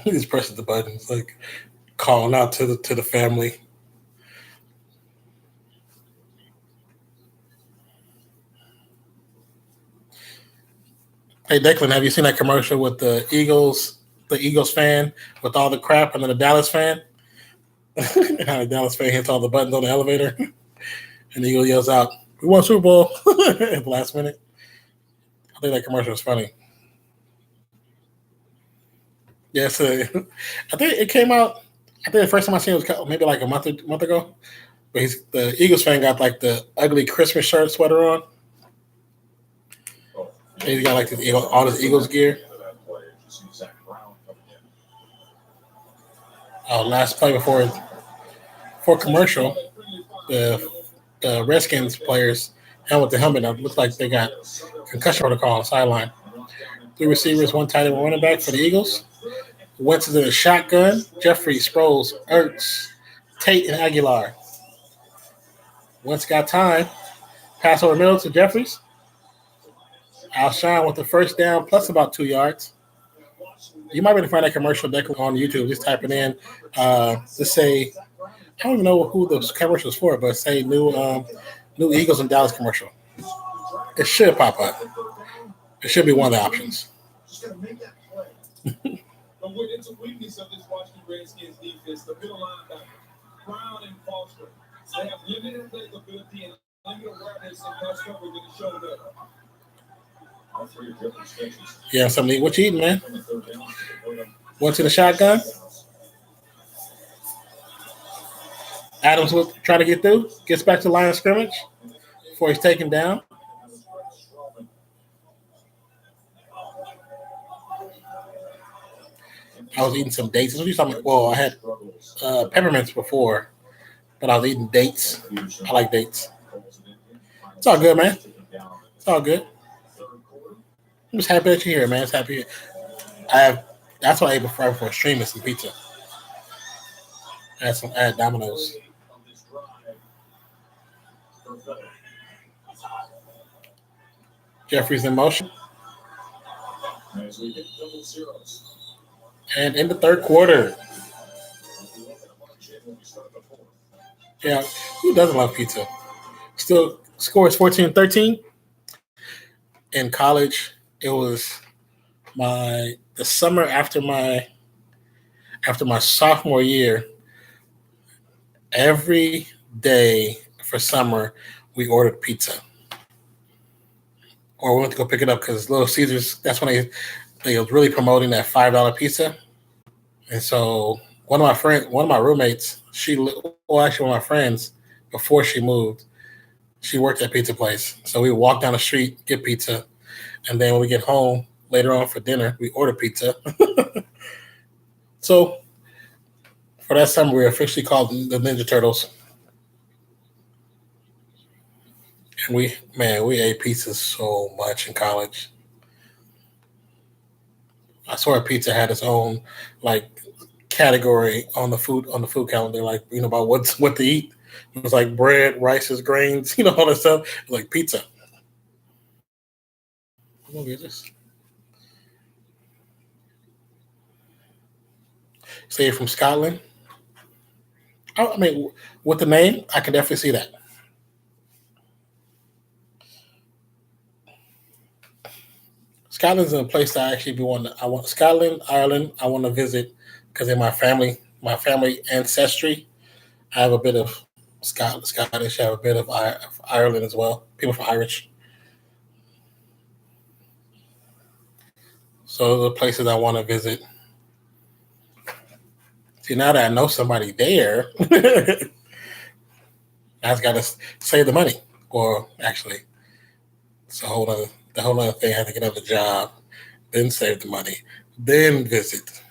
A: He just presses the buttons like calling out to the family. Hey Declan, have you seen that commercial with the Eagles fan with all the crap, and then the Dallas fan? How the Dallas fan hits all the buttons on the elevator, and the Eagle yells out, "We won Super Bowl!" at the last minute. I think that commercial was funny. Yes, I think it came out. I think the first time I seen it was maybe like a month ago. But the Eagles fan got like the ugly Christmas shirt sweater on. He's got like all his Eagles gear. Last play before commercial, the Redskins players held with the helmet up. Looks like they got concussion protocol on the sideline. 3 receivers, 1 tight end, 1 running back for the Eagles. Wentz is in a shotgun. Jeffrey, Sproles, Ertz, Tate, and Aguilar. Wentz got time. Pass over middle to Jeffries. Alshon with the first down plus about 2 yards. You might be able to find that commercial on YouTube. Just type it in. Just say, I don't even know who the commercial is for, but say new Eagles and Dallas commercial. It should pop up. It should be one of the options.
D: It's a weakness of this Washington Redskins defense, the middle linebacker, Brown and Foster. They have limited playability and limited awareness and pass coverage in the shoulder.
A: Yeah, something. What you eating, man? Went to the shotgun. Adams will try to get through. Gets back to the line of scrimmage before he's taken down. I was eating some dates. Well, I had peppermints before, but I was eating dates. I like dates. It's all good, man. It's all good. I'm just happy that you're here, man. It's happy. That's what I ate before streaming some pizza. I had Domino's. Jeffrey's in motion. And in the third quarter. Yeah, who doesn't love pizza? Still scores 14-13. In college, it was the summer after my sophomore year. Every day for summer, we ordered pizza, or we went to go pick it up because Little Caesars. That's when they was really promoting that $5 pizza. And so one of my roommates, one of my friends, before she moved, she worked at a pizza place. So we would walk down the street, get pizza, and then when we get home later on for dinner, we order pizza. So for that summer, we were officially called the Ninja Turtles. And we ate pizza so much in college. I swear pizza had its own category on the food calendar, about what to eat. It was like bread, rices, grains, all that stuff. It was like pizza. What movie is this? Say you're from Scotland. With the name, I can definitely see that. Scotland's a place that I actually I want Scotland, Ireland. I want to visit because in my family ancestry, I have a bit of Scottish. I have a bit of Ireland as well. People from Irish. So those are places I want to visit. See, now that I know somebody there, I just got to save the money. Or actually, it's the whole other thing. I have to get another job, then save the money, then visit.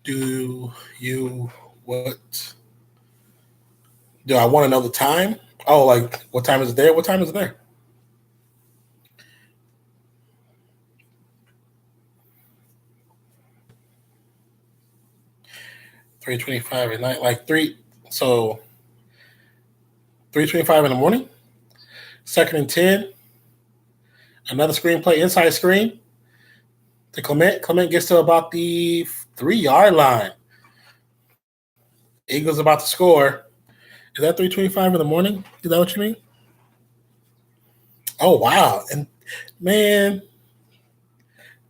A: Do you what? Do I want to know the time? Oh, like what time is it there? What time is it there? 3:25 at night, like three. So 3:25 in the morning. Second and 10. Another screenplay inside screen to Clement. Clement gets to about the 3-yard line. Eagles about to score. Is that 3:25 in the morning? Is that what you mean? Oh wow! And man,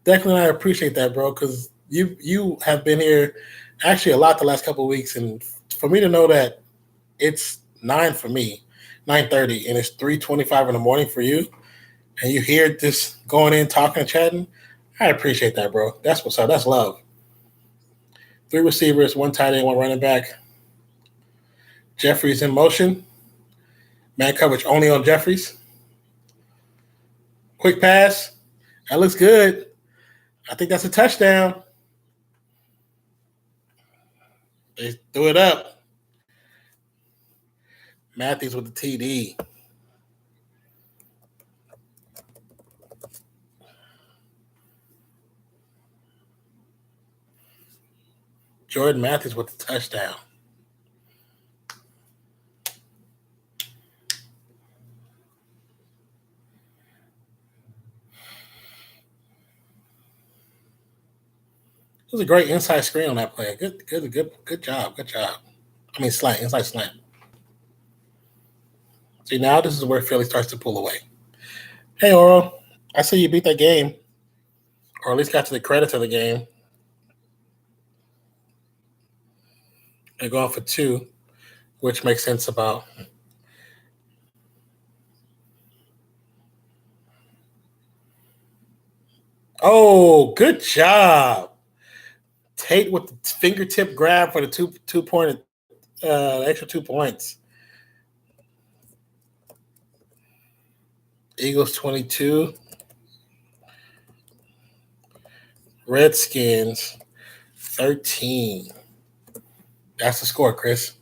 A: Declan, I appreciate that, bro, because you have been here actually a lot the last couple of weeks, and for me to know that it's 9 for me, 9:30, and it's 3:25 in the morning for you, and you hear this going in, talking, and chatting, I appreciate that, bro. That's what's up. That's love. 3 receivers, 1 tight end, 1 running back. Jeffries in motion. Man coverage only on Jeffries. Quick pass. That looks good. I think that's a touchdown. They threw it up. Matthews with the TD. Jordan Matthews with the touchdown. It was a great inside screen on that play. Good job. I mean, slant, inside slant. See, now this is where Philly starts to pull away. Hey, Oro, I see you beat that game, or at least got to the credits of the game. They're going for 2, which makes sense about. Oh, good job. Tate with the fingertip grab for the two-point, extra 2 points. Eagles 22. Redskins 13. That's the score, Chris.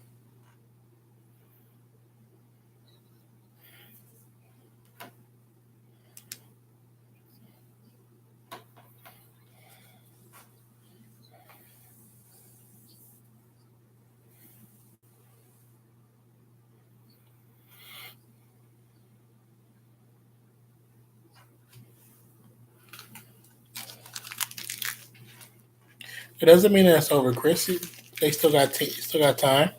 A: It doesn't mean that's over, Chris. They still got time.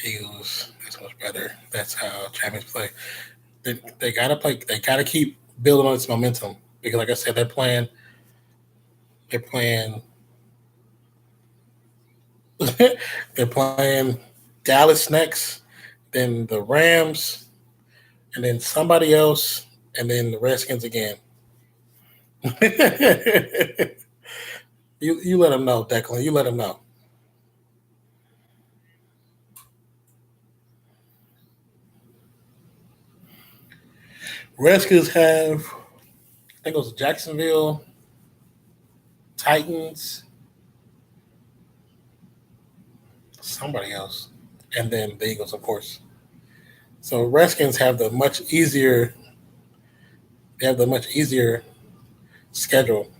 A: Eagles. That's much better. That's how champions play. They gotta play. They gotta keep building on its momentum because, like I said, they're playing. They're playing Dallas next, then the Rams, and then somebody else, and then the Redskins again. you let them know, Declan. You let them know. Redskins have, I think it was Jacksonville, Titans, somebody else, and then the Eagles, of course. So Redskins have the much easier. They have the much easier schedule.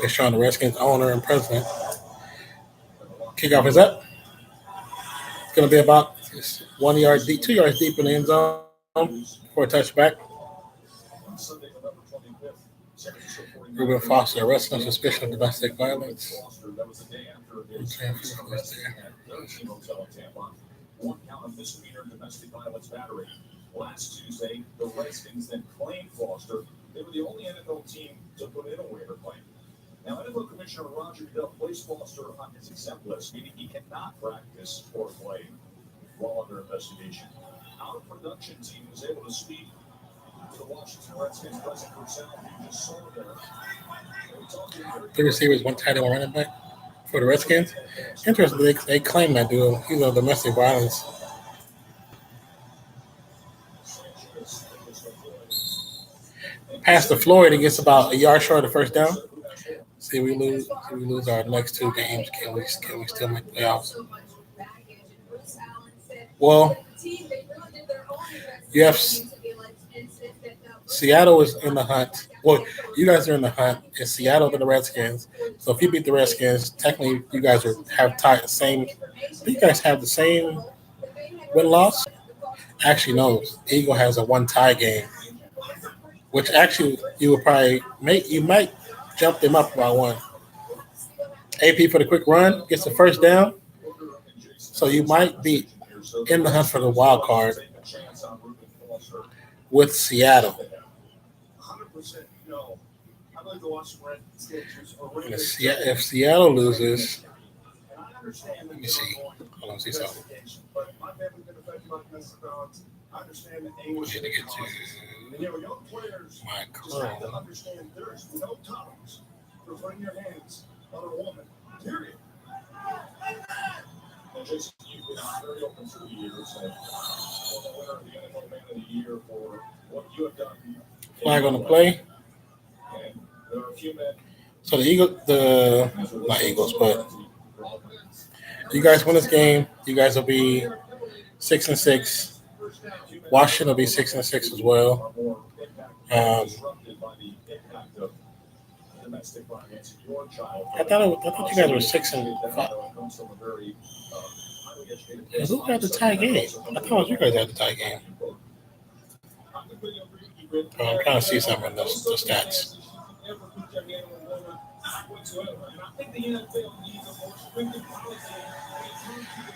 A: They're showing the Redskins owner and president. Kickoff is up. It's going to be about 1 yard deep, 2 yards deep in the end zone for a touchback.
B: On Sunday, November 25th, San Francisco 49ers
A: Ruben Foster arrested on suspicion of domestic violence.
B: Foster, that was the day after his recent arrest at their team hotel in Tampa. One count of misdemeanor domestic violence battery. Last Tuesday, the Redskins then claimed Foster. They were the only NFL team to put in a waiver claim. Now, NFL Commissioner Roger Goodell placed Foster on his exempt list, meaning he cannot practice or play while under investigation. Our production team was able to speak to the Washington Redskins president himself. You just saw there.
A: Three receivers, one tight end, one running back for the Redskins. Interestingly, they claim that dude, he's on domestic violence. Pass to Floyd, he gets about a yard short of the first down. See, we lose our next two games. Can we still make playoffs? Well, you have Seattle is in the hunt. Well, you guys are in the hunt. It's Seattle to the Redskins. So if you beat the Redskins, technically you guys have tied the same. You guys have the same win-loss. Actually, no. Eagle has a one-tie game, which actually you will probably you might jump them up by one. AP for the quick run gets the first down, so you might be in the hunt for the wild card with Seattle. And if Seattle loses, let me see. Hold on, see something. I need to get to my curl.
B: Understand there is no tolerance for putting your hands on a woman. Period. And Jason, you've been very open through the years and won the winner of the NFL Man of the Year for what you have done.
A: Flag on the play.
B: And there are a few men.
A: So not Eagles, but you guys win this game. You guys will be 6-6. Washington will be 6-6 as well. I thought you guys were 6-5. Who had the tie game? I thought it was you guys had the tie game. I'm trying to see something in the stats.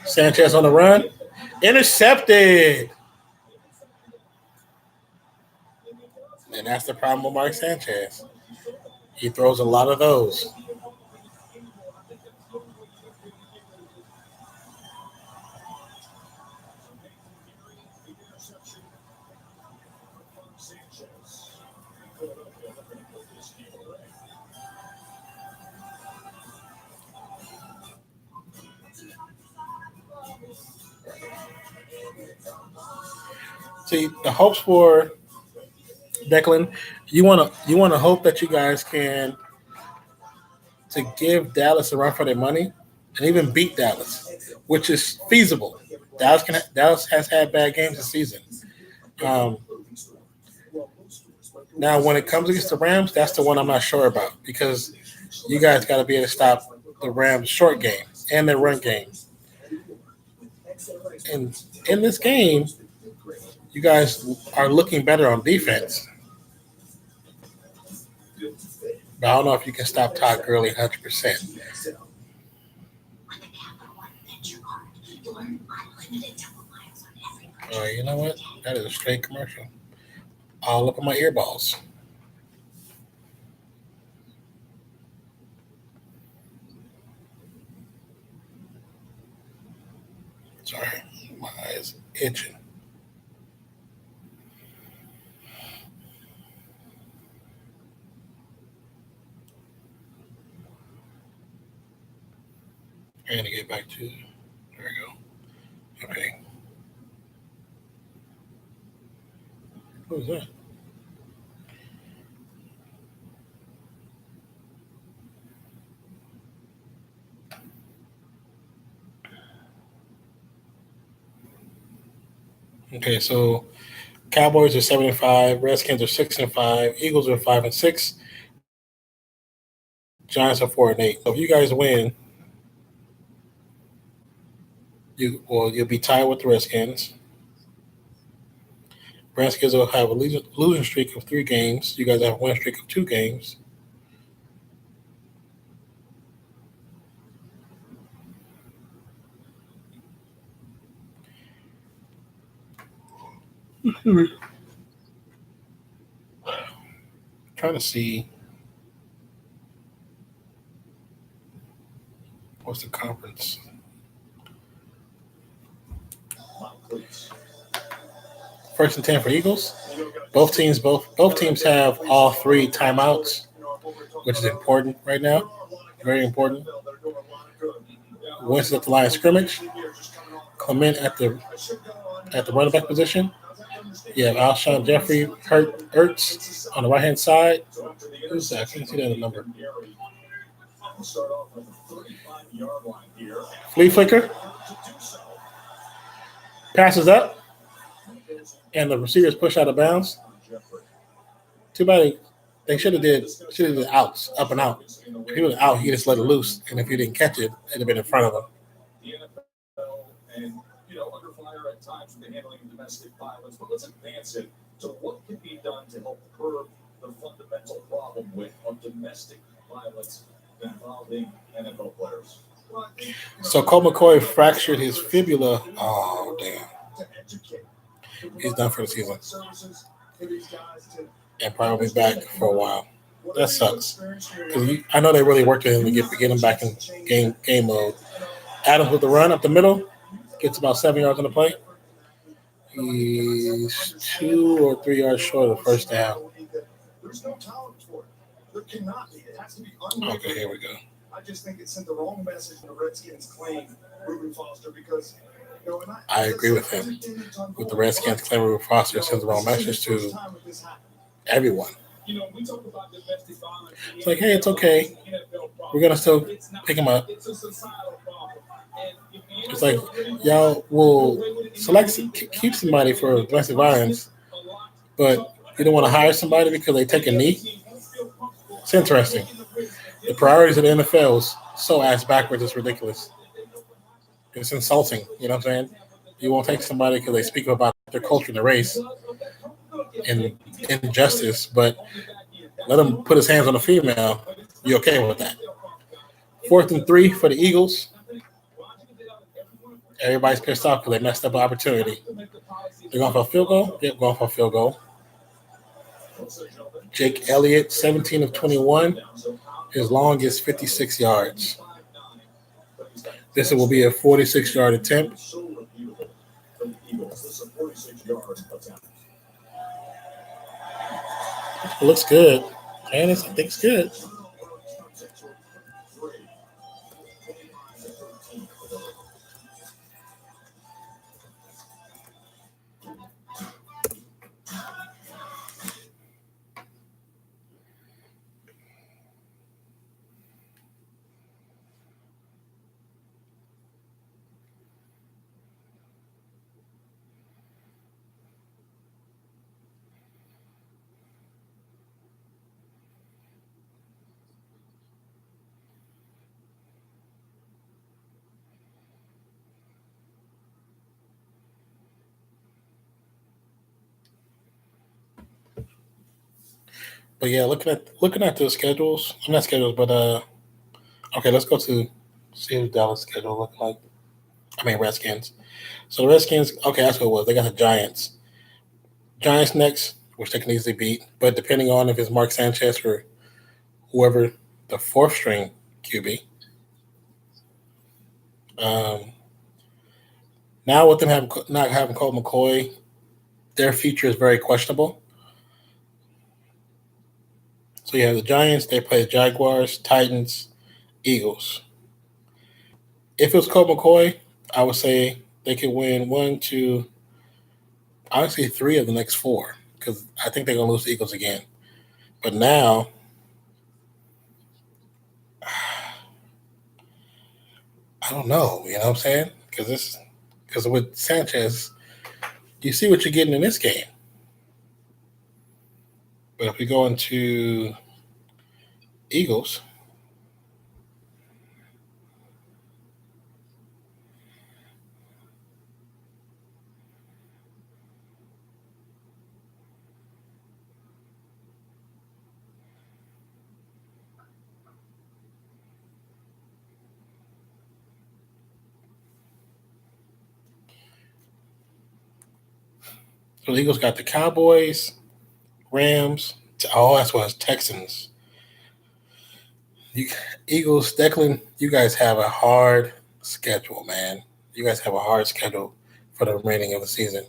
A: Sanchez on the run. Intercepted. And that's the problem with Mark Sanchez. He throws a lot of those. See, the hopes for Declan, you want to hope that you guys can to give Dallas a run for their money and even beat Dallas, which is feasible. Dallas has had bad games this season. Now, when it comes against the Rams, that's the one I'm not sure about because you guys got to be able to stop the Rams' short game and their run game. And in this game, you guys are looking better on defense. But I don't know if you can stop Todd Gurley 100%. You know what? That is a straight commercial. All up on my earballs. Sorry, my eyes itching. I'm going to get back to, there we go. Okay. What was that? Okay, so Cowboys are 7-5, Redskins are 6-5, Eagles are 5-6, Giants are 4-8. So if you guys win, You'll be tied with the Redskins. Redskins will have a losing streak of 3 games. You guys have a winning streak of 2 games. Trying to see what's the conference. First and 10 for Eagles. Both teams have all 3 timeouts, which is important right now. Very important. Winston at the line of scrimmage. Clement at the running back position. You have Alshon Jeffrey Ertz on the right hand side. Who's that? I can't see that number. Flea flicker. Passes up. And the receivers push out of bounds. Too bad they should have did outs, up and out. If he was out, he just let it loose. And if he didn't catch it, it'd have been in front of him.
D: The NFL and under fire at times with the handling of domestic violence. But let's advance it to what can be done to help curb the fundamental problem of domestic violence involving NFL players.
A: So Colt McCoy fractured his fibula. Oh, damn. He's done for the season. And probably be back for a while. That sucks. I know they really worked with him to get him back in game mode. Adams with the run up the middle. Gets about 7 yards on the play. He's 2 or 3 yards short of the first down.
B: There's no tolerance for it. There cannot be. It has to be
A: Okay, here we go.
B: I just think it sent the wrong message when the Redskins claim Reuben Foster because
A: I agree with him. With the Redskins claim Reuben Foster sends the wrong message to everyone. It's like, hey, it's okay. We're gonna still pick him up. It's like y'all will keep somebody for domestic violence, but you don't want to hire somebody because they take a knee. It's interesting. The priorities of the NFL is so ass backwards. It's ridiculous. It's insulting. You know what I'm saying? You won't take somebody because they speak about their culture and their race and injustice, but let him put his hands on a female. You okay with that? 4th and 3 for the Eagles. Everybody's pissed off because they messed up an opportunity. They're going for a field goal? Yep, going for a field goal. Jake Elliott, 17 of 21. His long is 56 yards. This will be a 46-yard attempt. It looks good. And I think it's good. But yeah, looking at the schedules, not schedules, but okay, let's go to see what Dallas' schedule look like. Redskins. So the Redskins, okay, that's what it was. They got the Giants. Giants next, which they can easily beat, but depending on if it's Mark Sanchez or whoever the 4th string QB. Now with them not having Colt McCoy, their future is very questionable. So you have the Giants, they play the Jaguars, Titans, Eagles. If it was Colt McCoy, I would say they could win 1, 2, honestly 3 of the next 4 because I think they're going to lose the Eagles again. But now, I don't know. You know what I'm saying? Because with Sanchez, you see what you're getting in this game. But if we go into Eagles, So the Eagles got the Cowboys, Rams. Oh, that's what it's Texans. You, Eagles, Declan, you guys have a hard schedule, man. You guys have a hard schedule for the remaining of the season.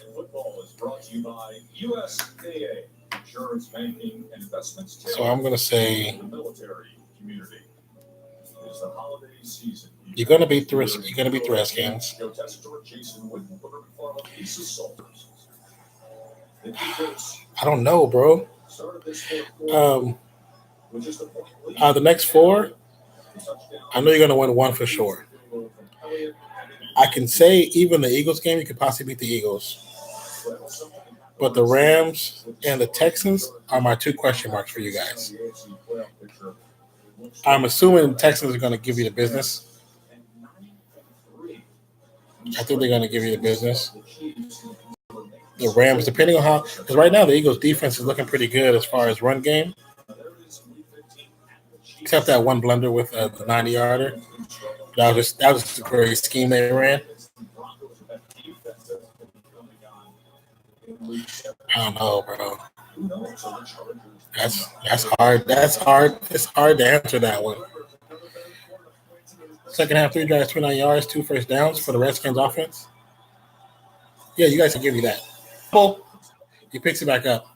D: And football is brought to you by USAA, Insurance, Banking, Investments.
A: So I'm going to say
D: The military community. It's the holiday season.
A: you're going to beat the Redskins.
D: Go test George Jason with Lisa Salters.
A: I don't know, bro. The next four, I know you're going to win one for sure. I can say even the Eagles game, you could possibly beat the Eagles. But the Rams and the Texans are my two question marks for you guys. I'm assuming the Texans are going to give you the business. I think they're going to give you the business. The Rams, depending on how, because right now the Eagles' defense is looking pretty good as far as run game, except that one blunder with the 90-yarder. That was just a great scheme they ran. I don't know, bro. That's hard. That's hard. It's hard to answer that one. Second half, 3 drives, 29 yards, 2 first downs for the Redskins offense. Yeah, you guys can give me that. He picks it back up.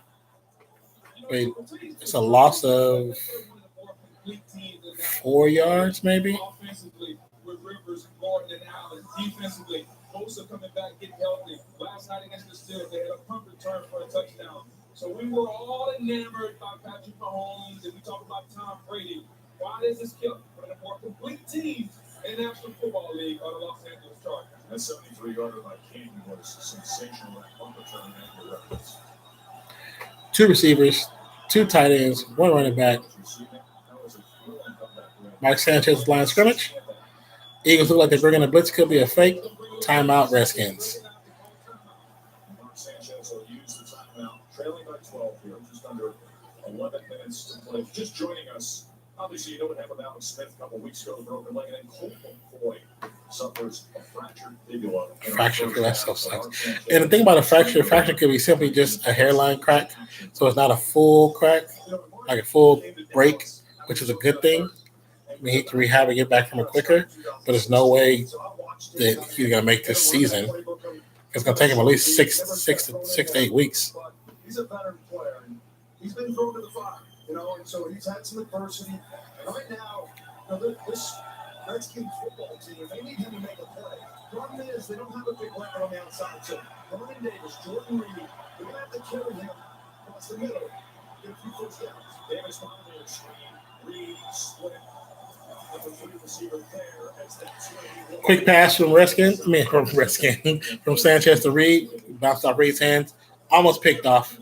A: Wait, it's a loss of 4 yards, maybe?
D: Offensively, with Rivers, Gordon, and Allen. Defensively, Bosa coming back, getting healthy. Last night against the Steelers, they had a punt return for a touchdown. So we were all enamored by Patrick Mahomes, and we talked about Tom Brady. Why does this kill? One of the more complete teams in the National Football League are the Los Angeles Chargers. That 73-yarder by King was sensational. That punt return and your reference.
A: 2 receivers, 2 tight ends, 1 running back. Mike Sanchez line of scrimmage. Eagles look like they're bringing a blitz. Could be a fake. Timeout, Redskins.
D: Sanchez will use the timeout, trailing by 12 here, just under 11 minutes to play. Just joining us, obviously you know what happened to Alex Smith a couple weeks ago, the broken leg, and then Colt McCoy suffers a fractured fibula.
A: Fracture, that so sucks. And the thing about a fracture could be simply just a hairline crack, so it's not a full crack, like a full break, which is a good thing. I mean, he can rehab and get back from it quicker, but there's no way that he's going to make this season. It's going to take him at least six to 8 weeks.
B: He's a veteran player, and he's been thrown to the fire, and so he's had some adversity. And right now, this Redskins football team, they need him to make a play. Problem is, they don't have a big weapon on the outside. So Brian Davis, Jordan Reed, they're going to have to carry him across the middle, get a few first downs. Davis finally a screen, Reed split.
A: Quick pass from from Sanchez to Reed, bounced off Reed's hands, almost picked off.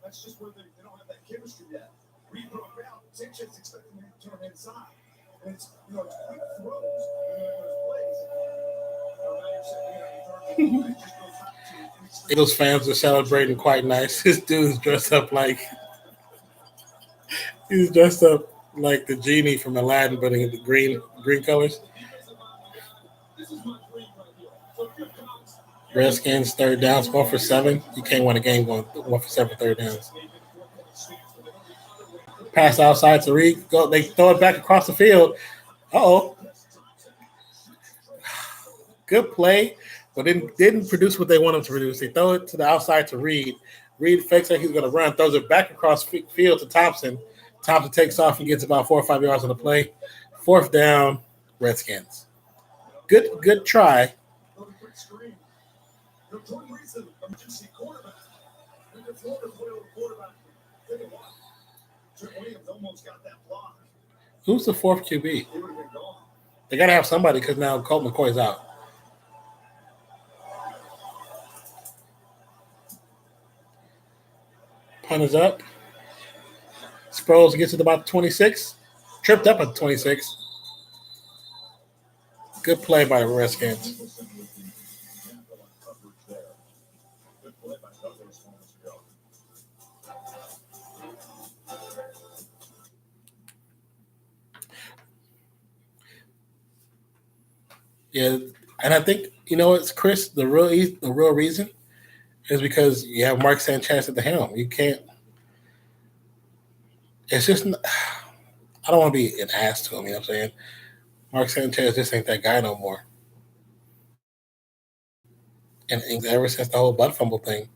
B: That's just where they don't have that chemistry yet. Reed broke out, Sanchez expecting him to turn inside. And it's quick throws in his plays.
A: Eagles fans are celebrating quite nice. This dude's dressed up like the genie from Aladdin, but in the green colors. Redskins third downs, 1 for 7. You can't win a game going 1 for 7 third downs. Pass outside to Reed. They throw it back across the field. Uh-oh. Good play, but didn't produce what they wanted to produce. They throw it to the outside to Reed. Reed fakes like he's going to run, throws it back across field to Thompson. Thompson takes off and gets about 4 or 5 yards on the play. 4th down, Redskins. Good try. Who's the 4th QB? They got to have somebody because now Colt McCoy's out. Punt is up. Sproles gets it about 26. Tripped up at 26. Good play by the Redskins. Yeah, and I think it's Chris. The real reason is because you have Mark Sanchez at the helm. You can't. It's just. I don't want to be an ass to him. You know what I'm saying? Mark Sanchez just ain't that guy no more. And ever since the whole butt fumble thing.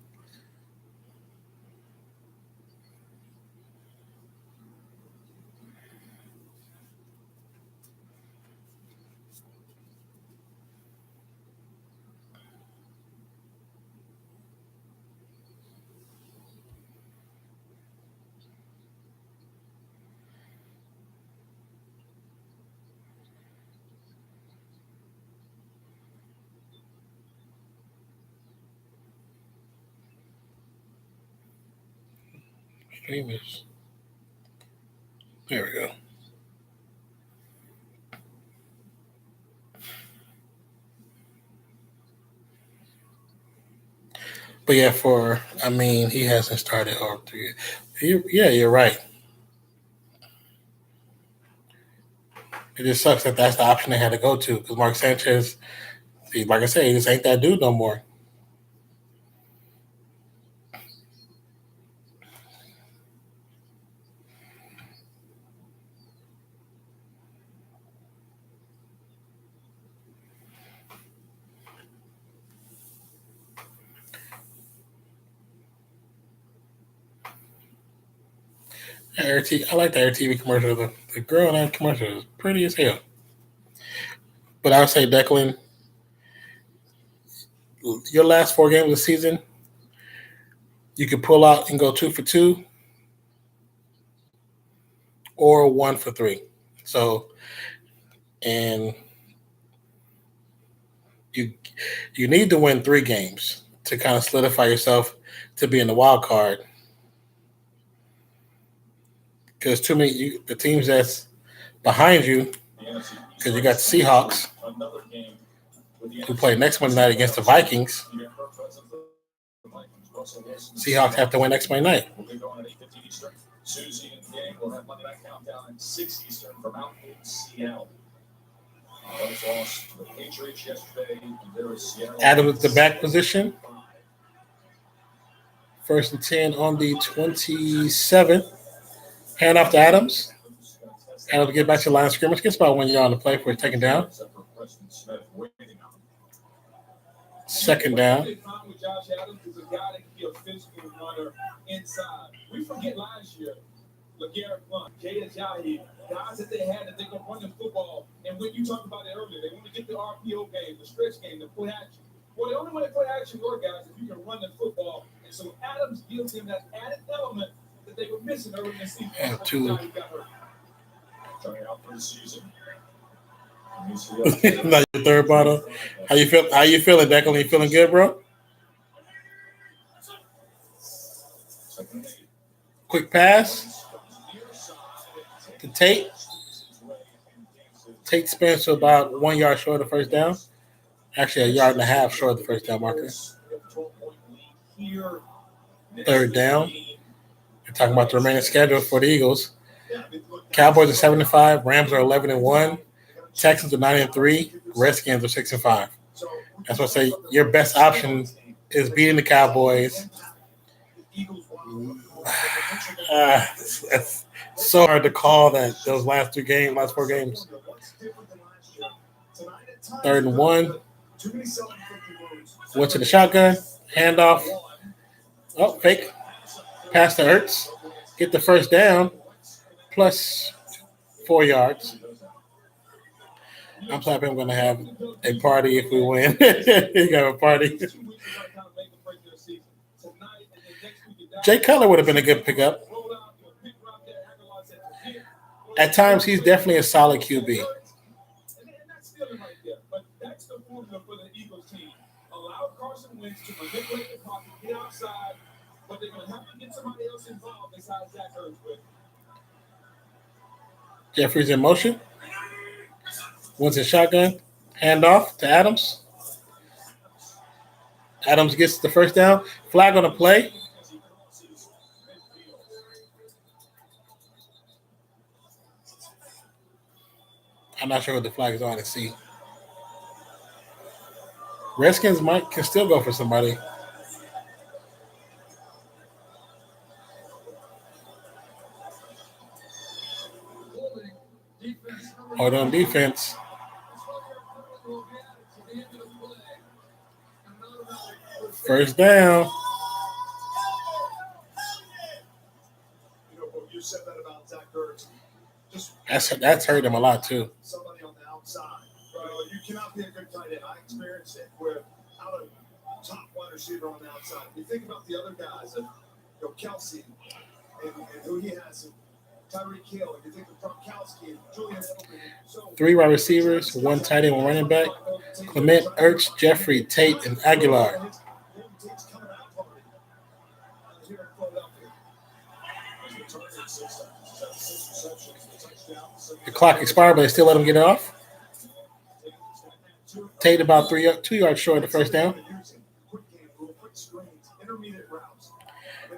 A: Streamers. There we go. But yeah, he hasn't started over 3 years. Yeah, you're right. It just sucks that that's the option they had to go to because Mark Sanchez, like I said, he just ain't that dude no more. I like the Air TV commercial. The girl in that commercial is pretty as hell. But I would say, Declan, your last 4 games of the season, you could pull out and go 2 for 2 or 1 for 3. So, and you need to win 3 games to kind of solidify yourself to be in the wild card. Because the teams that's behind you, because you got the Seahawks, who play next Monday night against the Vikings. Seahawks have to win next Monday night.
B: Susie and Gang will have Monday Night Countdown at 6 Eastern from out in Seattle. Cubs lost to the Patriots yesterday. There is Seattle.
A: Adams at the back position. 1st and 10 on the 27th. Hand off to Adams. Adams get back to the line of scrimmage. Gets about 1 yard on the play for taken down. 2nd down.
D: With Josh Adams is a guy that can be a physical runner inside. We forget last year, LeGarrette Blount, Jay Ajayi, guys that they had that they could run the football. And when you talked about it earlier, they want to get the RPO game, the stretch game, the play action. Well, the only way to play action work, guys, is if you can run the football. And so Adams gives him that added element that they were missing early in the season.
A: Yeah, 2.
B: Starting out for the season.
A: Not your third bottle. How you feeling, Declan? You feeling good, bro? Quick pass to Tate. Tate spins to about 1 yard short of the first down. Actually, 1.5 yards short of the first down marker. 3rd down. You're talking about the remaining schedule for the Eagles. Cowboys are 7-5. Rams are 11-1. Texans are 9-3. Redskins are 6-5. That's what I say. Your best option is beating the Cowboys. It's so hard to call those last 4 games. 3rd and 1. Went to the shotgun. Handoff. Oh, fake. Pass to Ertz. Get the first down. Plus 4 yards. I'm happy I'm going to have a party if we win. You have a party. Jay Cutler would have been a good pickup. At times, he's definitely a solid QB.
D: But that's the formula for the Eagles team. Allow Carson Wentz to manipulate the pocket, get outside, but they're going to have to get somebody else involved besides Zach Ertz with.
A: Jeffrey's in motion. Wants a shotgun. Handoff to Adams. Adams gets the first down. Flag on the play. I'm not sure what the flag is on to see. Redskins can still go for somebody. Hold on defense. First down.
B: You said that about Zach Ertz.
A: That's hurt him a lot too.
B: Somebody on the outside. You cannot be a good tight end. I experienced it without a top wide receiver on the outside. You think about the other guys, Kelsey and who he has, Tyreek Hill. You think of Gronkowski and Julian Edelman.
A: 3 wide receivers, 1 tight end, 1 running back. Clement, Ertz, Jeffrey, Tate, and Aguilar.
B: Tate's coming out party here in Philadelphia.
A: The clock expired, but they still let him get it off. Tate about 2 yards short of the first down.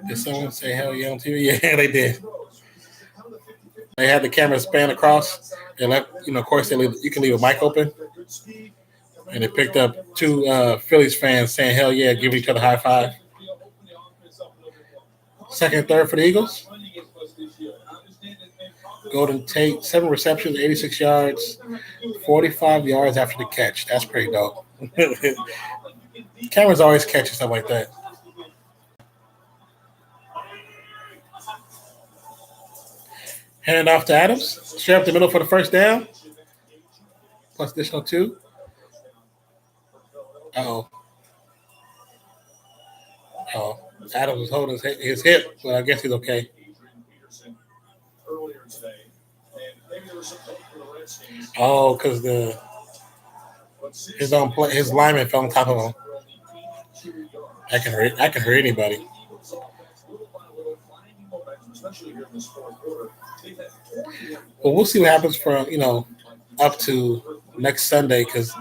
A: Did someone say hell yeah on TV? Yeah, they did. They had the camera span across. And of course, you can leave a mic open. And they picked up 2 Phillies fans saying hell yeah, giving each other high five. Second and third for the Eagles. Golden Tate, 7 receptions, 86 yards, 45 yards after the catch. That's pretty dope. Cameras always catching stuff like that. Hand off to Adams. Straight up the middle for the first down. Plus additional 2. Oh, Adams was holding his hip, but I guess he's okay.
B: Earlier today, and maybe there was some hope for the Redskins.
A: Oh, because his lineman fell on top of him. I can hurt anybody. Well, we'll see what happens from up to next Sunday because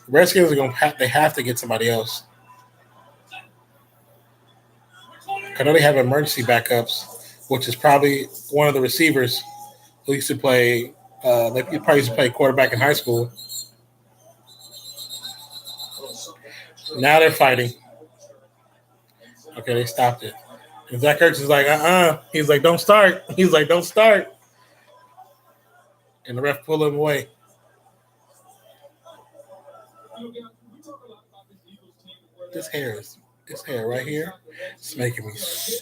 A: Redskins are they have to get somebody else. I know they have emergency backups, which is probably one of the receivers who used to play. They probably used to play quarterback in high school. Now they're fighting. Okay, they stopped it. And Zach Ertz is like, He's like, don't start. He's like, don't start. And the ref pulled him away. This hair right here, it's making me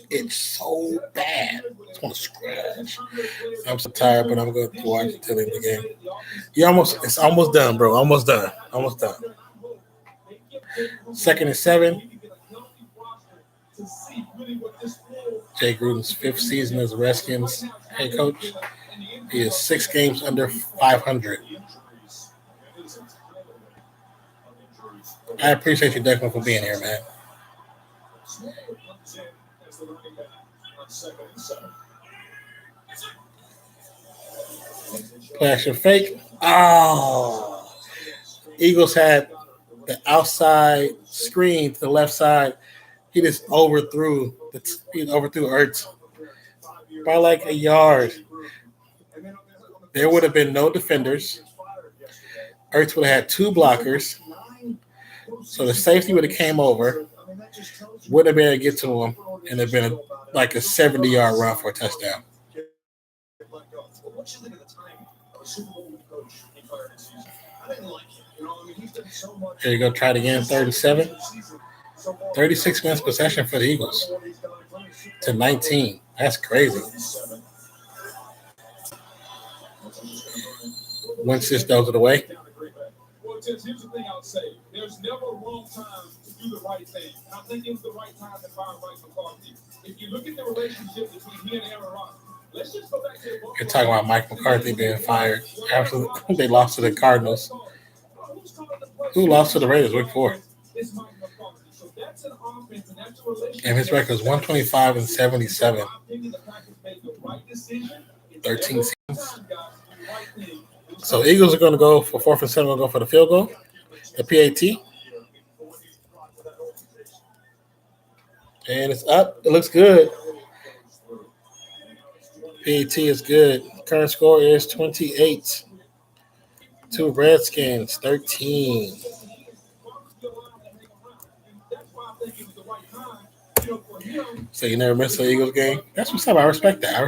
A: itch so bad. I just want to scratch. I'm so tired, but I'm going to watch it till the end of the game. It's almost done, bro. Almost done. 2nd and 7. Jay Gruden's 5th season as a Redskins head coach. He is 6 games under 500. I appreciate you, Declan, for being here, man. Play action fake. Oh. Eagles had the outside screen to the left side. He just overthrew Ertz by like a yard. There would have been no defenders. Ertz would have had 2 blockers. So the safety would have came over, would have been able to get to him, and it'd been like a 70-yard run for a touchdown. Here you go, try it again, 3rd and 7. 36 minutes possession for the Eagles to 19. That's crazy. Wentz just throws it away.
D: Well, here's the thing I would say. There's never a wrong time to do the right thing. I think it was the right time to fire Mike McCarthy. If you look at the relationship between he and Aaron Rodgers, let's just go back to the
A: You're talking about Mike McCarthy being fired after they lost to the Cardinals. Who lost to the Raiders week 4? And his record is 125 and 77. 13 seasons. So Eagles are going to go for 4th and 7. We'll go for the field goal. The PAT. And it's up. It looks good. PAT is good. Current score is 28. To Redskins, 13. So you never miss an Eagles game? That's what's up. I respect that. I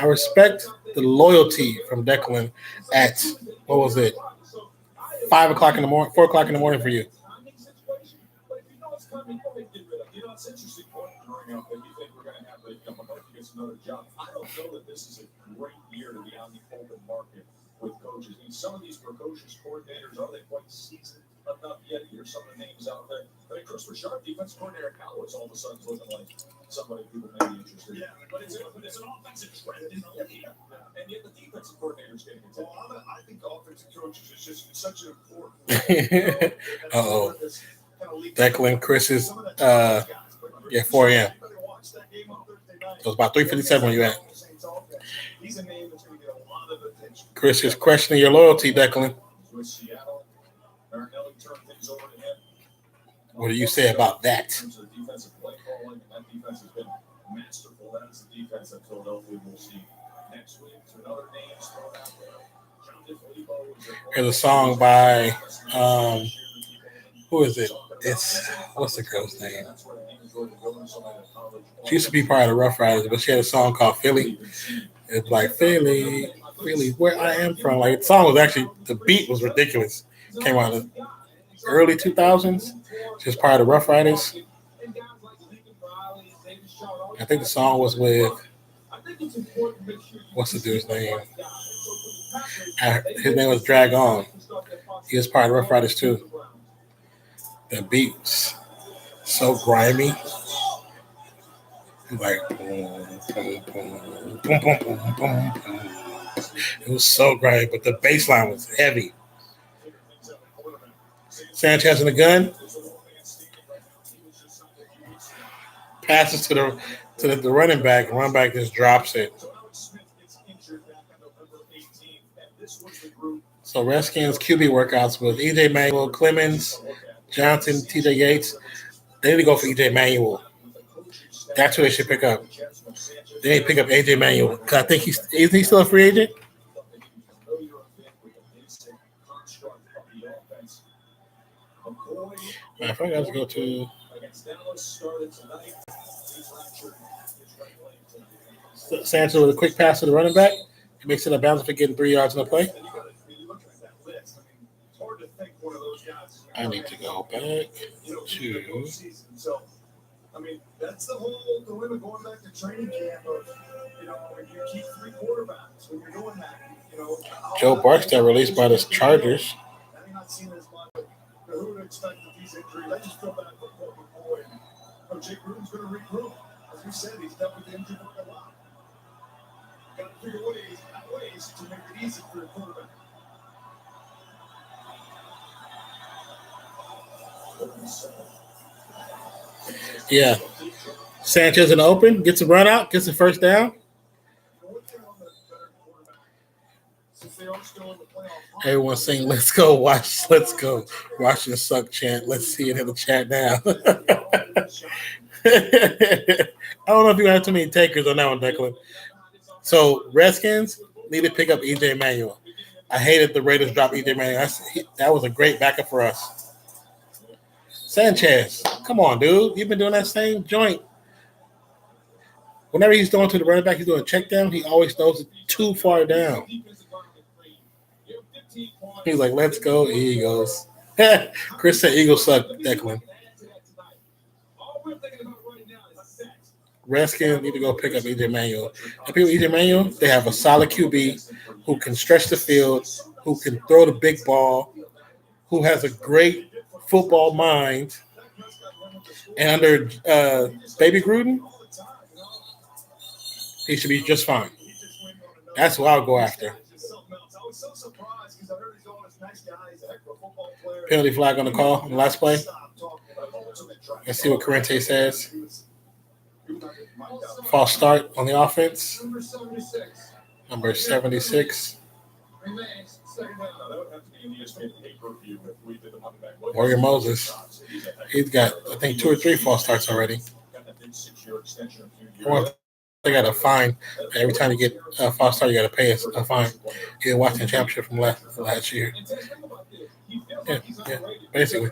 A: respect the loyalty from Declan at, what was it, 5 o'clock in the morning, 4 o'clock in the morning for you.
D: It's interesting point you bring up that you think we're going to have McCarthy gets another job. I don't know that this is a great year to be on the open market with coaches. I mean, some of these precocious coordinators, are they quite seasoned enough yet? Here's some of the names out there. I mean, Chris Richard, defensive coordinator at Cowboys, all of a sudden looking like somebody people may be interested in. Yeah, but it's an offensive trend in the league. And yet the defensive coordinator is getting attention. Well, I think offensive coaches is just such an important.
A: Uh-oh. Declan, Chris's, 4 a.m. So it's about 3:57 when you at. Chris is questioning your loyalty, Declan. What do you say about that? There's a song by who is it? It's what's the girl's name? She used to be part of the Rough Riders, but she had a song called Philly. It's like Philly, where I am from. Like the song was actually, the beat was ridiculous. Came out in the early 2000s. She was part of the Rough Riders. I think the song was with, what's the dude's name? His name was Drag On. He was part of the Rough Riders too. The beats so grimy. Like boom, boom, boom, boom, boom, boom, boom, boom. It was so grimy, but the bass line was heavy. Sanchez in the gun. Passes to the running back. The running back just drops it. So Redskins QB workouts with EJ Manuel, Clemens, Johnson, TJ Yates. They need to go for EJ Manuel. That's who they should pick up. They need to pick up AJ Manuel. Because I think isn't he still a free agent? I forgot to go to Sanchez with a quick pass to the running back. He makes it a bounce for getting 3 yards in the play. I need to go back to.
B: I mean, that's the whole dilemma going back to training camp of, when you keep 3 quarterbacks, when you're doing that,
A: Joe Barksdale released by the Chargers.
B: I'm not seeing as much, but who would expect that these injuries? I just feel bad for Colt McCoy. Jake Gruden's going to regroup. As we said, he's dealt with the injury work a lot. Got to figure ways to make it easy for the quarterback.
A: Yeah. Sanchez in the open, gets a run out, gets a first down. Everyone's saying, let's go, watch, let's go. Watch the suck chant. Let's see it in the chat now. I don't know if you have too many takers on that one, Declan. So, Redskins need to pick up EJ Manuel. I hated the Raiders drop EJ Manuel. That was a great backup for us. Sanchez, come on, dude. You've been doing that same joint. Whenever he's throwing to the running back, he's doing a check down. He always throws it too far down. He's like, let's go, Eagles. Chris said Eagles suck, Declan. Redskins need to go pick up EJ Manuel. And people, EJ Manuel, they have a solid QB who can stretch the field, who can throw the big ball, who has a great football mind, and under Baby Gruden, he should be just fine. That's what I'll go after. Penalty flag on the call on the last play. Let's see what Corrente says. False start on the offense. Number 76. Morgan Moses. He's got, I think, 2 or 3 false starts already. They got a fine. Every time you get a false start, you got to pay a fine. You didn't watch the championship from last year. Yeah, basically.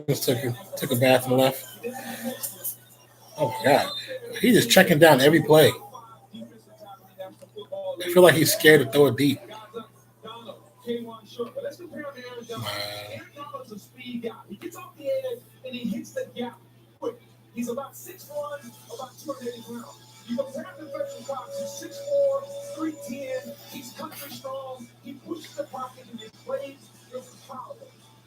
A: Just took a bath and left. Oh, my God. He's just checking down every play. I feel like he's scared to throw it deep.
D: But let's compare him to Aaron Donald. Aaron Donald's a speed guy. He gets off the edge and he hits the gap quick. He's about 6'1", about 280 pounds. You compare him to Fletcher Cox, who's 6'4", 310. He's country strong. He pushes the pocket and he plays with power.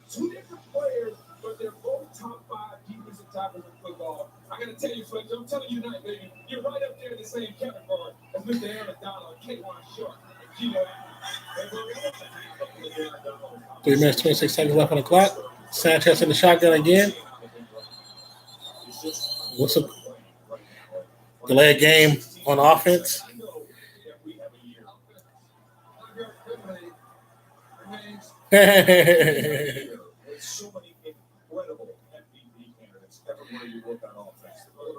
D: Two different players, but they're both top 5 defensive tackles in football. I got to tell you, Fletcher, I'm telling you tonight, baby, you're right up there in the same category as Mr. Aaron Donald and K'Wan Short. You know,
A: 3 minutes, 26 seconds left on the clock. Sanchez in the shotgun again. What's a delayed game on offense?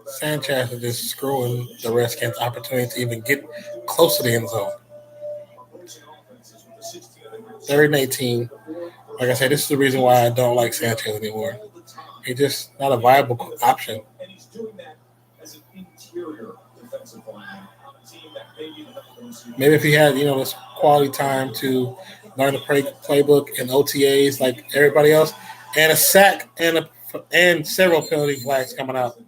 A: Sanchez is just screwing the Redskins' opportunity to even get close to the end zone. 3rd and 18. Like I said, this is the reason why I don't like Sanchez anymore. He's just not a viable option.
B: And he's doing that as an interior defensive lineman on a team that maybe
A: Maybe if he had, this quality time to learn the playbook and OTAs like everybody else, and a sack and several penalty flags coming out.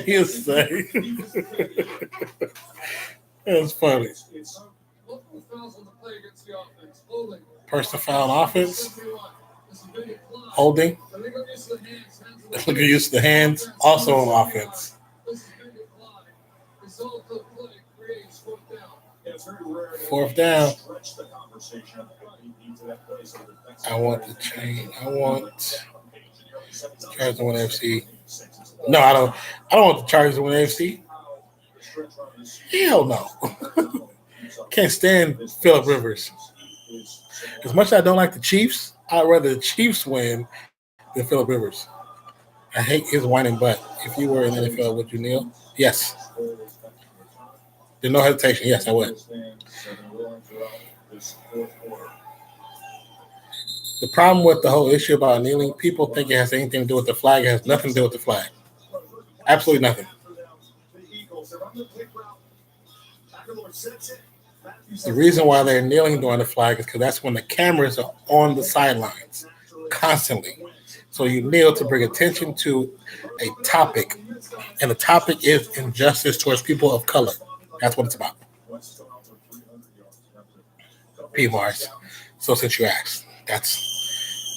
A: He'll say. That's funny. Personal foul on offense. Holding. Look at use of the hands. Also on offense. Fourth down. I want the chain. I want Chargers to win AFC. No, I don't want the Chargers to win AFC. Hell no. Can't stand Phillip Rivers. As much as I don't like the Chiefs, I'd rather the Chiefs win than Phillip Rivers. I hate his whining butt. If you were in the NFL, would you kneel? Yes. There's no hesitation. Yes, I would. The problem with the whole issue about kneeling, people think it has anything to do with the flag. It has nothing to do with the flag. Absolutely nothing. The reason why they're kneeling during the flag is because that's when the cameras are on the sidelines constantly. So you kneel to bring attention to a topic, and the topic is injustice towards people of color. That's what it's about. P. Mars. So since you asked, that's.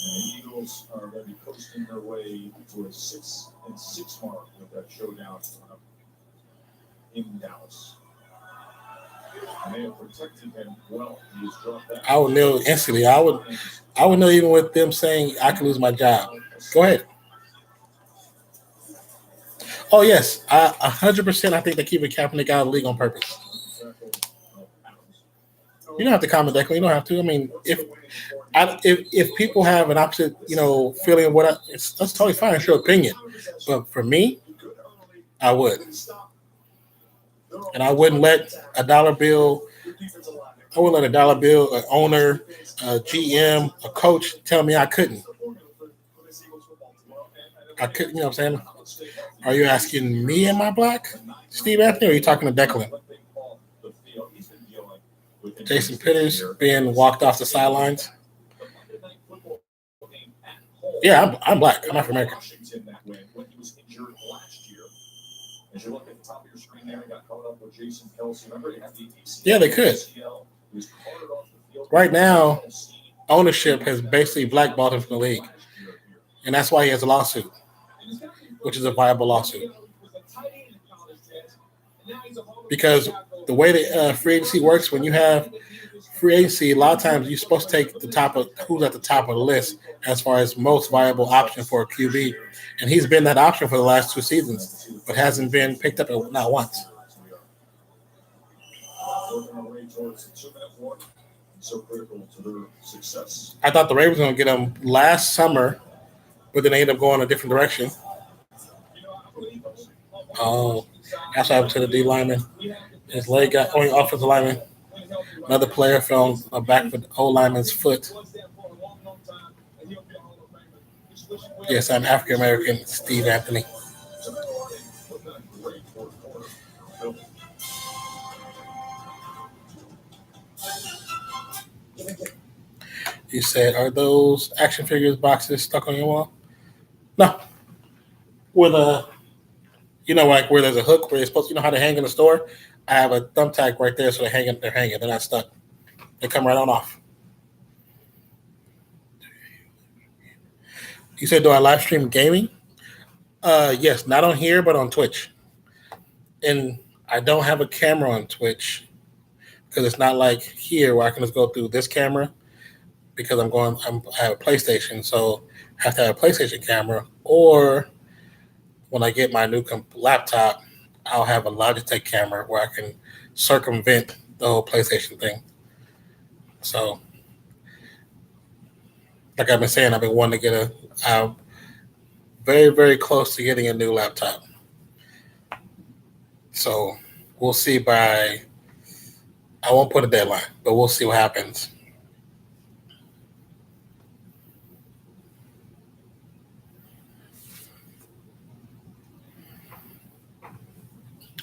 B: The Eagles are going to be coasting their way to a 6-6 mark with that showdown in Dallas. And they have protected him well. He has dropped that.
A: I would kneel instantly. I would kneel even with them saying I could lose my job. Go ahead. Oh yes, 100%. I think they're keeping Kaepernick out of the league on purpose. You don't have to comment that. You don't have to. I mean, if people have an opposite, feeling, that's totally fine. It's your opinion. But for me, I would, and I wouldn't let a dollar bill. I wouldn't let a dollar bill, an owner, a GM, a coach tell me I couldn't. I couldn't. You know what I'm saying? Are you asking me, am I black, Steve Anthony, or are you talking to Declan? Jason Pitters being walked off the sidelines. Yeah, I'm black. I'm African American. Yeah, they could. Right now, ownership has basically blackballed him from the league, and that's why he has a lawsuit, which is a viable lawsuit. Because the way the free agency works, when you have free agency, a lot of times you're supposed to take the top of who's at the top of the list as far as most viable option for a QB. And he's been that option for the last 2 seasons, but hasn't been picked up not once. I thought the Ravens were going to get him last summer, but then they ended up going a different direction. Oh, that's what happened to the D lineman. His leg got only offensive lineman. Another player fell back with the O lineman's foot. Yes, I'm African American, Steve Anthony. You said, are those action figures boxes stuck on your wall? No. With a, like where there's a hook where you're supposed to, how they hang in the store? I have a thumbtack right there, so they're hanging. They're not stuck. They come right on off. You said, do I live stream gaming? Yes, not on here, but on Twitch. And I don't have a camera on Twitch because it's not like here where I can just go through this camera because I have a PlayStation, so I have to have a PlayStation camera. Or when I get my new laptop, I'll have a Logitech camera where I can circumvent the whole PlayStation thing. So, like I've been saying, I've been wanting to get I'm very, very close to getting a new laptop. So we'll see I won't put a deadline, but we'll see what happens.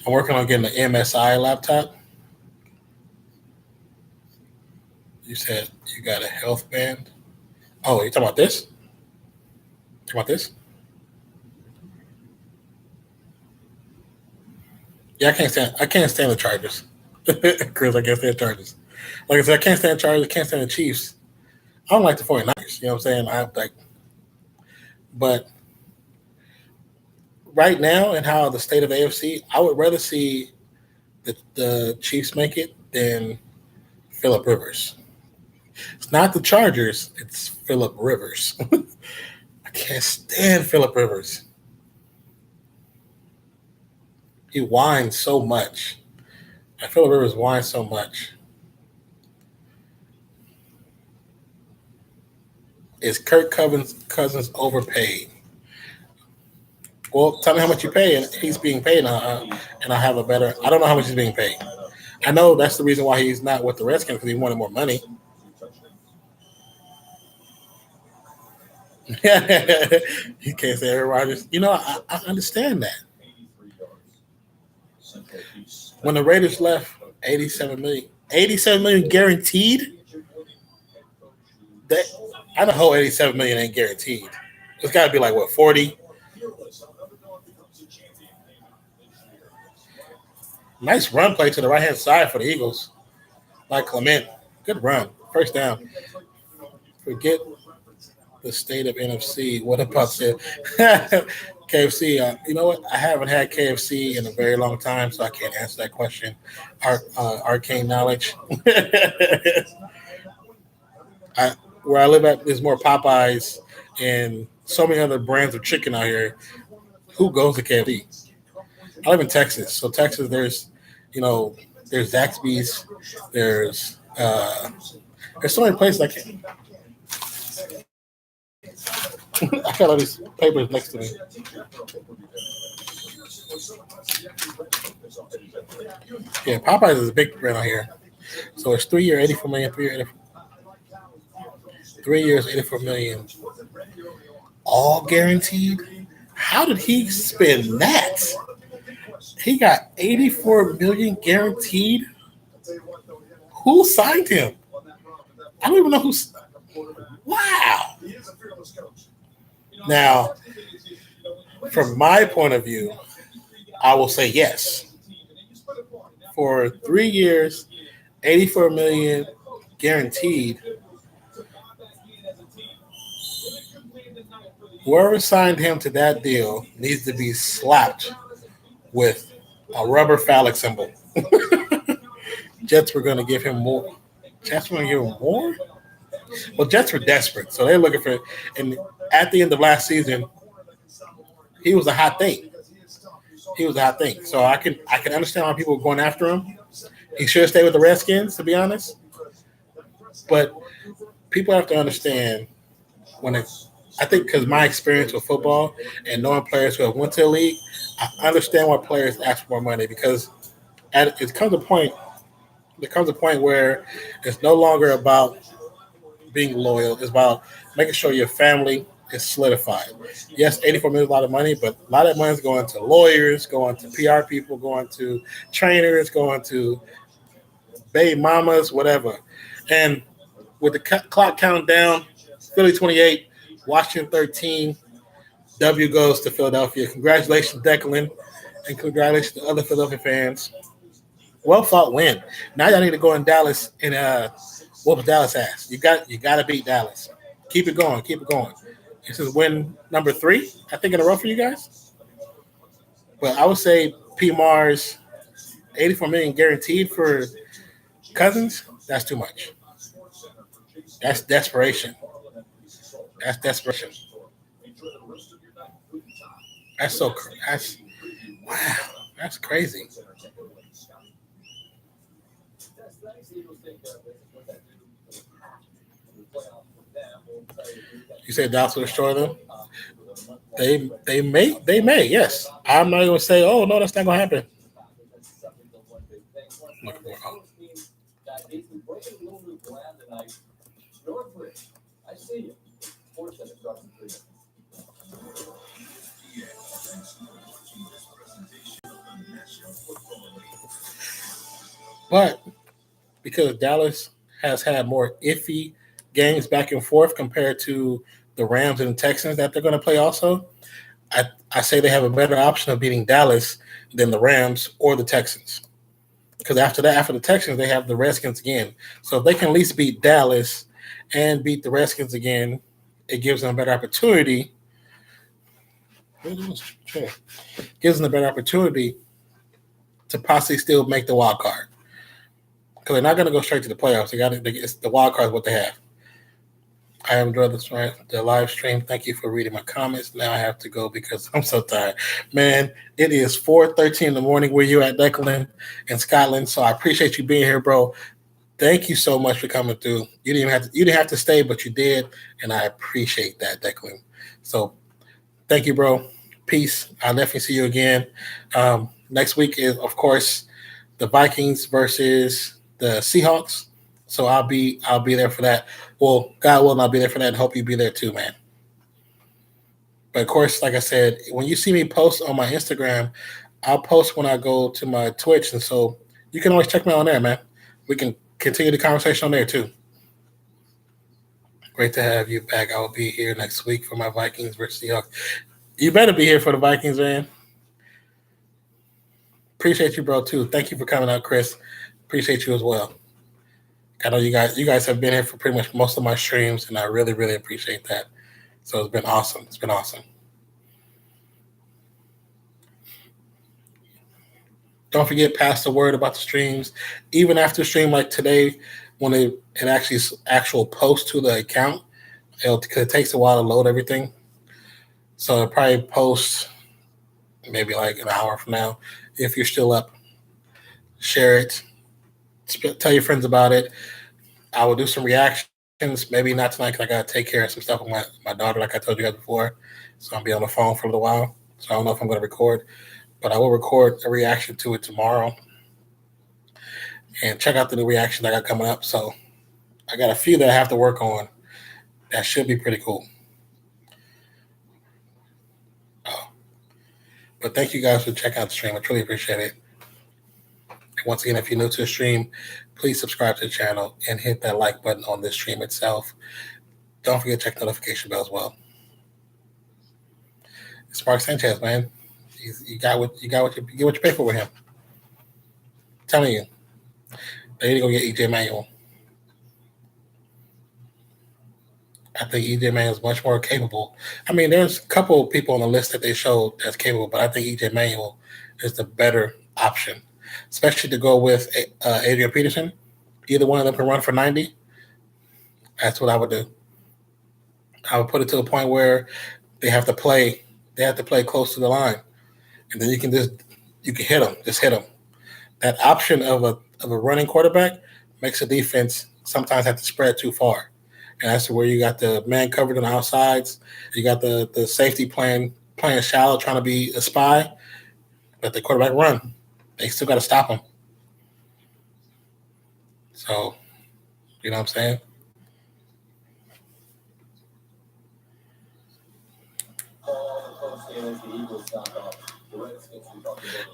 A: I'm working on getting an MSI laptop. You said you got a health band. Oh, you talking about this? Talking about this? Yeah, I can't stand the Chargers. Chris, I can't stand the Chargers. Like I said, I can't stand the Chargers. I can't stand the Chiefs. I don't like the 49ers. You know what I'm saying? But right now, and how the state of AFC, I would rather see the Chiefs make it than Phillip Rivers. It's not the Chargers. It's Phillip Rivers. I can't stand Phillip Rivers. He whines so much. Phillip Rivers whines so much. Is Kirk Cousins overpaid? Well, tell me how much you pay, and he's being paid, and I have a better. I don't know how much he's being paid. I know that's the reason why he's not with the Redskins, because he wanted more money. You can't say Aaron Rodgers. I understand that. When the Raiders left, $87 million guaranteed. I know whole $87 million ain't guaranteed. It's got to be like what, 40. Nice run play to the right hand side for the Eagles. Like Clement, good run, first down. Forget the state of NFC. What about KFC? You know what? I haven't had KFC in a very long time, so I can't answer that question. Arcane knowledge. Where I live at, there's more Popeyes and so many other brands of chicken out here. Who goes to KFC? I live in Texas, so Texas, there's Zaxby's, there's so many places I can't. I got all these papers next to me. Yeah, Popeyes is a big brand out here. So it's 3 year, $84 million, 3 years, $84 million. All guaranteed? How did he spend that? He got $84 million guaranteed? Who signed him? I don't even know who's. Wow. Now, from my point of view, I will say yes. For 3 years, $84 million guaranteed. Whoever signed him to that deal needs to be slapped with a rubber phallic symbol. Jets were going to give him more. Jets were going to give him more? Well, Jets were desperate, so they're looking for. And at the end of last season, he was a hot thing. So I can understand why people were going after him. He should have stayed with the Redskins, to be honest. But people have to understand I think because my experience with football and knowing players who have went to the league, I understand why players ask for more money, because it comes a point where it's no longer about being loyal. It's about making sure your family is solidified. Yes, $84 million is a lot of money, but a lot of money is going to lawyers, going to PR people, going to trainers, going to baby mamas, whatever. And with the clock counting down, Philly 28, Washington 13, W goes to Philadelphia. Congratulations, Declan, and congratulations to other Philadelphia fans. Well fought win. Now y'all need to go in Dallas and whoop Dallas ass. You got to beat Dallas. Keep it going. Keep it going. This is win number 3, I think, in a row for you guys. But I would say P Mars, $84 million guaranteed for Cousins. That's too much. That's desperation. That's desperation. That's so. That's wow. That's crazy. You said Dallas will destroy them. They may yes. I'm not gonna say no, that's not gonna happen. But because Dallas has had more iffy games back and forth compared to the Rams and the Texans that they're going to play also, I say they have a better option of beating Dallas than the Rams or the Texans. Because after the Texans, they have the Redskins again. So if they can at least beat Dallas and beat the Redskins again, it gives them a better opportunity. Gives them a better opportunity to possibly still make the wild card. Because they're not going to go straight to the playoffs. It's the wild card is what they have. I have enjoyed the live stream. Thank you for reading my comments. Now I have to go because I'm so tired. Man, it is 4:13 in the morning where you're at, Declan, in Scotland. So I appreciate you being here, bro. Thank you so much for coming through. You didn't have to stay, but you did, and I appreciate that, Declan. So thank you, bro. Peace. I'll definitely see you again. Next week is, of course, the Vikings versus the Seahawks. So I'll be there for that. Well, God willing, I'll be there for that, and hope you be there too, man. But of course, like I said, when you see me post on my Instagram, I'll post when I go to my Twitch, and so you can always check me out on there, man. We can continue the conversation on there too. Great to have you back. I will be here next week for my Vikings versus Seahawks. You better be here for the Vikings, man. Appreciate you, bro, too. Thank you for coming out, Chris. Appreciate you as well. I know you guys have been here for pretty much most of my streams, and I really, really appreciate that. So it's been awesome. It's been awesome. Don't forget, pass the word about the streams. Even after a stream like today, when it actually actual post to the account, it takes a while to load everything. So it'll probably post maybe like an hour from now. If you're still up, share it. Tell your friends about it. I will do some reactions. Maybe not tonight because I got to take care of some stuff with my daughter, like I told you guys before. So I'll be on the phone for a little while. So I don't know if I'm going to record. But I will record a reaction to it tomorrow. And check out the new reaction I got coming up. So I got a few that I have to work on. That should be pretty cool. But thank you guys for checking out the stream. I truly appreciate it. And once again, if you're new to the stream, please subscribe to the channel and hit that like button on this stream itself. Don't forget to check the notification bell as well. It's Mark Sanchez, man. You get what you pay for with him. I'm telling you. They need to go get EJ Manuel. I think EJ Manuel is much more capable. I mean, there's a couple of people on the list that they showed that's capable, but I think EJ Manuel is the better option, especially to go with Adrian Peterson. Either one of them can run for 90. That's what I would do. I would put it to a point where they have to play close to the line, and then you can hit them, just hit them. That option of a running quarterback makes the defense sometimes have to spread too far. And that's where you got the man covered on the outsides. You got the safety playing shallow, trying to be a spy. Let the quarterback run. They still got to stop him. So, you know what I'm saying?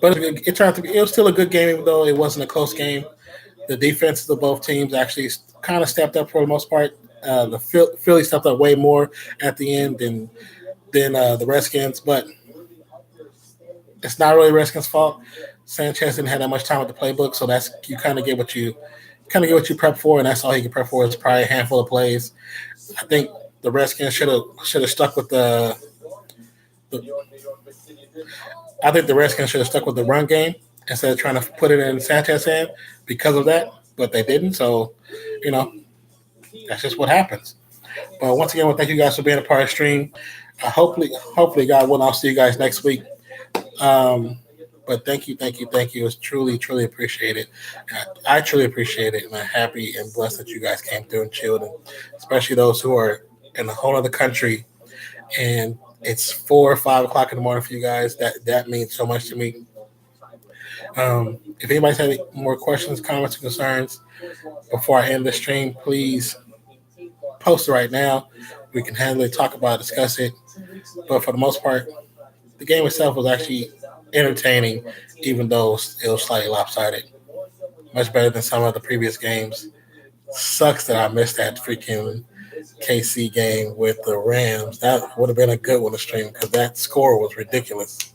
A: But it turned out to be, it was still a good game, even though it wasn't a close game. The defenses of both teams actually kind of stepped up for the most part. The Philly stepped up way more at the end than the Redskins, but it's not really Redskins' fault. Sanchez didn't have that much time with the playbook, so that's you kind of get what you prep for, and that's all he can prep for is probably a handful of plays. I think the Redskins should have stuck with the I think the Redskins should have stuck with the run game instead of trying to put it in Sanchez's hand because of that, but they didn't. So, you know, that's just what happens. But once again, well, thank you guys for being a part of the stream. Hopefully, God willing, I'll see you guys next week. But thank you. It's truly appreciated. I truly appreciate it, and I'm happy and blessed that you guys came through and chilled, and especially those who are in a whole other country and it's 4 or 5 o'clock in the morning for you guys. That means so much to me. If anybody's had any more questions, comments, or concerns before I end the stream, please post it right now. We can handle it, talk about it, discuss it. But for the most part, the game itself was actually entertaining, even though it was slightly lopsided. Much better than some of the previous games. Sucks that I missed that freaking KC game with the Rams. That would have been a good one to stream because that score was ridiculous.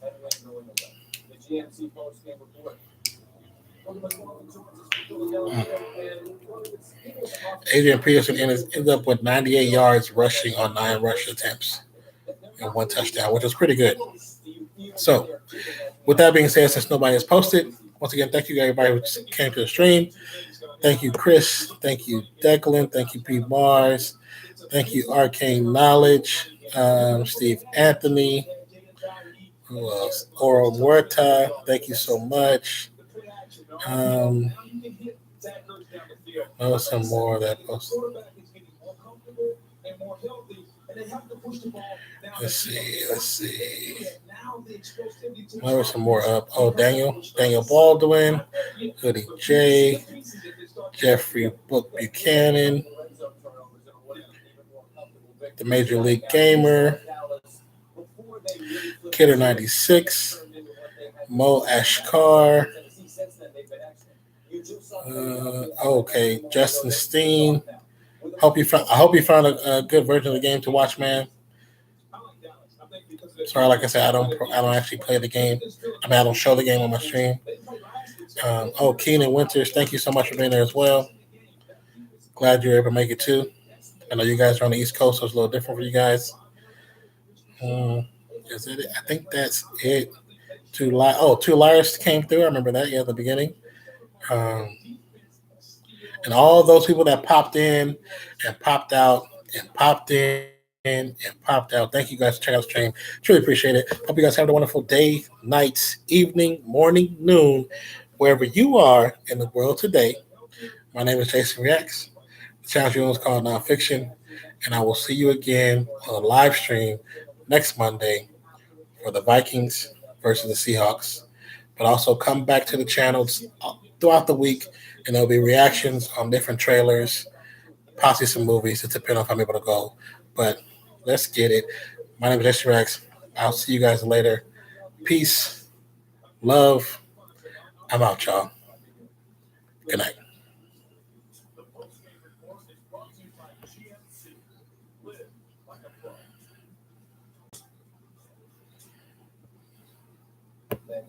A: Adrian Peterson ended up with 98 yards rushing on 9 rush attempts and 1 touchdown, which was pretty good. So, with that being said, since nobody has posted, once again, thank you everybody who came to the stream. Thank you, Chris. Thank you, Declan. Thank you, Pete Mars. Thank you, Arcane Knowledge. Steve Anthony. Who else? Oro Muerta. Thank you so much. Some more that posted. Let's see. There was some more up. Oh, Daniel Baldwin, Hoodie J, Jeffrey Book Buchanan, the Major League Gamer, Kidder 96, Mo Ashkar. Okay, Justin Steen. I hope you found a good version of the game to watch, man. Sorry, like I said, I don't actually play the game. I don't show the game on my stream. Keenan Winters, thank you so much for being there as well. Glad you were able to make it too. I know you guys are on the East Coast, so it's a little different for you guys. Is it? I think that's it. Two liars came through. I remember that at the beginning. And all those people that popped in and popped out and popped in and popped out. Thank you guys for checking out the stream. Truly appreciate it. Hope you guys have a wonderful day, night, evening, morning, noon, wherever you are in the world today. My name is Jasonreacts. The channel is called Nonpfixion, and I will see you again on a live stream next Monday for the Vikings versus the Seahawks. But also come back to the channels throughout the week, and there'll be reactions on different trailers, possibly some movies. It depends on if I'm able to go. But let's get it. My name is Jasonreacts. I'll see you guys later. Peace, love. I'm out, y'all. Good night.
B: The post-game report is brought to you by GMC. Live like a pro.